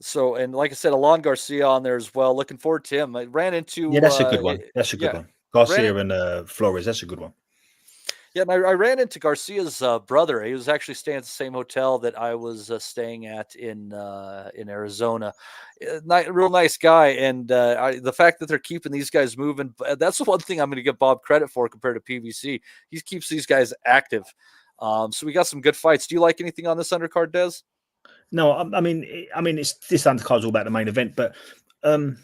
So, and like I said, Alon Garcia on there as well. Looking forward to him. I ran into that's a good one. That's a good one. Garcia and Flores. That's a good one. Yeah, and I ran into Garcia's brother. He was actually staying at the same hotel that I was staying at in Arizona. Real nice guy, and the fact that they're keeping these guys moving, that's the one thing I'm going to give Bob credit for compared to PBC. He keeps these guys active. So we got some good fights. Do you like anything on this undercard, Des? No, I mean, it's this undercard's all about the main event, but I'm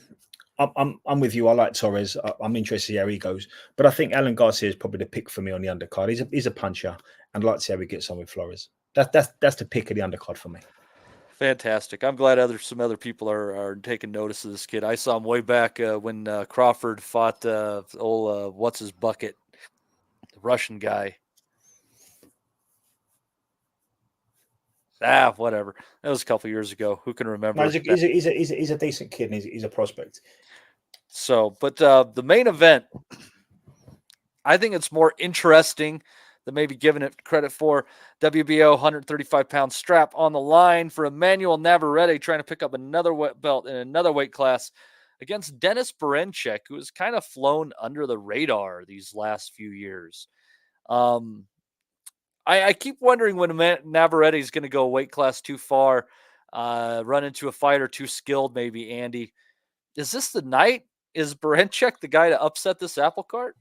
with you. I like Torres. I'm interested to see how he goes, but I think Alan Garcia is probably the pick for me on the undercard. He's a puncher, and I'd like to see how he gets on with Flores. That's the pick of the undercard for me. Fantastic. I'm glad some other people are taking notice of this kid. I saw him way back when Crawford fought what's his bucket, the Russian guy. Whatever. That was a couple years ago. Who can remember? No, he's a decent kid, and he's a prospect. So, but the main event, I think it's more interesting than maybe giving it credit for. WBO 135-pound strap on the line for Emmanuel Navarrete, trying to pick up another belt in another weight class against Denis Berinchyk, who has kind of flown under the radar these last few years. I keep wondering when Navarrete is going to go a weight class too far, run into a fighter too skilled, maybe, Andy. Is this the night? Is Berinchyk the guy to upset this apple cart?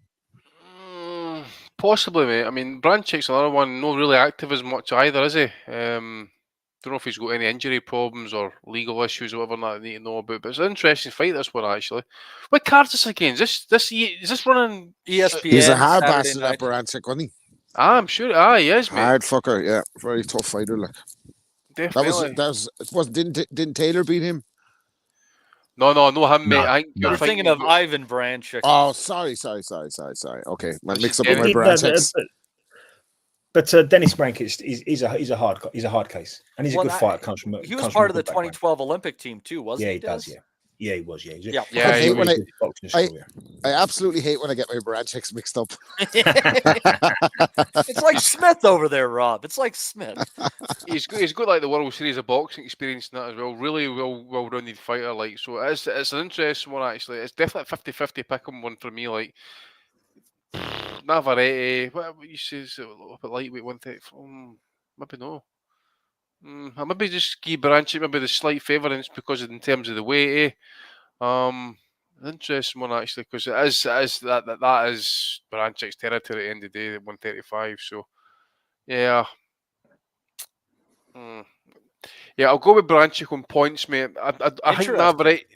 Possibly, mate. I mean, Berincyk's another one, not really active as much either, is he? Don't know if he's got any injury problems or legal issues or whatever that I need to know about. But it's an interesting fight, this one, actually. What card is this again? Is this running ESPN? He's a hard bastard at Berinchyk, wasn't he? I'm sure. He is, mate. Hard fucker, yeah. Very tough fighter, like. Definitely. Didn't Taylor beat him? No, him, mate. I think you're thinking of Ivan Berinchyk. Oh, sorry. Okay, I mix up with my Berinchyks. But Denis Berinchyk he's a hard case, and he's a good fighter. He was part of the 2012 Olympic team too, wasn't he? Yeah, he does. Yeah, he was. Yeah. I absolutely hate when I get my Berinchyks mixed up. It's like Smith over there, Rob. It's like Smith. He's got like the World Series of Boxing experience in that as well. Really well-rounded fighter. Like, so it's an interesting one, actually. It's definitely a 50-50 pick 'em one for me. Like Navarrete, what you say is a little bit lightweight 130. Maybe no. I maybe just give Berinchyk maybe the slight favourance because in terms of the weight. Interesting one, actually, because it is that is Berincyk's territory at the end of the day at 135. So yeah. Yeah, I'll go with Branchik on points, mate. I think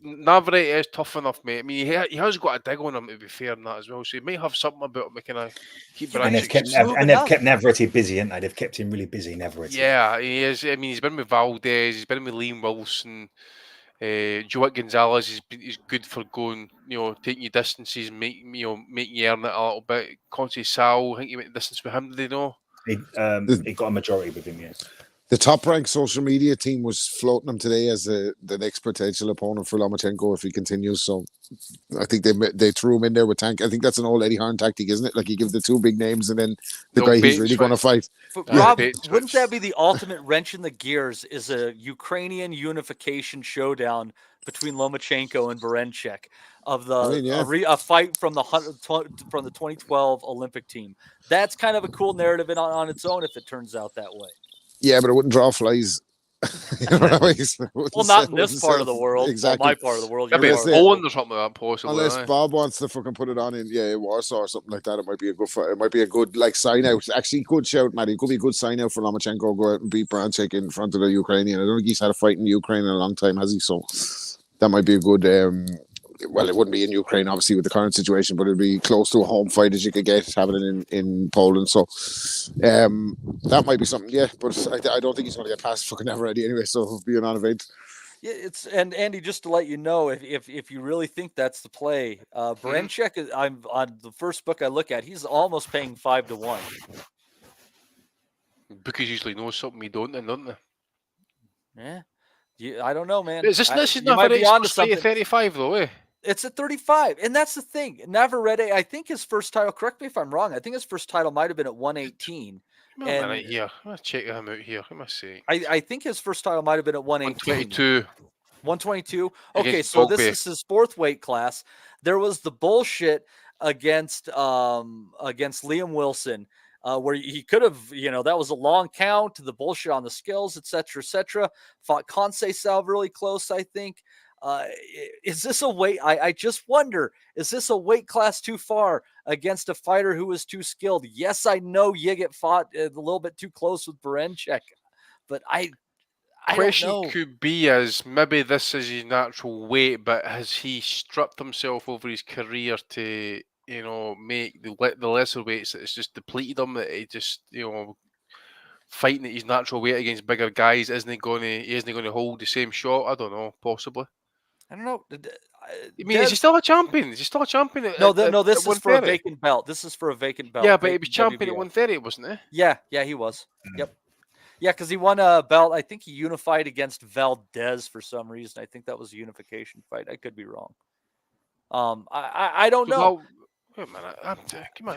Navarrete is tough enough, mate. I mean, he has got a dig on him, to be fair, in that as well. So he might have something about him that can keep Branchik. And they've kept Navarrete busy, haven't they? They've kept him really busy, Navarrete. Yeah, he is. I mean, he's been with Valdez, he's been with Liam Wilson. Joaquin Gonzalez is good for going, taking your distances, making you earn it a little bit. Conte Sal, I think you went the distance with him, did they know? He got a majority with him, yes. The top-ranked social media team was floating him today as the next potential opponent for Lomachenko if he continues. So I think they threw him in there with Tank. I think that's an old Eddie Hearn tactic, isn't it? Like you give the two big names and then the guy he's really going to fight. Rob, wouldn't that be the ultimate wrench in the gears? Is a Ukrainian unification showdown between Lomachenko and Berenchek of a fight from the 2012 Olympic team? That's kind of a cool narrative on its own if it turns out that way. Yeah, but it wouldn't draw flies. Well, not in this part of the world. Exactly. My part of the world. Poland or something like that, possibly. Unless Bob wants to fucking put it on in Warsaw or something like that, it might be a good fight. It might be a good sign out. Actually, good shout, Matty. It could be a good sign out for Lomachenko. Go out and beat Branchik in front of the Ukrainian. I don't think he's had a fight in Ukraine in a long time, has he? So that might be a good. Well, it wouldn't be in Ukraine, obviously, with the current situation, but it'd be close to a home fight as you could get, having it in Poland. So that might be something, yeah. But I don't think he's going to get past fucking Navarrete anyway, so it'll be a non-event. Yeah, and Andy, just to let you know, if you really think that's the play, Berenchek, I'm on the first book I look at, he's almost paying 5-1. Because usually knows something we don't, don't they? Yeah, I don't know, man. This is Navarrete on to 35 though, eh? It's at 35, and that's the thing. Navarrete, I think his first title, correct me if I'm wrong, I think his first title might have been at 118. Yeah, I'm going to check him out here. Let me see. I think his first title might have been at 118. 122. Okay, so this is his fourth weight class. There was the bullshit against Liam Wilson, where he could have, that was a long count, the bullshit on the skills, etc., etc. Fought Conceição really close, I think. Is this a weight? I just wonder, is this a weight class too far against a fighter who is too skilled? Yes, I know Yigit fought a little bit too close with Berenchek, but I question don't know. Could be as maybe this is his natural weight, but has he stripped himself over his career to make the lesser weights that it's just depleted him, that he just fighting at his natural weight against bigger guys isn't he going to hold the same shot? I don't know, possibly. I don't know. I mean, is he still a champion? Is he still a champion? No, this is for a vacant belt. This is for a vacant belt. Yeah, but he was champion at 130, wasn't he? Yeah, he was. Yep. Yeah, because he won a belt. I think he unified against Valdez for some reason. I think that was a unification fight. I could be wrong. I don't know. Wait a minute. I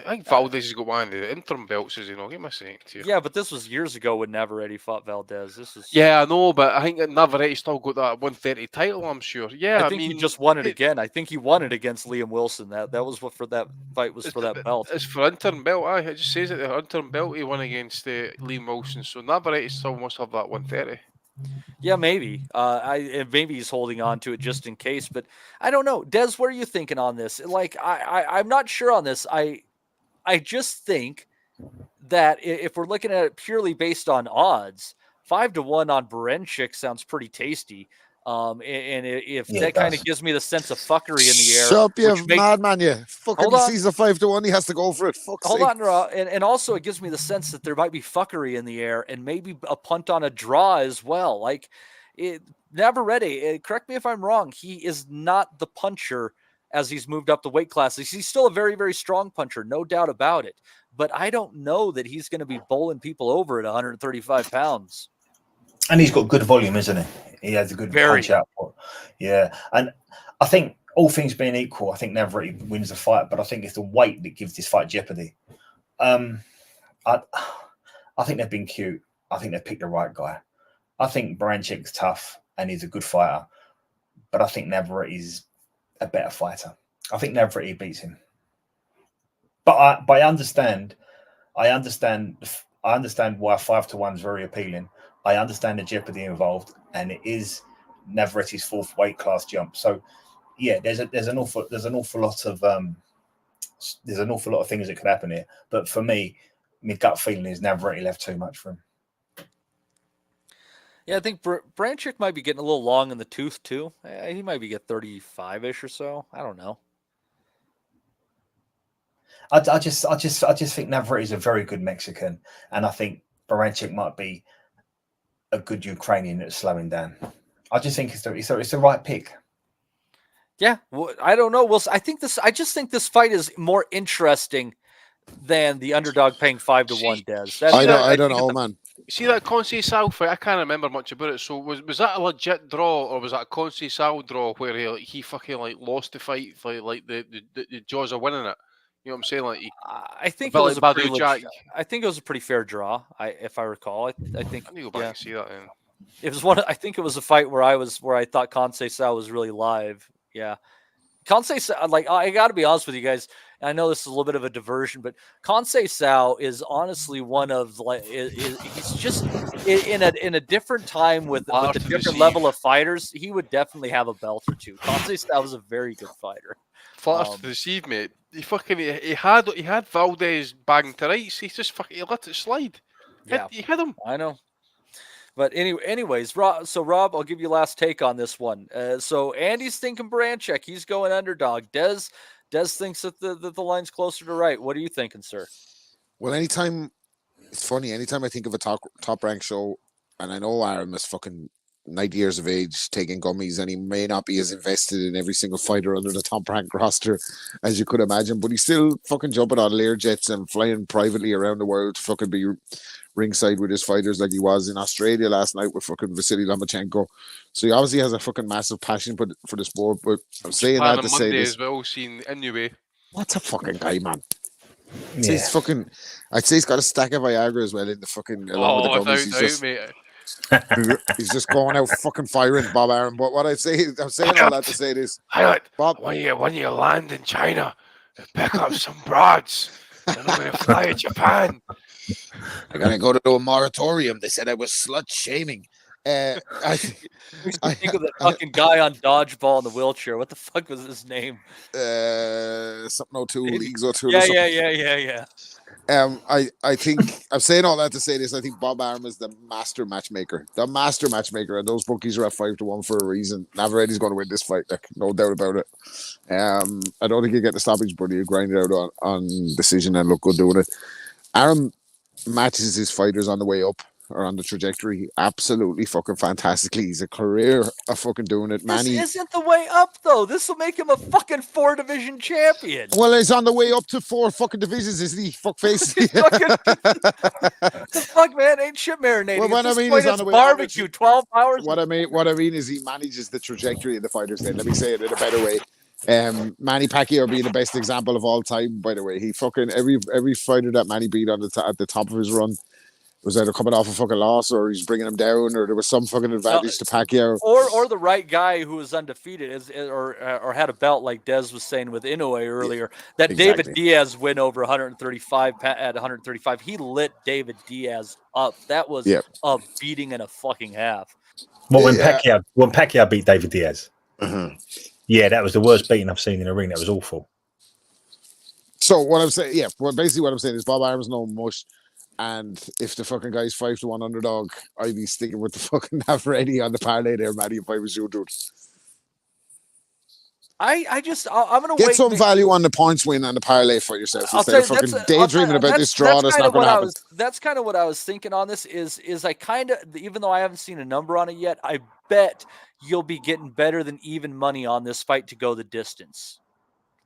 think Valdez has got one of the interim belts, as give me a second here. Yeah, but this was years ago when Navarrete fought Valdez. This is. Yeah, I know, but I think Navarrete still got that 130 title, I'm sure. Yeah, I think he just won it again. I think he won it against Liam Wilson. That was what for that fight was for that belt. It's for interim belt. It just says it, the interim belt he won against Liam Wilson. So Navarrete still must have that 130. Yeah, maybe. Maybe he's holding on to it just in case, but I don't know. Des, what are you thinking on this? Like, I'm not sure on this. I just think that if we're looking at it purely based on odds, 5-1 on Berenchek sounds pretty tasty. And if that kind of gives me the sense of fuckery in the air. Shut up, you madman, you. Fucking sees a 5-1, he has to go for it. Hold on, and also it gives me the sense that there might be fuckery in the air and maybe a punt on a draw as well. Like, Navarrete, correct me if I'm wrong, he is not the puncher as he's moved up the weight classes. He's still a very, very strong puncher, no doubt about it. But I don't know that he's going to be bowling people over at 135 pounds. And he's got good volume, isn't he? He has a good punch output. Yeah. And I think all things being equal, I think Navarrete wins the fight, but I think it's the weight that gives this fight jeopardy. I think they've been cute. I think they've picked the right guy. I think Berenchek's tough and he's a good fighter, but I think Navarrete is a better fighter. I think Navarrete beats him. But I understand why 5-1 is very appealing. I understand the jeopardy involved, and it is Navarrete's fourth weight class jump. So, yeah, there's an awful lot of things that could happen here. But for me, my gut feeling is Navarrete left too much for him. Yeah, I think Branchik might be getting a little long in the tooth too. He might be get 35-ish or so. I don't know. I just think Navarrete is a very good Mexican, and I think Branchik might be a good Ukrainian that's slowing down. I just think it's the right pick. Yeah, well, I don't know. Well, I just think this fight is more interesting than the underdog paying 5-1. Des, I don't know, man. See that Conceição fight? I can't remember much about it. So was that a legit draw, or was that a Conceição draw where he fucking like lost the fight for like the jaws are winning it? You know what I'm saying? Like I think it was I think it was a pretty fair draw. If I recall, I think. I need to go back and see that. Then. It was one. I think it was a fight where I thought Conceição was really live. Yeah, Conceição. Like I got to be honest with you guys. I know this is a little bit of a diversion, but Conceição is honestly one of he's just in a different time with a different level of fighters. He would definitely have a belt or two. Conceição was a very good fighter. Fast to deceive, mate. He had Valdez bagging to rights. He just he let it slide. Yeah, he hit him. I know. But anyways, Rob, I'll give you last take on this one. So Andy's thinking Branchik. He's going underdog. Des thinks that the line's closer to right. What are you thinking, sir? Well, it's funny. Anytime I think of a top rank show, and I know Aram is fucking 90 years of age taking gummies, and he may not be as invested in every single fighter under the top rank roster as you could imagine, but he's still fucking jumping on Learjets and flying privately around the world to fucking be ringside with his fighters like he was in Australia last night with fucking Vasily Lomachenko. So he obviously has a fucking massive passion for the sport. But I'm saying that to say this. As well, seen Inoue. What's a fucking guy, man? Yeah. He's fucking. I'd say he's got a stack of Viagra as well in the fucking. Along with the gummies. Mate. He's just going out fucking firing, Bob Arum. But what I'm saying all that to say this, Bob, when you land in China, pick up some broads, and I'm gonna fly to Japan. I'm gonna go to a moratorium. They said I was slut shaming. I think of that fucking guy on dodgeball in the wheelchair. What the fuck was his name? Something 02 Leagues 02. Yeah. I think I'm saying all that to say this. I think Bob Arum is the master matchmaker. And those bookies are at 5-1 for a reason. Navarrete's going to win this fight, like no doubt about it. I don't think he'll get the stoppage, but he'll grind it out on decision and look good doing it. Arum matches his fighters on the way up or on the trajectory absolutely fucking fantastically. He's a career of fucking doing it. This isn't the way up, though. This will make him a fucking 4-division champion. Well, he's on the way up to 4 fucking divisions, isn't he? Fuckface. The fuck, man? Ain't shit marinating. Well, what I mean is on the way barbecue, 12 hours. What I mean is he manages the trajectory of the fighters. Then let me say it in a better way. Manny Pacquiao being the best example of all time, by the way. He fucking every fighter that Manny beat at the top of his run was either coming off a fucking loss or he's bringing him down or there was some fucking advantage to Pacquiao. Or the right guy who was undefeated or had a belt like Des was saying with Inoue earlier. That exactly. David Diaz win over 135 at 135. He lit David Diaz up. That was a beating and a fucking half. Well, when Pacquiao beat David Diaz. Mm-hmm. Yeah, that was the worst beating I've seen in a ring. That was awful. So what I'm saying, basically what I'm saying is Bob Arum's no mush. And if the fucking guy's 5-1 underdog, I'd be sticking with the fucking Navarrete on the parlay there, Matty, if I was you, dude. I'm gonna get wait some value on the points win and the parlay for yourself instead of fucking daydreaming about this draw that's not going to happen. That's kind of what I was thinking on this. Is I kind of, even though I haven't seen a number on it yet, I bet you'll be getting better than even money on this fight to go the distance.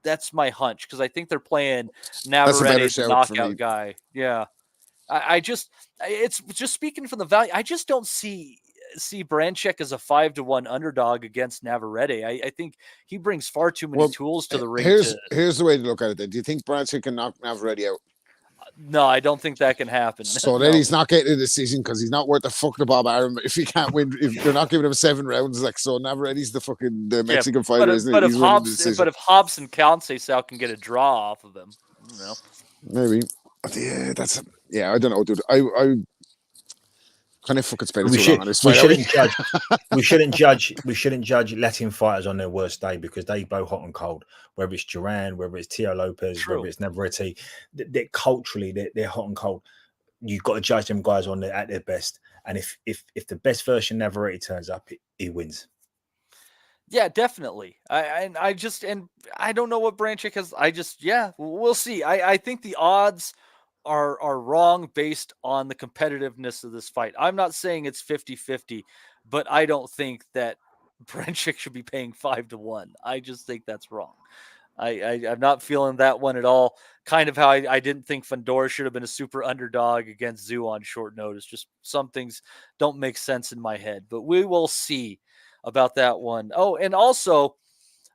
That's my hunch because I think they're playing Navarrete, the knockout guy. Yeah. It's just speaking from the value. I just don't see Branchik as a 5-1 underdog against Navarrete. I think he brings far too many tools to the ring. Here's the way to look at it. Then. Do you think Branchik can knock Navarrete out? No, I don't think that can happen. So then he's not getting a decision because he's not worth the fuck to Bob Arum if he can't win. If they're not giving him 7 rounds, like so, Navarrete's the Mexican fighter, isn't but it? But if Hobbs and Conceição can get a draw off of him, maybe. Yeah, I don't know, dude. I kind of fucking spend too long on this fight. We shouldn't judge Latin fighters on their worst day because they go hot and cold. Whether it's Duran, whether it's Teofimo Lopez, whether it's Navarrete, they're culturally they're hot and cold. you've got to judge them guys on at their best. And if the best version Navarrete turns up, he wins. Yeah, definitely. I don't know what Branchik has. We'll see. I think the odds are wrong based on the competitiveness of this fight. I'm not saying it's 50-50, but I don't think that Branchik should be paying 5-1. I just think that's wrong. I'm not feeling that one at all. Kind of how I didn't think Fundora should have been a super underdog against Zoo on short notice. Just some things don't make sense in my head, but we will see about that one. Oh, and also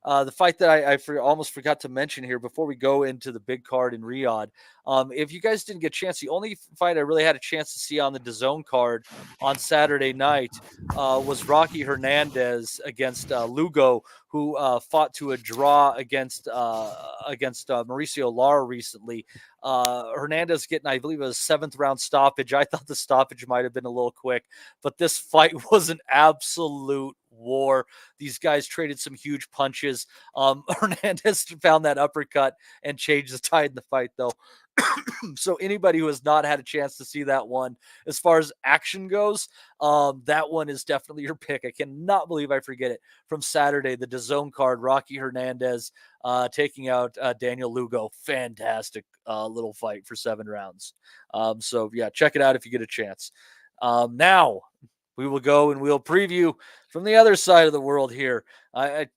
the fight that I almost forgot to mention here before we go into the big card in Riyadh. If you guys didn't get a chance, the only fight I really had a chance to see on the DAZN card on Saturday night was Rocky Hernandez against Lugo, who fought to a draw against Mauricio Lara recently. Hernandez getting, I believe, a 7th round stoppage. I thought the stoppage might have been a little quick, but this fight was an absolute war. These guys traded some huge punches. Hernandez found that uppercut and changed the tide in the fight, though. So anybody who has not had a chance to see that one, as far as action goes, that one is definitely your pick. I cannot believe I forget it. From Saturday, the DAZN card, Rocky Hernandez taking out Daniel Lugo. Fantastic little fight for 7 rounds. So yeah, check it out if you get a chance. Now we will go and we'll preview from the other side of the world here. I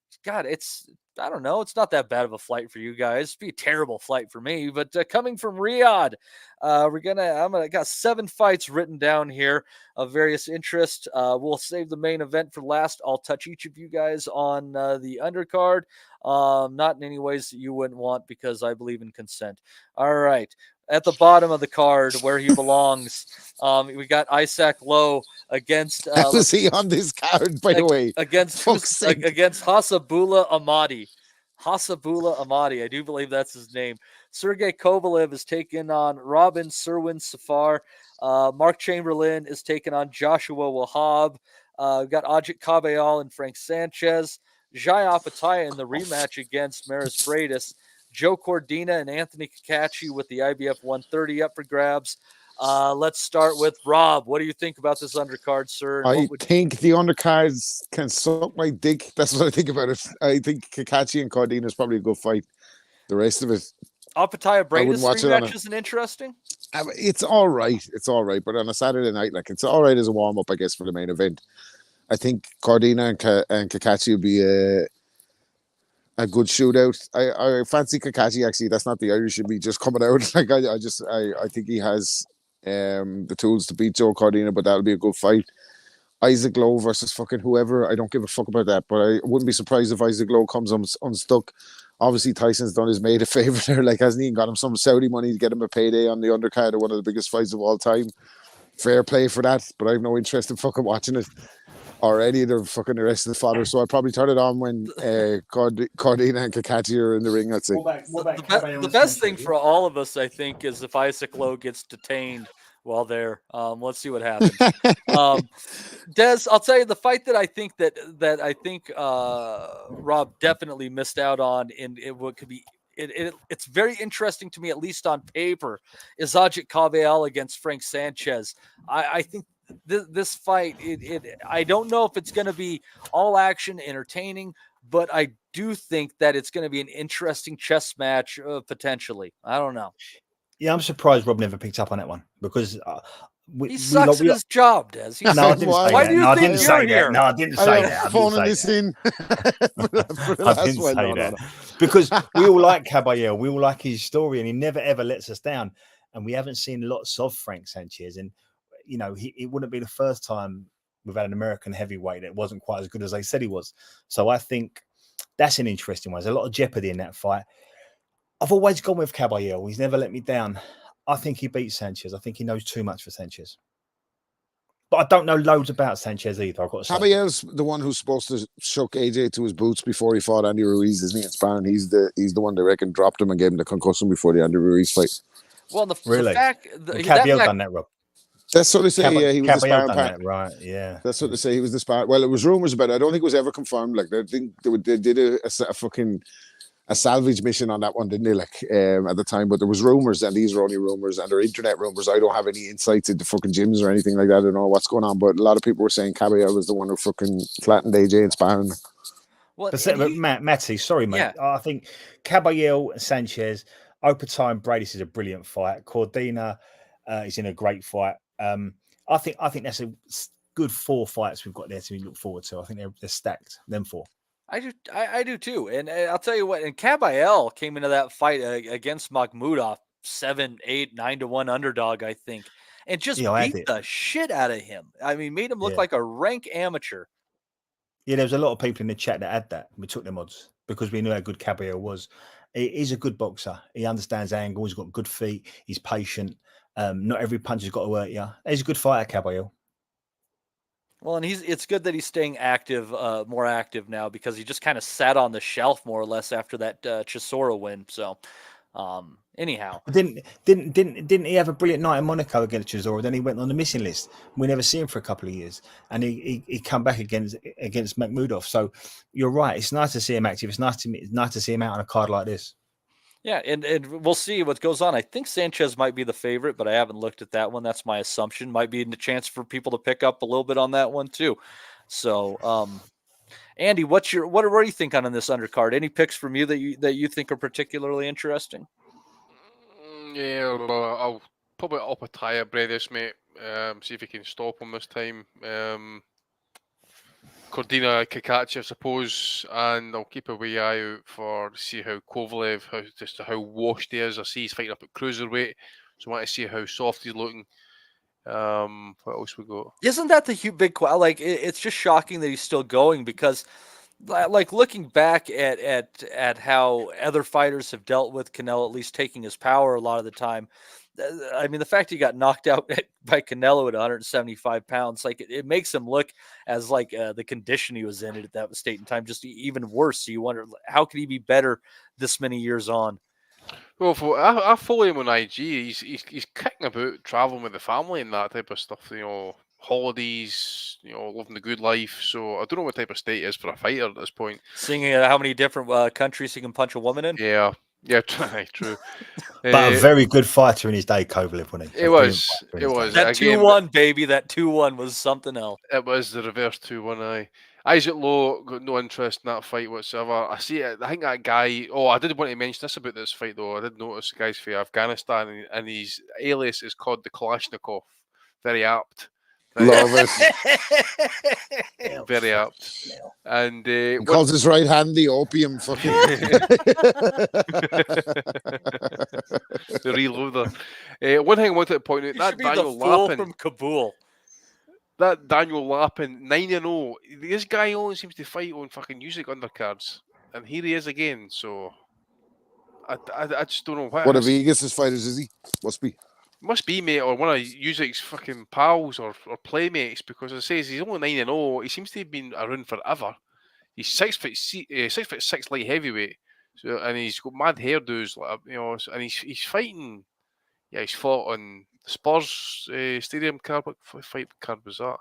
don't know. It's not that bad of a flight for you guys. It'd be a terrible flight for me. But coming from Riyadh, I got 7 fights written down here of various interest. We'll save the main event for last. I'll touch each of you guys on the undercard, not in any ways that you wouldn't want because I believe in consent. All right. At the bottom of the card, where he belongs, we got Isaac Lowe against. How is he on this card, by the way? Against Hasabullah Ahmadi. Hasabullah Ahmadi, I do believe that's his name. Sergey Kovalev is taking on Robin Serwin Safar. Mark Chamberlain is taking on Joshua Wahab. We've got Ajit Kabayal and Frank Sanchez. Jai Apataya in the rematch against Maris Freitas. Joe Cordina and Anthony Kakachi with the IBF 130 up for grabs. Let's start with Rob. What do you think about this undercard, sir? I think the undercards can suck my dick. That's what I think about it. I think Kakachi and Cordina is probably a good fight. The rest of it, Apataya Braidis rematch isn't interesting. It's all right. It's all right. But on a Saturday night, like, it's all right as a warm up, I guess, for the main event. I think Cordina and Kakachi will be a good shootout. I fancy Kakachi, actually. That's not the Irish should be just coming out. Like, I think he has the tools to beat Joe Cordina, but that'll be a good fight. Isaac Lowe versus fucking whoever. I don't give a fuck about that, but I wouldn't be surprised if Isaac Lowe comes unstuck. Obviously, Tyson's done his mate a favor there. Like, hasn't he got him some Saudi money to get him a payday on the undercard of one of the biggest fights of all time? Fair play for that, but I have no interest in fucking watching it or any of the fucking rest of the fodder. So I'll probably turn it on when Cordina and Kakachi are in the ring, I'd say. The best thing for all of us, I think, is if Isaac Lowe gets detained while there. Let's see what happens. Des, I'll tell you the fight that I think Rob definitely missed out on in what could be. It's very interesting to me, at least on paper, is Ajit Kabayal against Frank Sanchez. I think this fight, I don't know if it's going to be all action, entertaining, but I do think that it's going to be an interesting chess match potentially. I don't know. Yeah, I'm surprised Rob never picked up on that one because he sucks at his job, Des. No, I didn't say Why that. do you think you're here? No, I didn't say that. Phoning this in. I didn't say that. Because we all like Caballero. We all like his story, and he never, ever lets us down. And we haven't seen lots of Frank Sanchez. And, you know, it wouldn't be the first time we've had an American heavyweight that wasn't quite as good as they said he was. So I think that's an interesting one. There's a lot of jeopardy in that fight. I've always gone with Caballero. He's never let me down. I think he beats Sanchez. I think he knows too much for Sanchez. But I don't know loads about Sanchez either, I've got to say. Caballero's the one who's supposed to shook AJ to his boots before he fought Andy Ruiz, isn't he? In sparring, he's the one that reckon dropped him and gave him the concussion before the Andy Ruiz fight. Well, the fact Caballero done that, Rob. That's what they say. Yeah, he was the sparring partner. Right, yeah. That's what they say. He was the sparring. Well, it was rumors about it. I don't think it was ever confirmed. Like, I think they did a fucking a salvage mission on that one, didn't they? Like at the time, but there was rumors, and these are only rumors, and they're internet rumors. I don't have any insights into fucking gyms or anything like that. I don't know what's going on, but a lot of people were saying Caballero was the one who fucking flattened AJ in sparring. Well, but Matty, sorry, mate. Yeah. I think Caballero and Sanchez, overtime. Bradis is a brilliant fight. Cordina is in a great fight. I think that's a good 4 fights we've got there to look forward to. I think they're stacked. Them 4. I do too. And I'll tell you what, and Caballero came into that fight against Makhmudov 7, 8, 9 to 1 underdog, I think, and just beat the shit out of him. I mean, made him look like a rank amateur. Yeah, there was a lot of people in the chat that had that. We took them odds because we knew how good Caballero was. He's a good boxer. He understands angle. He's got good feet. He's patient. Not every punch has got to hurt you. He's a good fighter, Caballero. Well, and it's good that he's staying active, more active now, because he just kind of sat on the shelf more or less after that Chisora win. So, anyhow, didn't he have a brilliant night in Monaco against Chisora? Then he went on the missing list. We never see him for a couple of years, and he come back against Makhmudov. So you're right. It's nice to see him active. It's nice to see him out on a card like this. Yeah, and we'll see what goes on. I think Sanchez might be the favorite, but I haven't looked at that one. That's my assumption. Might be a chance for people to pick up a little bit on that one too. So, Andy, what do you think on this undercard? Any picks from you that you think are particularly interesting? Yeah, I'll probably up a tire Bredis, mate. See if he can stop him this time. Cordina Kakachi, I suppose, and I'll keep a wee eye out for see how Kovalev, how washed he is. I see he's fighting up at cruiserweight, so I want to see how soft he's looking. What else we got? Isn't that the big like? It's just shocking that he's still going, because, like, looking back at how other fighters have dealt with Canelo, at least taking his power a lot of the time. I mean, the fact he got knocked out by Canelo at 175 pounds, like it makes him look as like the condition he was in at that state and time just even worse. So you wonder, how could he be better this many years on? Well, I follow him on IG. He's kicking about, traveling with the family and that type of stuff. You know, holidays. You know, living the good life. So I don't know what type of state he is for a fighter at this point. Seeing how many different countries he can punch a woman in. Yeah, true. But a very good fighter in his day, Kovalev, wasn't he? It was. That 2-1, baby. That 2-1 was something else. It was the reverse 2-1. Isaac Lowe got no interest in that fight whatsoever. I see it. I think that guy. Oh, I did want to mention this about this fight though. I did notice the guy's from Afghanistan, and his alias is called the Kalashnikov. Very apt. Love it. Very apt. And he calls his right hand the opium fucking. The reloader. One thing I wanted to point out, that Daniel Lappin from Kabul. That Daniel Lappin 9-0. This guy only seems to fight on fucking Usyk undercards, and here he is again. So I just don't know what of Vegas' fighters is he? Must be, mate, or one of Usyk's fucking pals or playmates, because it says he's only 9-0. He seems to have been around forever. He's 6'6" light heavyweight, so, and he's got mad hairdos, like, you know, and he's fighting. Yeah, he's fought on the Spurs Stadium card. What fight card was that?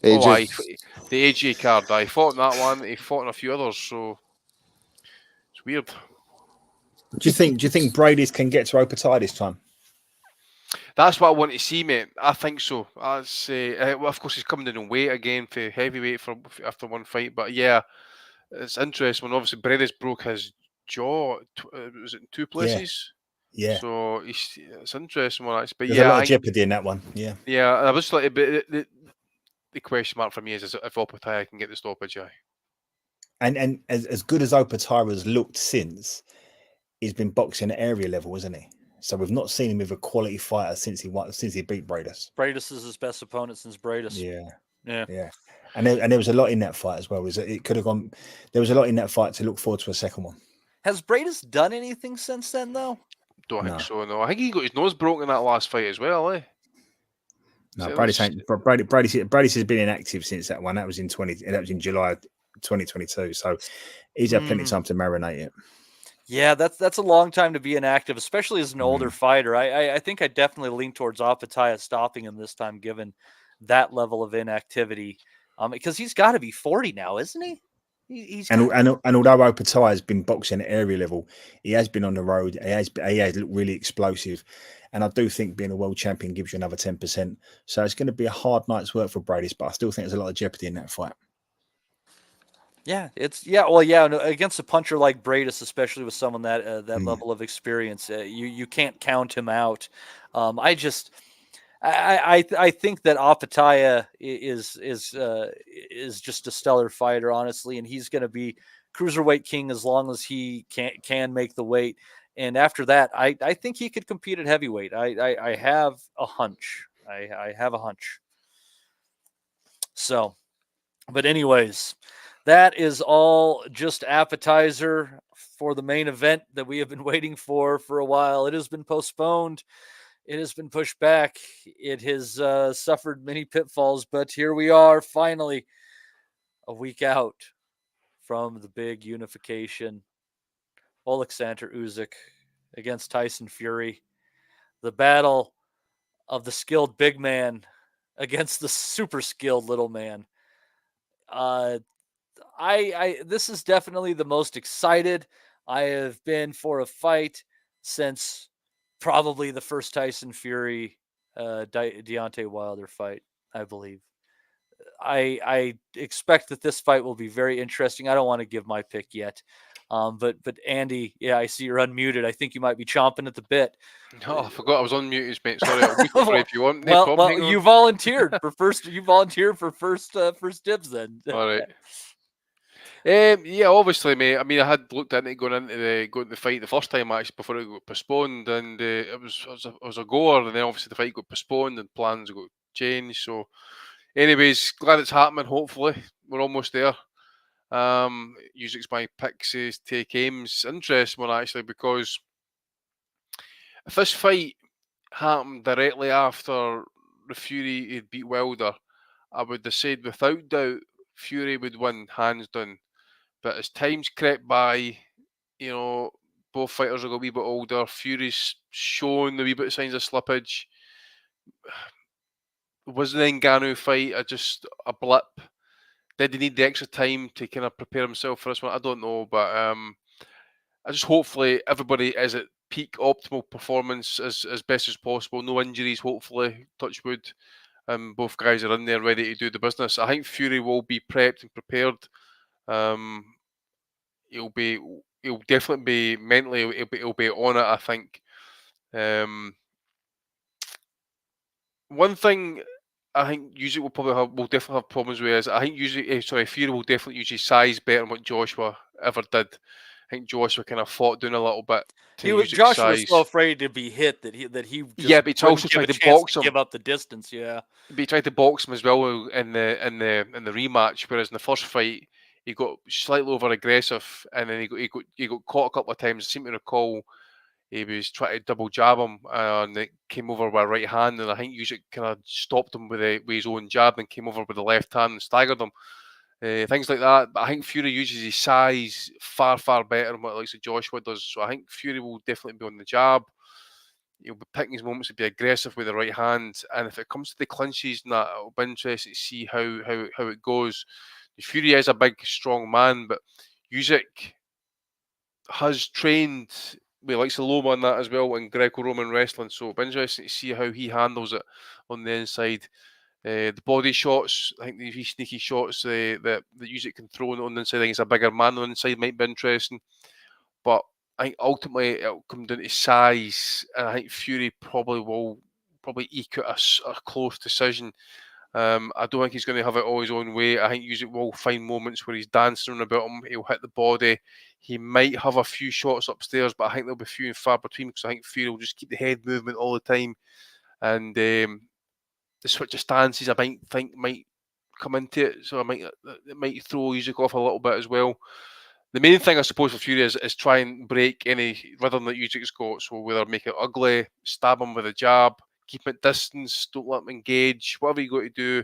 AJ. Oh, the AJ card. I fought in that one. He fought in a few others, so it's weird. Do you think Brady's can get to Opatai this time? That's what I want to see, mate. I think so. That's well, of course he's coming in weight again for heavyweight after one fight, but yeah, it's interesting when obviously Brady's broke his jaw. Was it in 2 places? Yeah. So it's interesting one actually. But there's yeah, a lot of jeopardy in that one. Yeah. Yeah, I was like, the question mark for me is if Opatai can get the stoppage. And as good as Opatai has looked since, he's been boxing at area level, isn't he? So we've not seen him with a quality fighter since he beat Bradis. Bradis is his best opponent since Bradis. Yeah. And there was a lot in that fight as well. It could have gone. There was a lot in that fight to look forward to a second one. Has Bradis done anything since then, though? Don't think so. No, I think he got his nose broken in that last fight as well. No, Bradis has been inactive since that one. That was in July 2022. So he's had plenty of time to marinate it. Yeah, that's a long time to be inactive, especially as an older fighter. I think I definitely lean towards Opatai stopping him this time, given that level of inactivity. Because he's got to be 40 now, isn't he? And although Opatai has been boxing at area level, he has been on the road. He has looked really explosive. And I do think being a world champion gives you another 10%. So it's going to be a hard night's work for Bradis, but I still think there's a lot of jeopardy in that fight. Yeah, against a puncher like Bradis, especially with someone that level of experience, you can't count him out. I think that Opataya is just a stellar fighter, honestly, and he's going to be cruiserweight king as long as he can make the weight. And after that, I think he could compete at heavyweight. I have a hunch. I have a hunch. So, but anyways, that is all just appetizer for the main event that we have been waiting for a while. It has been postponed. It has been pushed back. It has suffered many pitfalls, but here we are, finally, a week out from the big unification. Oleksandr Usyk against Tyson Fury. The battle of the skilled big man against the super skilled little man. This is definitely the most excited I have been for a fight since probably the first Tyson Fury Deontay Wilder fight, I believe. I expect that this fight will be very interesting. I don't want to give my pick yet. But Andy, yeah, I see you're unmuted. I think you might be chomping at the bit. No, I forgot I was unmuted, mate. Sorry, I'll mute for if you want. Well, you volunteered for first. You volunteered for first dibs then. All right. Yeah, obviously, mate. I mean, I had looked into going to the fight the first time actually before it got postponed, and it was a goer. And then obviously the fight got postponed and plans got changed. So, anyways, glad it's happening. Hopefully, we're almost there. Usyk's my picks is take aims. Interesting one actually, because if this fight happened directly after the Fury had beat Wilder, I would have said without doubt Fury would win hands down. But as time's crept by, you know, both fighters are a wee bit older. Fury's shown the wee bit of signs of slippage. Was the Ngannou fight a blip? Did he need the extra time to kind of prepare himself for this one? I don't know, but I just hopefully everybody is at peak optimal performance as best as possible. No injuries, hopefully, touch wood. Both guys are in there ready to do the business. I think Fury will be prepped and prepared. He'll definitely be mentally. He'll be on it. I think. One thing I think Usyk will definitely have problems with is I think Fury will definitely use his size better than what Joshua ever did. I think Joshua kind of fought down a little bit. Joshua was so afraid to be hit that he but he also tried to box him. Give up the distance, yeah. But he tried to box him as well in the rematch, whereas in the first fight he got slightly over aggressive, and then he got caught a couple of times. I seem to recall he was trying to double jab him, and it came over with a right hand, and I think Usyk kind of stopped him with his own jab and came over with the left hand and staggered him. Things like that. But I think Fury uses his size far, far better than what Joshua does. So I think Fury will definitely be on the jab. He'll be picking his moments to be aggressive with the right hand. And if it comes to the clinches and that, it'll be interesting to see how it goes. Fury is a big, strong man, but Usyk has trained with like Loma and that as well in Greco-Roman wrestling. So it'll be interesting to see how he handles it on the inside. The body shots, I think the sneaky shots that Usyk can throw on the inside, I think he's a bigger man on the inside, might be interesting. But I think ultimately it'll come down to size, and I think Fury will eke out a close decision. I don't think he's going to have it all his own way. I think Usyk will find moments where he's dancing about him. He'll hit the body. He might have a few shots upstairs, but I think they'll be few and far between because I think Fury will just keep the head movement all the time. And the switch of stances, I might come into it, so it might throw Usyk off a little bit as well. The main thing, I suppose, for Fury is try and break any rhythm that Usyk's got. So whether make it ugly, stab him with a jab, keep him at distance, don't let him engage, whatever you got to do.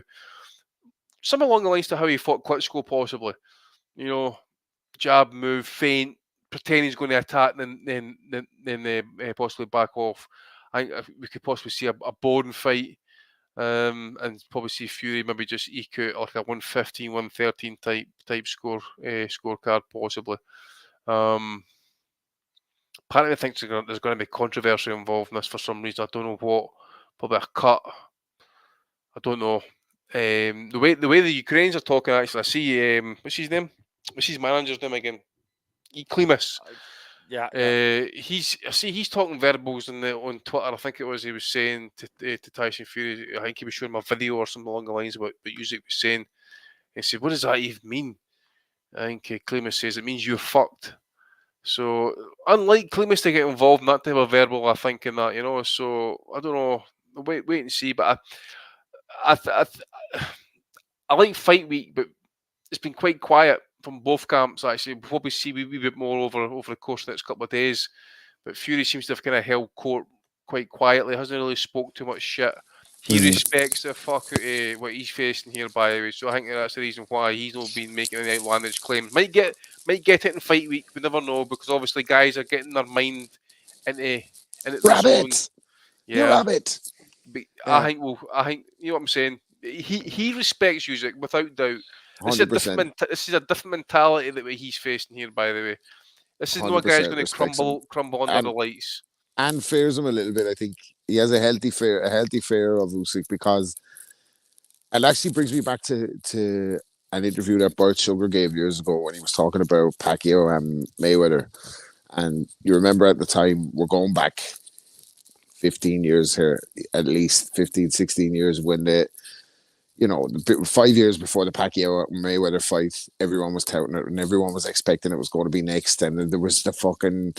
Something along the lines to how he fought Klitschko, possibly. You know, jab, move, feint, pretend he's going to attack, then possibly back off. I think we could possibly see a boring fight. And probably see Fury maybe just eke out like a 115, 113 type scorecard possibly. Apparently, I think there's going to be controversy involved in this for some reason. I don't know what. Probably a cut. I don't know. The way the Ukrainians are talking, actually, I see. What's his name? What's his manager's name again? Klimas. Yeah. He's talking verbals on Twitter. I think it was he was saying to Tyson Fury. I think he was showing him a video or something along the lines of what Usyk was saying. He said, "What does that even mean?" I think Klimas says it means you're fucked. So unlike Klimas to get involved in that type of verbal, I think in that, So I don't know. Wait and see. But I like fight week, but it's been quite quiet from both camps. Actually, we'll probably see a wee bit more over the course of the next couple of days. But Fury seems to have kind of held court quite quietly. Hasn't really spoke too much shit. He respects the fuck out of what he's facing here, by the way. So I think that's the reason why he's not been making any outlandish claims. Might get it in fight week. We never know, because obviously guys are getting their mind into rabbit. Zone. Yeah, rabbit. But I think you know what I'm saying. He respects Usyk without doubt. This is a different mentality that he's facing here, by the way. This is not a guy who's going to crumble under the lights. And fears him a little bit. I think he has a healthy fear of Usyk, because it actually brings me back to an interview that Bert Sugar gave years ago when he was talking about Pacquiao and Mayweather. And you remember at the time, we're going back 15 years here, at least 15, 16 years, when 5 years before the Pacquiao Mayweather fight, everyone was touting it and everyone was expecting it was going to be next. And there was the fucking,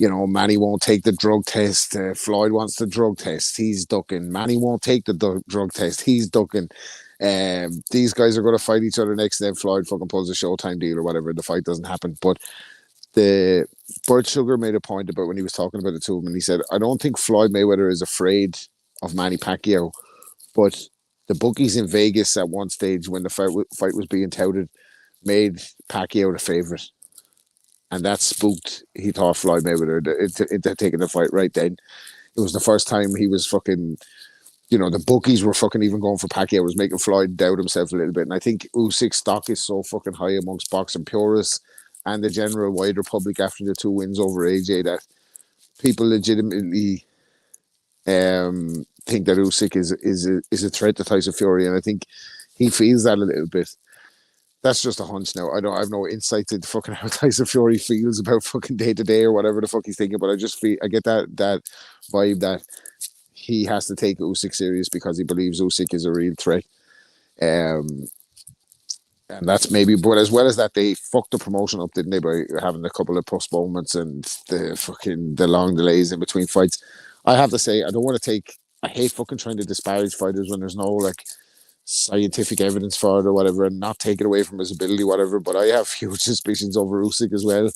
Manny won't take the drug test. Floyd wants the drug test. He's ducking. Manny won't take the drug test. He's ducking. These guys are going to fight each other next. And then Floyd fucking pulls a Showtime deal or whatever. The fight doesn't happen. But the Bert Sugar made a point about when he was talking about it to him, and he said, I don't think Floyd Mayweather is afraid of Manny Pacquiao, but the bookies in Vegas at one stage when the fight was being touted made Pacquiao the favourite. And that spooked, he thought, Floyd Mayweather into taking the fight right then. It was the first time he was fucking, the bookies were fucking even going for Pacquiao. It was making Floyd doubt himself a little bit. And I think Usyk's stock is so fucking high amongst boxing purists and the general wider public after the 2 wins over AJ that people legitimately think that Usyk is a threat to Tyson Fury. And I think he feels that a little bit. That's just a hunch now. I have no insight into fucking how Tyson Fury feels about fucking day to day or whatever the fuck he's thinking, but I get that vibe that he has to take Usyk serious because he believes Usyk is a real threat. And that's maybe, but as well as that, they fucked the promotion up, didn't they, by having a couple of postponements and the long delays in between fights. I have to say, I hate fucking trying to disparage fighters when there's no scientific evidence for it or whatever, and not take it away from his ability, whatever. But I have huge suspicions over Usyk as well.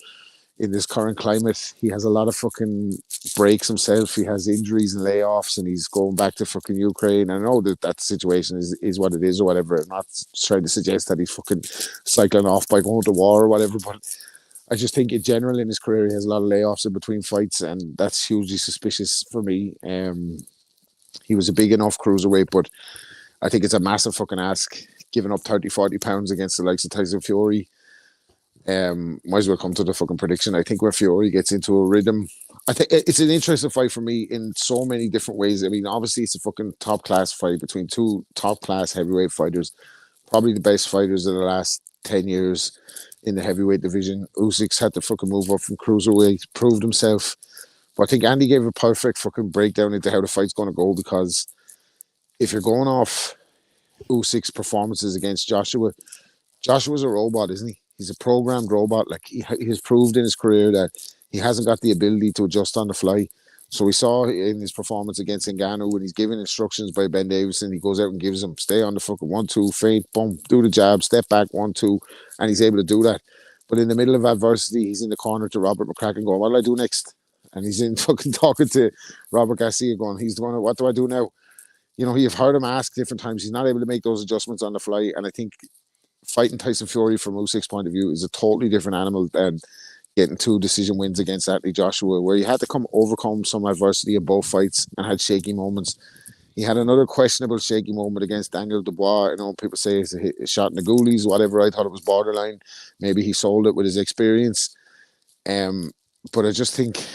In this current climate, he has a lot of fucking breaks himself. He has injuries and layoffs, and he's going back to fucking Ukraine. I know that situation is what it is or whatever. I'm not trying to suggest that he's fucking cycling off by going to war or whatever, but I just think in general in his career he has a lot of layoffs in between fights, and that's hugely suspicious for me. He was a big enough cruiserweight, but I think it's a massive fucking ask, giving up 30-40 pounds against the likes of Tyson Fury. Might as well come to the fucking prediction. I think where Fury gets into a rhythm, I think it's an interesting fight for me in so many different ways. I mean, obviously it's a fucking top class fight between 2 top class heavyweight fighters, probably the best fighters of the last 10 years in the heavyweight division. Usyk's had to fucking move up from cruiserweight, proved himself. But I think Andy gave a perfect fucking breakdown into how the fight's going to go, because if you're going off Usyk's performances against Joshua's a robot, isn't he? He's a programmed robot. He has proved in his career that he hasn't got the ability to adjust on the fly. So we saw in his performance against Ngannou when he's given instructions by Ben Davison, he goes out and gives him, stay on the fucking 1-2, feint, boom, do the jab, step back, 1-2, and he's able to do that. But in the middle of adversity, he's in the corner to Robert McCracken going, what do I do next? And he's in fucking talking to Robert Garcia going, what do I do now? You've heard him ask different times. He's not able to make those adjustments on the fly. And I think fighting Tyson Fury from Usyk's point of view is a totally different animal than getting 2 decision wins against Anthony Joshua, where he had to overcome some adversity in both fights and had shaky moments. He had another questionable shaky moment against Daniel Dubois. You know, people say it's a shot in the goalies, whatever. I thought it was borderline. Maybe he sold it with his experience. But I just think,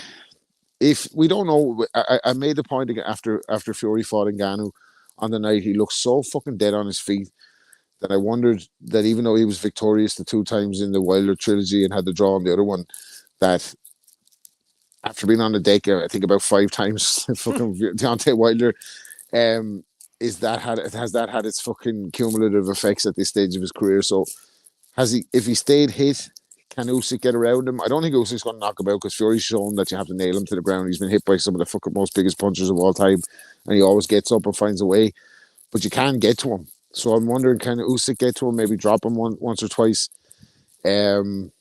if we don't know, I made the point again after Fury fought Ngannou on the night, he looked so fucking dead on his feet that I wondered that even though he was victorious the 2 times in the Wilder trilogy and had the draw on the other one, that after being on the deck, I think about 5 times, fucking Deontay Wilder, has that had its fucking cumulative effects at this stage of his career? So if he stayed hit, can Usyk get around him? I don't think Usyk's going to knock him out, because Fury's shown that you have to nail him to the ground. He's been hit by some of the fucking most biggest punchers of all time, and he always gets up and finds a way. But you can get to him. So I'm wondering, can Usyk get to him, maybe drop him once or twice? That'll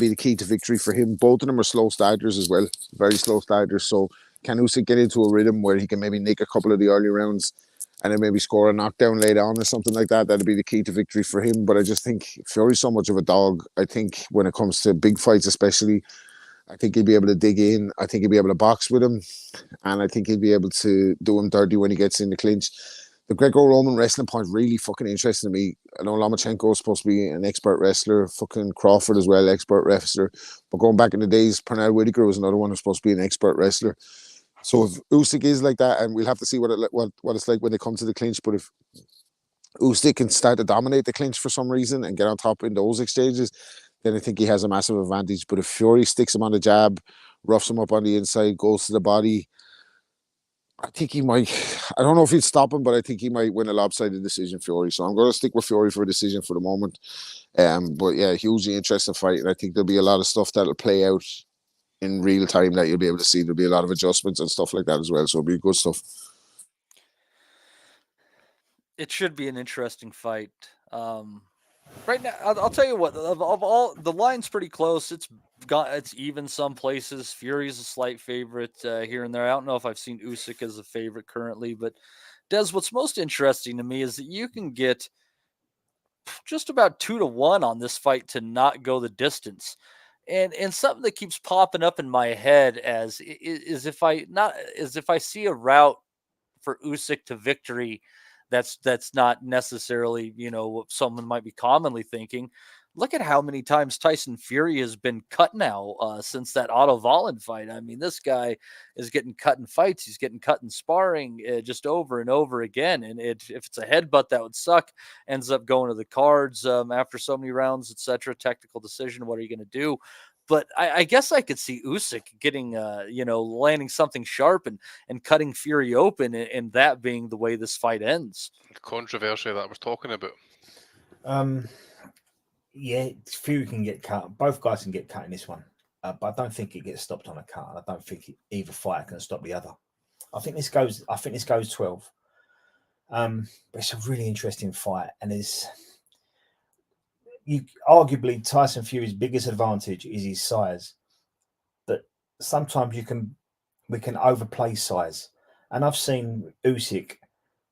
be the key to victory for him. Both of them are slow starters as well, very slow starters. So can Usyk get into a rhythm where he can maybe nick a couple of the early rounds and then maybe score a knockdown later on or something like that? That'll be the key to victory for him. But I just think Fury's so much of a dog. I think when it comes to big fights especially, I think he'll be able to dig in. I think he'll be able to box with him. And I think he'll be able to do him dirty when he gets in the clinch. The Greco-Roman wrestling point really fucking interesting to me. I know Lomachenko is supposed to be an expert wrestler. Fucking Crawford as well, expert wrestler. But going back in the days, Pernell Whitaker was another one who's supposed to be an expert wrestler. So if Usyk is like that, and we'll have to see what it's like when they come to the clinch, but if Usyk can start to dominate the clinch for some reason and get on top in those exchanges, then I think he has a massive advantage. But if Fury sticks him on the jab, roughs him up on the inside, goes to the body, I think he might. I don't know if he'd stop him, but I think he might win a lopsided decision, Fury. So I'm going to stick with Fury for a decision for the moment. But yeah, hugely interesting fight, and I think there'll be a lot of stuff that'll play out in real time that you'll be able to see. There'll be a lot of adjustments and stuff like that as well. So it'll be good stuff. It should be an interesting fight. Right now, I'll tell you what. Of all, the line's pretty close. It's even some places. Fury's a slight favorite here and there. I don't know if I've seen Usyk as a favorite currently, but Des, what's most interesting to me is that you can get just about 2-1 on this fight to not go the distance. And something that keeps popping up in my head is if I see a route for Usyk to victory, that's not necessarily, what someone might be commonly thinking. Look at how many times Tyson Fury has been cut now since that Otto Vollen fight. I mean, this guy is getting cut in fights. He's getting cut in sparring just over and over again. And if it's a headbutt, that would suck. Ends up going to the cards after so many rounds, etc. Technical decision. What are you going to do? But I guess I could see Usyk getting, landing something sharp and cutting Fury open, and that being the way this fight ends. The controversy that I was talking about. Yeah, Fury can get cut. Both guys can get cut in this one, but I don't think it gets stopped on a cut. I don't think either fighter can stop the other. I think this goes 12. But it's a really interesting fight, and arguably Tyson Fury's biggest advantage is his size, but sometimes we can overplay size. And I've seen Usyk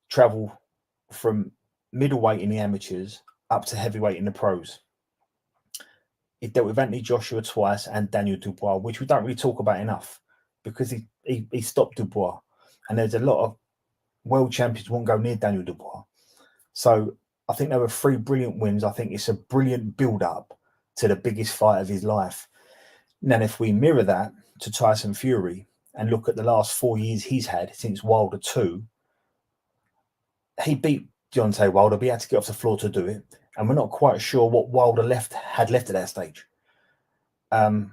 travel from middleweight in the amateurs up to heavyweight in the pros. He dealt with Anthony Joshua twice and Daniel Dubois, which we don't really talk about enough, because he stopped Dubois, and there's a lot of world champions who won't go near Daniel Dubois. So I think there were 3 brilliant wins. I think it's a brilliant build-up to the biggest fight of his life. Now, if we mirror that to Tyson Fury and look at the last 4 years he's had since Wilder 2, he beat Deontay Wilder, but he had to get off the floor to do it. And we're not quite sure what Wilder had left at that stage. Then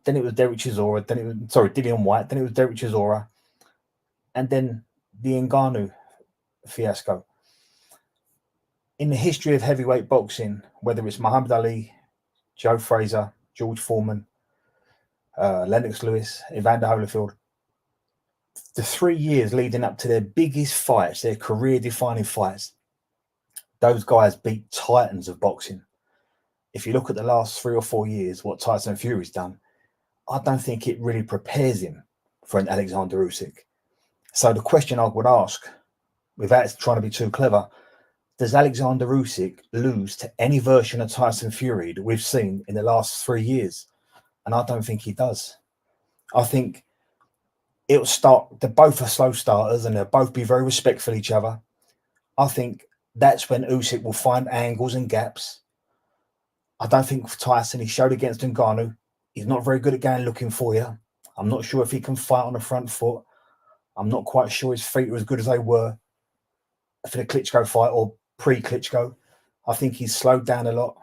it was Derek Chisora. Dillian White. Then it was Derek Chisora. And then the Ngannou fiasco. In the history of heavyweight boxing, whether it's Muhammad Ali, Joe Frazier, George Foreman, Lennox Lewis, Evander Holyfield, the 3 years leading up to their biggest fights, their career-defining fights, those guys beat titans of boxing. If you look at the last 3 or 4 years, what Tyson Fury's done, I don't think it really prepares him for an Oleksandr Usyk. So the question I would ask, without trying to be too clever, does Oleksandr Usyk lose to any version of Tyson Fury that we've seen in the last 3 years? And I don't think he does. I think it'll start. They're both are slow starters, and they'll both be very respectful of each other. I think that's when Usyk will find angles and gaps. I don't think for Tyson, he showed against Ngannou, he's not very good at going looking for you. I'm not sure if he can fight on the front foot. I'm not quite sure his feet are as good as they were for the Klitschko fight or pre-Klitschko. I think he's slowed down a lot.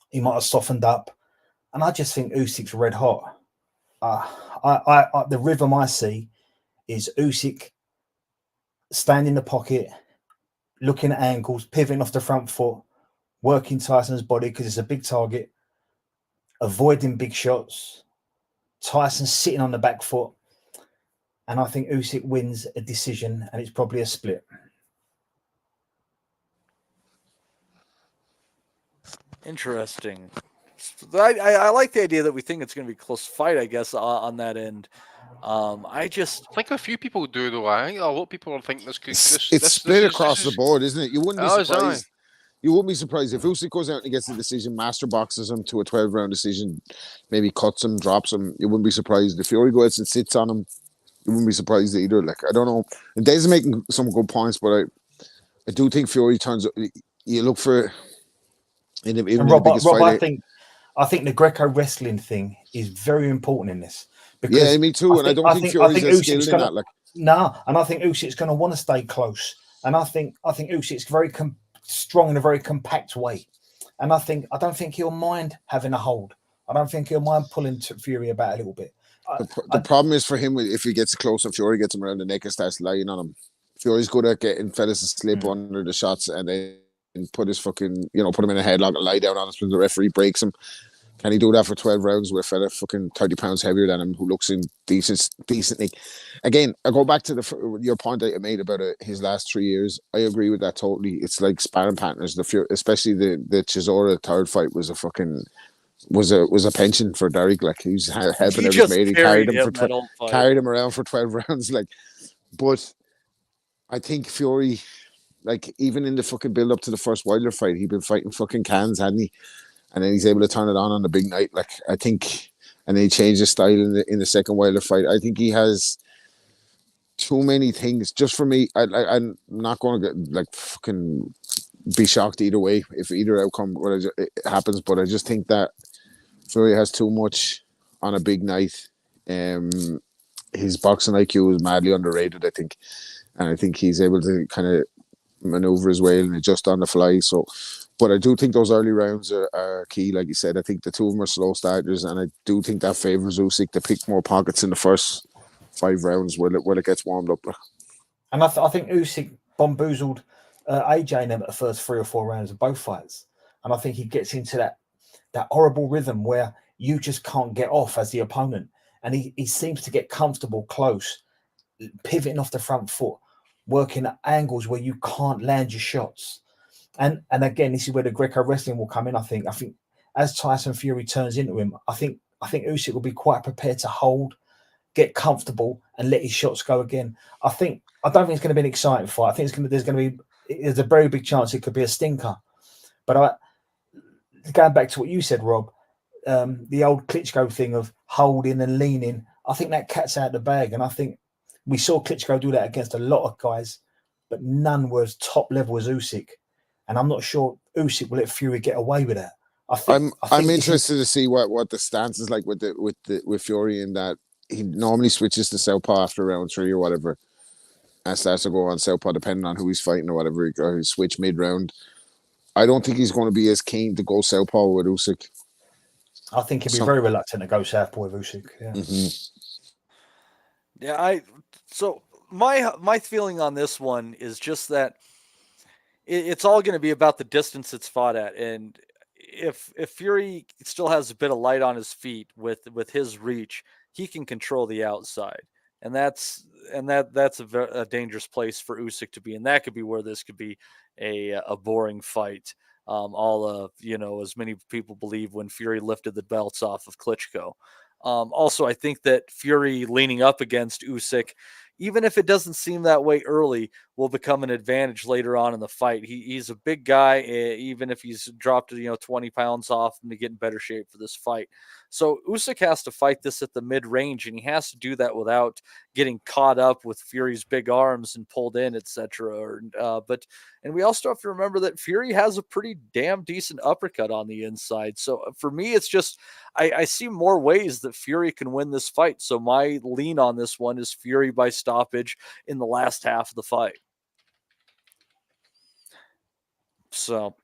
He might have softened up. And I just think Usyk's red hot. The rhythm I see is Usyk staying in the pocket, looking at angles, pivoting off the front foot, working Tyson's body because it's a big target, avoiding big shots. Tyson sitting on the back foot. And I think Usyk wins a decision, and it's probably a split. Interesting. I like the idea that we think it's going to be a close fight, I guess, on that end. I think a few people do, though. I think a lot of people think this could. It's split across the board, isn't it? You wouldn't be surprised. You wouldn't be surprised if Usyk goes out and gets the decision, master boxes him to a 12-round decision, maybe cuts him, drops him. You wouldn't be surprised if Fury goes and sits on him. You wouldn't be surprised either. Like, I don't know. And Dave's making some good points, but I do think Fury turns. You look for in the biggest fight. I think the Greco wrestling thing is very important in this. Because yeah, me too. And I don't think Fury's as skilled in that. Like, no, and I think Usyk's going to want to stay close. And I think Usyk's very strong in a very compact way. And I don't think he'll mind having a hold. I don't think he'll mind pulling Fury about a little bit. The problem is for him, if he gets close and Fury gets him around the neck and starts lying on him, Fury's good at getting fellas to slip under the shots and then put his fucking, put him in a headlock and lie down on us when the referee breaks him. Can he do that for 12 rounds with a fella fucking 30 pounds heavier than him who looks in decently? Again, I go back to your point that you made about his last 3 years. I agree with that totally. It's like sparring partners. Especially the Chisora third fight was a fucking... was a pension for Derek. Like, he was helping every mate. He carried him around for 12 rounds. Like, but I think Fury, like, even in the fucking build up to the first Wilder fight, he'd been fighting fucking cans, hadn't he? And then he's able to turn it on the big night. Like, I think, and then he changed his style in the second Wilder fight. I think he has too many things. Just for me, I'm not going to get like fucking be shocked either way if either outcome happens. But I just think that Fury has too much on a big night. His boxing IQ is madly underrated, I think. And I think he's able to kind of maneuver his way and adjust on the fly. So, but I do think those early rounds are key. Like you said, I think the two of them are slow starters, and I do think that favours Usyk to pick more pockets in the first 5 rounds where it gets warmed up. And I think Usyk bamboozled AJ in them at the first 3 or 4 rounds of both fights. And I think he gets into that horrible rhythm where you just can't get off as the opponent. And he seems to get comfortable close, pivoting off the front foot, working at angles where you can't land your shots. And again, this is where the Greco wrestling will come in. I think as Tyson Fury turns into him, I think Usyk will be quite prepared to hold, get comfortable, and let his shots go again. I don't think it's going to be an exciting fight. I think there's a very big chance it could be a stinker. But going back to what you said, Rob, the old Klitschko thing of holding and leaning, I think that cat's out of the bag. And I think we saw Klitschko do that against a lot of guys, but none were as top level as Usyk. And I'm not sure Usyk will let Fury get away with that. I'm interested to see what the stance is like with Fury, in that he normally switches to southpaw after round 3 or whatever, and starts to go on southpaw depending on who he's fighting or whatever. Or he switch mid round. I don't think he's going to be as keen to go southpaw with Usyk. I think he'd be very reluctant to go southpaw with Usyk. Yeah. Mm-hmm. Yeah, so my feeling on this one is just that it's all going to be about the distance it's fought at, and if Fury still has a bit of light on his feet with his reach, he can control the outside, and that's a dangerous place for Usyk to be, and that could be where this could be a boring fight. As many people believe when Fury lifted the belts off of Klitschko. Also, I think that Fury leaning up against Usyk, even if it doesn't seem that way early, will become an advantage later on in the fight. He's a big guy, even if he's dropped 20 pounds off him to get in better shape for this fight. So Usyk has to fight this at the mid-range, and he has to do that without getting caught up with Fury's big arms and pulled in, etc. And we also have to remember that Fury has a pretty damn decent uppercut on the inside. So for me, it's just I see more ways that Fury can win this fight. So my lean on this one is Fury by stoppage in the last half of the fight. So,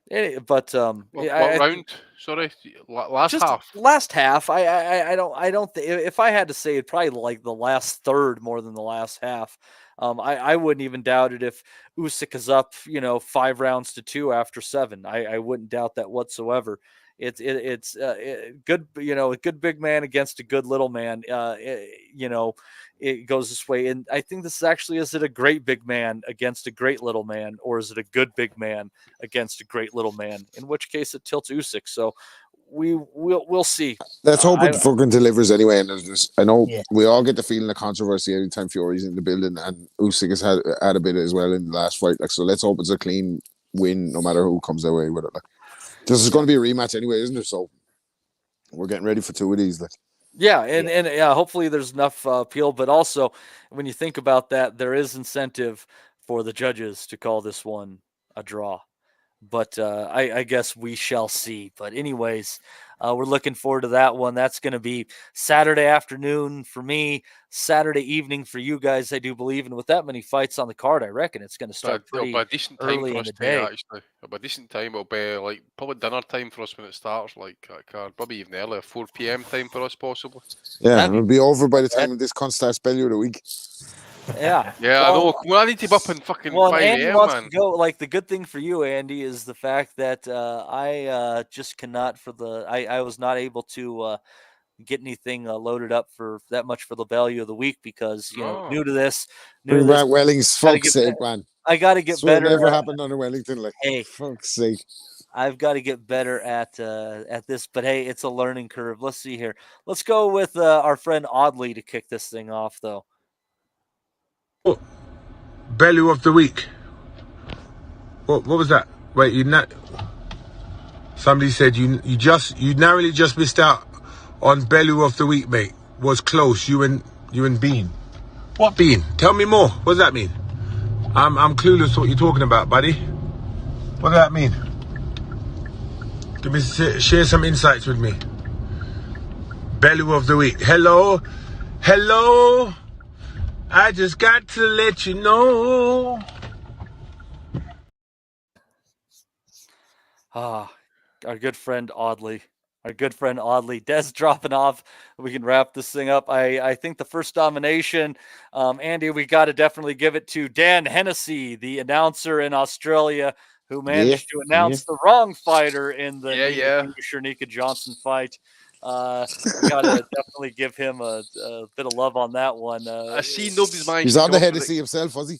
but what round? Sorry, last half. Last half. I don't think, if I had to say it, probably like the last third more than the last half. I wouldn't even doubt it if Usyk is up, 5 rounds to 2 after 7. I wouldn't doubt that whatsoever. It's good, a good big man against a good little man. It goes this way, and I think this actually, is it a great big man against a great little man, or is it a good big man against a great little man? In which case, it tilts Usyk. So we'll see. Let's hope it fucking delivers anyway. And I know we all get the feeling of controversy every time Fury's in the building, and Usyk has had a bit as well in the last fight. So let's hope it's a clean win, no matter who comes away with it. This is going to be a rematch anyway, isn't it? So we're getting ready for 2 of these. Yeah, and hopefully there's enough appeal. But also, when you think about that, there is incentive for the judges to call this one a draw. But I guess we shall see. But anyways, we're looking forward to that one. That's going to be Saturday afternoon for me, Saturday evening for you guys, I do believe. And with that many fights on the card, I reckon it's going to start pretty a decent time early for in us the day. actually. It'll be a decent time. It'll be probably dinner time for us when it starts, probably even earlier, 4 p.m. time for us, possibly. Yeah, it'll be over by the time this cunt starts value of the week. Yeah. I know. Well, I need to be up in fucking 5 Andy a.m., wants man. to go. The good thing for you, Andy, is the fact that I just cannot I was not able to get anything loaded up for that much for the value of the week because new to this. Welling's fuck's sake, man. I got to get better. Never happened under Wellington. Hey, fuck's sake. I've got to get better at this, but hey, it's a learning curve. Let's see here. Let's go with our friend Audley to kick this thing off, though. Value of the week. What was that? Wait, somebody said you narrowly just missed out on value of the week, mate. Was close. You and Bean. What Bean? Tell me more. What does that mean? I'm clueless what you're talking about, buddy. What does that mean? Share some insights with me. Value of the week. Hello. I just got to let you know. Our good friend Audley. Des dropping off. We can wrap this thing up. I think the first nomination, Andy, we got to definitely give it to Dan Hennessy, the announcer in Australia, who managed to announce the wrong fighter in the Nika Johnson fight. We got to definitely give him a bit of love on that one. I see nobody's mind. He's on the Hennessy himself, was he?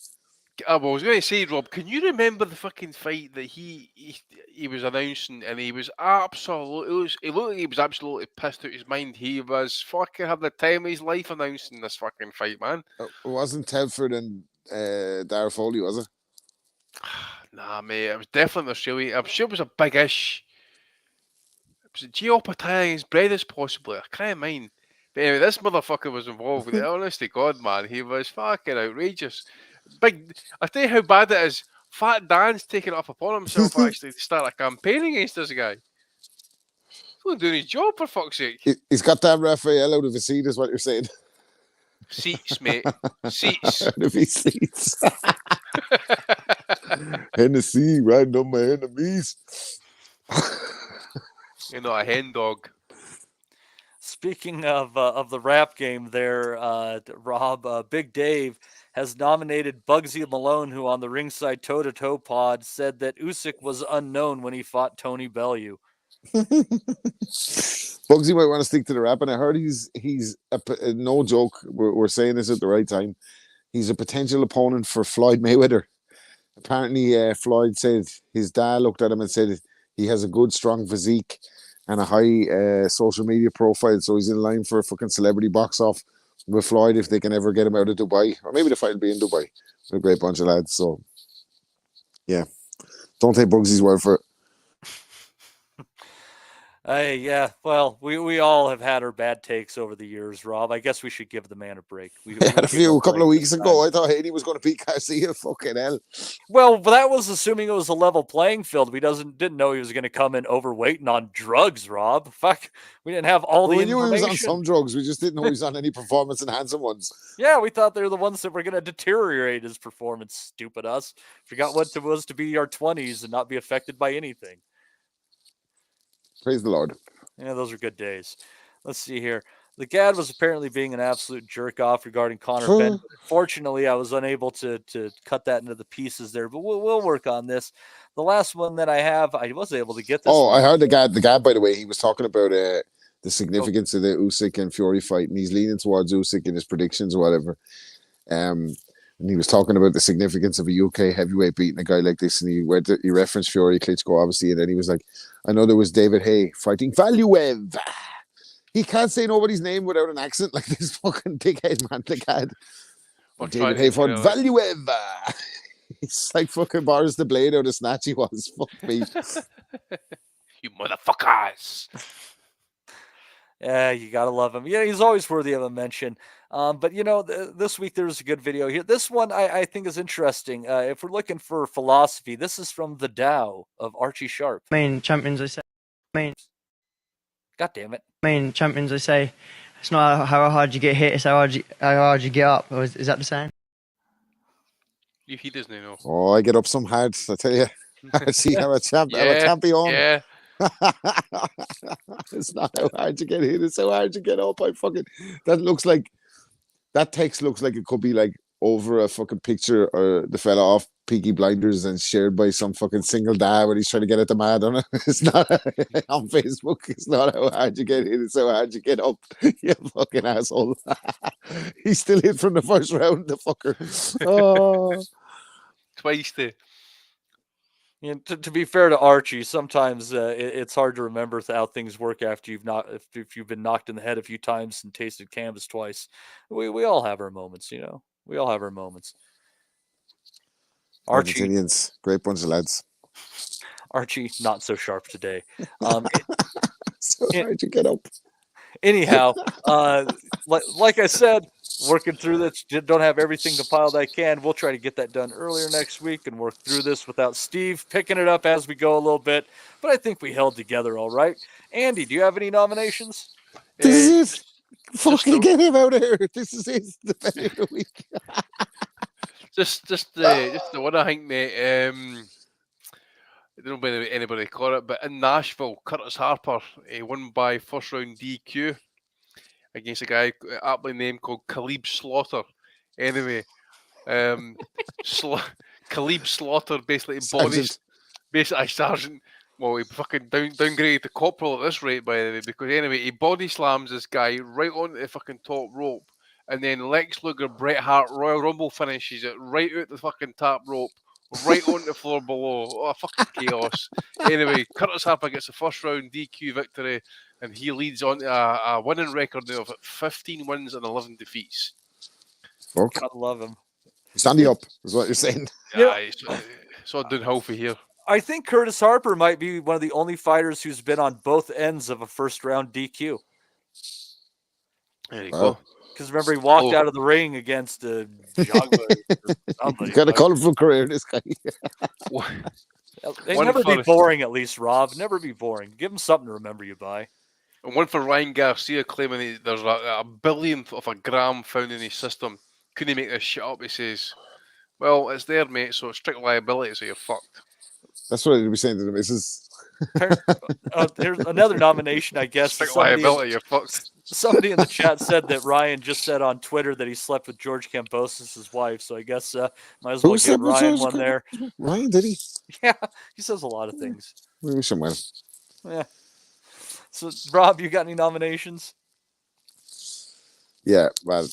I was going to say, Rob, can you remember the fucking fight that he was announcing, and he was absolutely, it looked like he was absolutely pissed out his mind. He was fucking having the time of his life announcing this fucking fight, man. It wasn't Telford and Dara Foley, was it? Nah, mate, it was definitely Australia. I'm sure it was a big-ish. It was a Geopatang as bread as possibly. I can't mind. But anyway, this motherfucker was involved with it. Honest to God, man, he was fucking outrageous. I tell you how bad it is. Fat Dan's taking it up upon himself actually to start a campaign against this guy. He's only doing his job, for fuck's sake. He's got that Raphael out of his seat, is what you're saying. Seats, mate. Seats. Out of his seats. Hennessy, riding on my enemies. You're not a hen dog. Speaking of the rap game there, Rob, Big Dave has nominated Bugsy Malone, who on the Ringside Toe-to-Toe pod said that Usyk was unknown when he fought Tony Bellew. Bugsy might want to stick to the rap, and I heard he's no joke, we're saying this at the right time, he's a potential opponent for Floyd Mayweather. Apparently, Floyd said his dad looked at him and said he has a good, strong physique and a high social media profile, so he's in line for a fucking celebrity box off with Floyd if they can ever get him out of Dubai. Or maybe the fight will be in Dubai. a great bunch of lads. So, yeah, don't take Bugsy's word for it. Hey, yeah. Well, we all have had our bad takes over the years, Rob. I guess we should give the man a break. We had a few a couple of weeks ago. Time. I thought Haney was going to beat Garcia. Fucking hell. Well, but that was assuming it was a level playing field. We didn't know he was going to come in overweight and on drugs, Rob. Fuck, we didn't have all the information. We knew he was on some drugs. We just didn't know he was on any performance-enhancing ones. Yeah, we thought they were the ones that were going to deteriorate his performance. Stupid us. Forgot what it was to be our 20s and not be affected by anything. Praise the Lord. Yeah, those are good days. Let's see here. The Gad was apparently being an absolute jerk off regarding Connor Benn. Fortunately, I was unable to cut that into the pieces there, but we'll work on this. The last one that I have, I was able to get this. Oh, I heard the Gad, by the way, he was talking about the significance of the Usyk and Fury fight, and he's leaning towards Usyk in his predictions or whatever. And he was talking about the significance of a UK heavyweight beating a guy like this, and he referenced Fury, Klitschko, obviously, and then he was like, I know there was David Hay fighting Valuev. He can't say nobody's name without an accent like this fucking dickhead, man. The Gad. David Hay fought Valuev. He's like fucking Boris the Blade out of Snatch he was. Fuck me. You motherfuckers. Yeah, you gotta love him. Yeah, he's always worthy of a mention. But you know, this week there was a good video here. This one I think is interesting. If we're looking for philosophy, this is from the Tao of Archie Sharp. Main champions, I say. God damn it. Main champions, I say. It's not how hard you get hit; it's how hard you get up. Or is that the same? He doesn't know. Oh, I get up some hard. I tell you. I see how a champion. Yeah. It's not how hard you get hit, it's how hard you get up. That text looks like it could be like over a fucking picture or the fella off Peaky Blinders and shared by some fucking single dad when he's trying to get at the mad on it. It's not on Facebook. It's not how hard you get hit, it's how hard you get up. You fucking asshole. He's still hit from the first round, the fucker. Oh. Twice there. You know, to be fair to Archie, sometimes it's hard to remember how things work after if you've been knocked in the head a few times and tasted canvas twice. We all have our moments, you know. We all have our moments. Archie, Argentinians, great bunch of lads. Archie, not so sharp today. So hard to get up. Anyhow, like I said, working through this, don't have everything compiled I can. We'll try to get that done earlier next week and work through this without Steve picking it up as we go a little bit. But I think we held together all right. Andy, do you have any nominations? This is it. Fucking get him out of here. This is it. The video of the week. just the one I think, mate. I don't know if anybody caught it, but in Nashville, Curtis Harper won by first round DQ against a guy aptly named called Khalib Slaughter. Anyway, Khalib Slaughter basically bodies, Sergeant. Well, he fucking downgraded to corporal at this rate, by the way, because anyway, he body slams this guy right onto the fucking top rope, and then Lex Luger, Bret Hart, Royal Rumble finishes it right out the fucking top rope, right onto the floor below. Oh, fucking chaos. Anyway, Curtis Harper gets a first round DQ victory, and he leads on to a winning record now of 15 wins and 11 defeats. Fuck. Gotta love him. Standing up is what you're saying. Yeah, it's all downhill for here. I think Curtis Harper might be one of the only fighters who's been on both ends of a first round DQ. There you go. Because remember, he walked out of the ring against a somebody. He's got a colourful career, this guy. Never be boring, at least, Rob. Never be boring. Give him something to remember you by. And one for Ryan Garcia claiming there's a billionth of a gram found in his system. Couldn't he make this shit up? He says, well, it's there, mate, so it's strict liability, so you're fucked. That's what he'd be saying to the missus. Here's another nomination, I guess. Strict liability, you're fucked. Somebody in the chat said that Ryan just said on Twitter that he slept with George Kambosos' wife, so I guess might as well give Ryan one there. Ryan, did he? Yeah, he says a lot of things. Maybe somewhere. Yeah. So, Rob, you got any nominations? Yeah, well,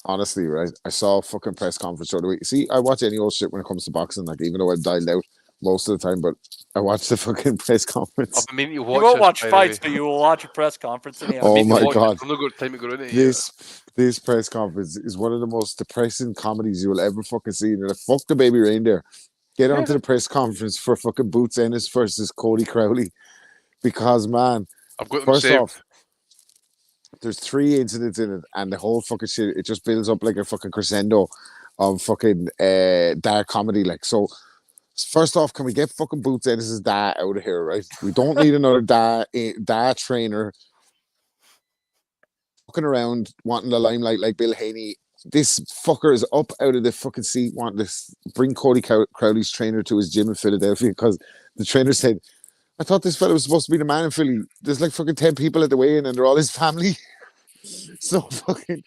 honestly, right, I saw a fucking press conference the other week. See, I watch any old shit when it comes to boxing, like, even though I've dialed out. most of the time, but I watch the fucking press conference. I've been meaning to You watch won't this, watch by the fights, way. but you will watch a press conference. Anyhow. Oh Meaning to my watch it. God. I've not got time to go into it yet. This press conference is one of the most depressing comedies you will ever fucking see. And fuck the baby reindeer. Get onto the press conference for fucking Boots Ennis versus Cody Crowley. Because, man, I've got them first saved. off, there's 3 incidents in it, and the whole fucking shit, it just builds up like a fucking crescendo of fucking dark comedy. Like, so, first off, can we get fucking Boots Ennis' dad out of here, right? We don't need another dad trainer fucking around wanting the limelight like Bill Haney. This fucker is up out of the fucking seat wanting to bring Cody Crowley's trainer to his gym in Philadelphia because the trainer said, I thought this fella was supposed to be the man in Philly. There's like fucking 10 people at the weigh-in and they're all his family. So fucking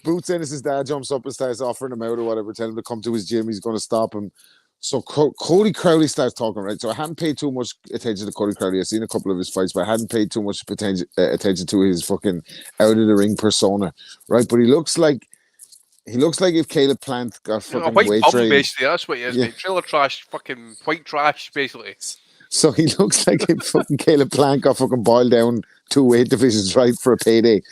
Boots Ennis' dad jumps up and starts offering him out or whatever, telling him to come to his gym. He's going to stop him. So Cody Crowley starts talking, right? So I hadn't paid too much attention to Cody Crowley. I've seen a couple of his fights, but I hadn't paid too much attention to his fucking out of the ring persona, right? But he looks like if Caleb Plant got fucking white weight bum, trained. basically. That's what he is, Yeah. mate. Trailer trash, fucking white trash, basically. So he looks like if fucking Caleb Plant got fucking boiled down 2 weight divisions, right, for a payday.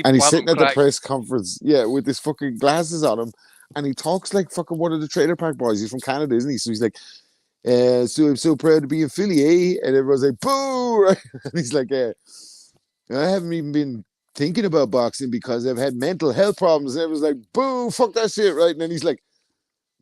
And he's sitting at the press conference, with his fucking glasses on him, and he talks like fucking one of the Trailer Park Boys. He's from Canada, isn't he? So he's like, so I'm so proud to be in Philly, eh? And everyone's like, boo! Right? And he's like, I haven't even been thinking about boxing because I've had mental health problems. And everyone's like, boo, fuck that shit, right? And then he's like,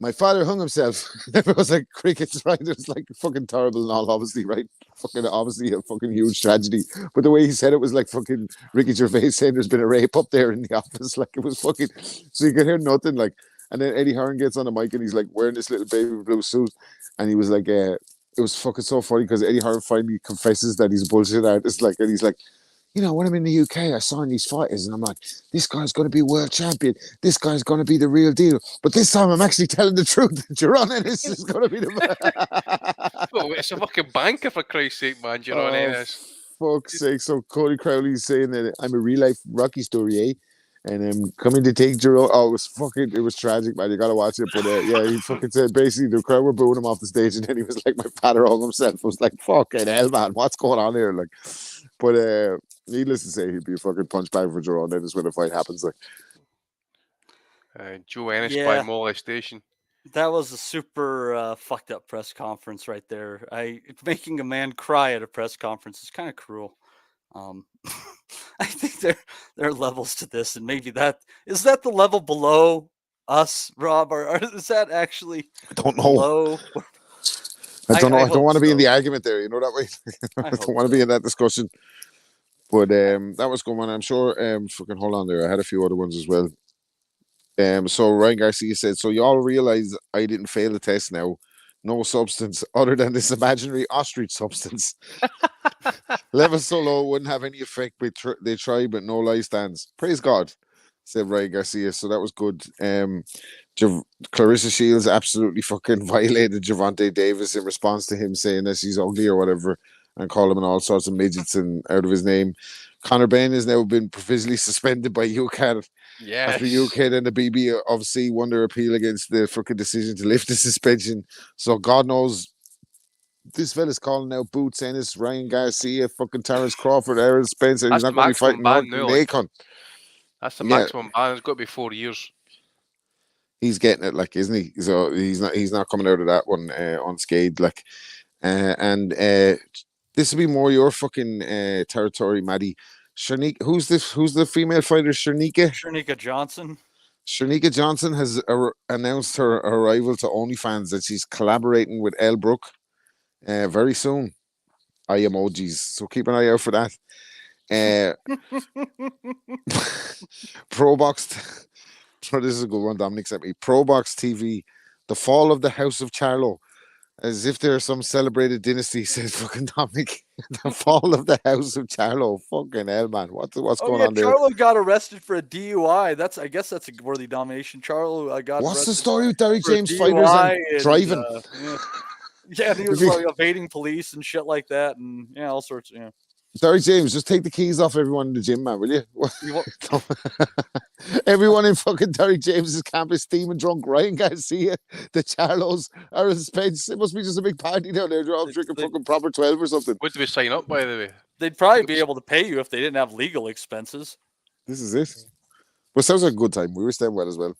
my father hung himself. Everyone's like, crickets, right? It's like fucking terrible and all, obviously, right? Fucking obviously a fucking huge tragedy. But the way he said it was like fucking Ricky Gervais saying there's been a rape up there in the office. Like, it was fucking, so you could hear nothing. Like, and then Eddie Hearn gets on the mic and he's like wearing this little baby blue suit. And he was like, it was fucking so funny because Eddie Hearn finally confesses that he's a bullshit artist. Like, and he's like, you know, when I'm in the UK, I sign these fighters and I'm like, this guy's going to be world champion. This guy's going to be the real deal. But this time I'm actually telling the truth. Jerron Ennis is going to be the Well, it's a fucking banker, for Christ's sake, man. Jerron Ennis. Fuck's sake. So Cody Crowley's saying that I'm a real life Rocky story, eh? And I'm coming to take Jerome. Oh, it was tragic, man. You gotta watch it. But he fucking said basically the crowd were booing him off the stage, and then he was like, my father hung himself. I was like, fucking hell, man, what's going on here? Like, but needless to say, he'd be a fucking punch bag for Jerome Ennis when the fight happens. Like, Joe Ennis by molestation. That was a super fucked up press conference right there. Making a man cry at a press conference is kind of cruel. I think there are levels to this, and maybe is that the level below us, Rob, or is that actually I don't know. Below? I don't know. I don't want to be in the argument there. You know that way. I don't want to be in that discussion. But that was going on. I'm sure. Fucking hold on there. I had a few other ones as well. So Ryan Garcia said, so y'all realize I didn't fail the test now. No substance other than this imaginary ostrich substance. Level so low wouldn't have any effect. They try, but no lie stands. Praise God, said Ryan Garcia. So that was good. Clarissa Shields absolutely fucking violated Gervonta Davis in response to him saying that she's ugly or whatever and call him all sorts of midgets and out of his name. Conor Benn has now been provisionally suspended by UCAD. Yeah. After UCAD and the BBC won their appeal against the fucking decision to lift the suspension. So God knows this fella's calling out Boots Ennis, Ryan Garcia, fucking Terrence Crawford, Aaron Spencer. He's not going to be fighting Nacon. That's the maximum ban. It's got to be 4 years. He's getting it, like, isn't he? So he's not coming out of that one unscathed, like. This will be more your fucking territory, Maddie. Shernika, who's the female fighter? Shernika Johnson. Shernika Johnson has announced her arrival to OnlyFans, that she's collaborating with Elle Brooke very soon. Eye emojis, so keep an eye out for that. ProBox. This is a good one. Dominic sent me. ProBox TV. The Fall of the House of Charlo. As if there's some celebrated dynasty, says fucking Dominic. The Fall of the House of Charlo. Fucking hell, man. What's going on there? Charlo got arrested for a DUI. I guess that's a worthy nomination. Charlo got What's the story with Derek James fighters and driving? Yeah, he was like evading police and shit like that, and all sorts. Yeah. Derek James, just take the keys off everyone in the gym, man, will you? Everyone in fucking Derek James's camp is steaming drunk. Ryan can't see you. The Charlos are in Spence. It must be just a big party down there. They're all drinking fucking proper 12 or something. What do we sign up, by the way? They'd probably be able to pay you if they didn't have legal expenses. This is it. Well, sounds like a good time. We wish them well as well.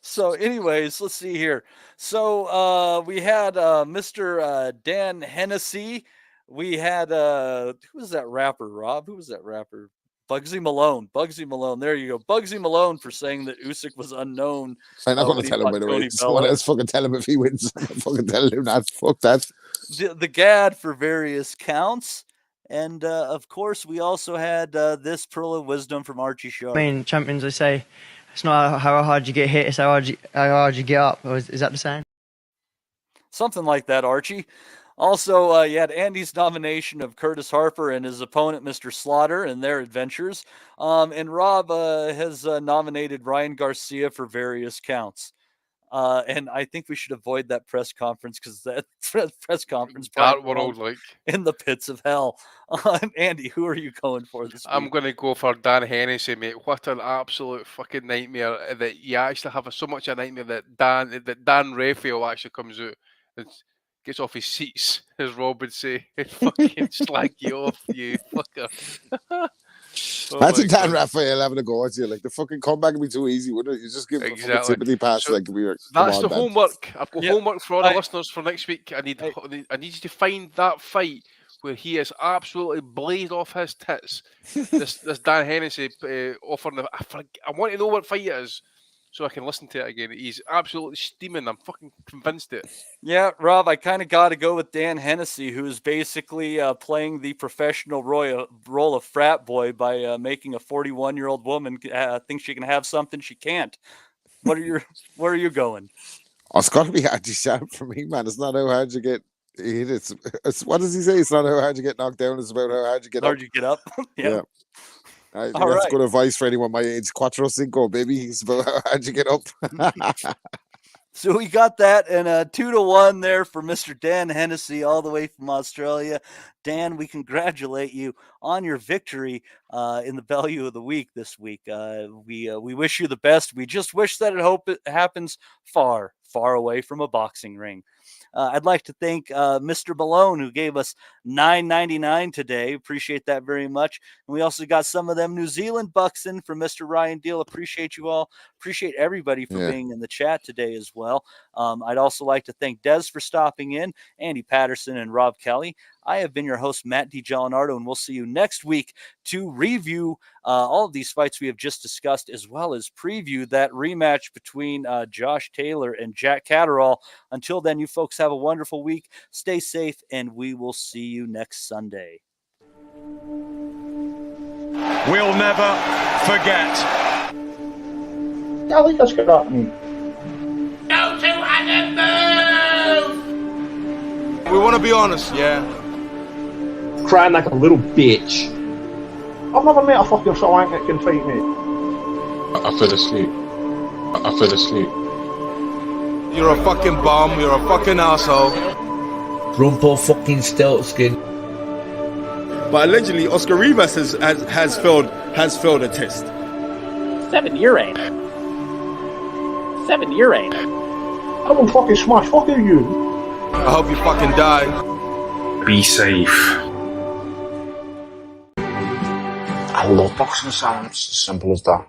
So, anyways, let's see here. So, we had Mr. Dan Hennessy. We had who was that rapper, Rob? Who was that rapper? Bugsy Malone. Bugsy Malone. There you go. Bugsy Malone for saying that Usyk was unknown. I'm not going to tell him, by the way. Someone else fucking tell him if he wins. I'm fucking telling him that. Fuck that. The GAD for various counts. And, of course, we also had this pearl of wisdom from Archie Shaw. Main champions, they say, it's not how hard you get hit, it's how hard you get up. Is that the saying? Something like that, Archie. Also, you had Andy's nomination of Curtis Harper and his opponent, Mr. Slaughter, and their adventures. And Rob has nominated Ryan Garcia for various counts. And I think we should avoid that press conference because that press conference like in the pits of hell. Andy, who are you going for this week? I'm going to go for Dan Hennessy, mate. What an absolute fucking nightmare that you actually have so much of a nightmare that Dan Raphael actually comes out and gets off his seats, as Rob would say, and fucking slag you off, you fucker. Imagine Dan Raphael having a go at you. Like, the fucking comeback would be too easy, wouldn't it? You just give him a fucking sympathy pass. So like, we were, that's the homework. I've got homework for all the listeners for next week. I need you to find that fight where he is absolutely blazed off his tits. this Dan Hennessy offering. I want to know what fight it is, so I can listen to it again. He's absolutely steaming. I'm fucking convinced it. Yeah, Rob, I kind of got to go with Dan Hennessy, who's basically playing the professional role of frat boy by making a 41-year-old woman think she can have something she can't. Where are you going? Oh, it's got to be anti-sharp for me, man. It's not how hard you get hit. It's what does he say? It's not how hard you get knocked down. It's about how hard you get up. You get up. Yeah. I think that's good advice for anyone my age. Cuatro Cinco, baby. It's about how hard you get up. So we got that, and 2-1 there for Mr. Dan Hennessy, all the way from Australia. Dan, we congratulate you on your victory in the Value of the Week this week. We wish you the best. We just wish that it happens far, far away from a boxing ring. I'd like to thank Mr. Malone, who gave us $9.99 today. Appreciate that very much. And we also got some of them New Zealand bucks in from Mr. Ryan Deal. Appreciate you all. Appreciate everybody for being in the chat today as well. I'd also like to thank Des for stopping in, Andy Patterson, and Rob Kelly. I have been your host, Matt DiGianardo, and we'll see you next week to review all of these fights we have just discussed, as well as preview that rematch between Josh Taylor and Jack Catterall. Until then, you folks have a wonderful week. Stay safe, and we will see you next Sunday. We'll never forget. I think that's good up me. Go to Adam move! We want to be honest, yeah? Crying like a little bitch. I've never met a fucking swank that can fight me. I fell asleep. You're a fucking bum, you're a fucking asshole. Rumpo fucking Steltskin. But allegedly, Oscar Rivas has failed a test. 7-year ain't. I will fucking smash fucking you. I hope you fucking die. Be safe. I love boxing sounds, as simple as that.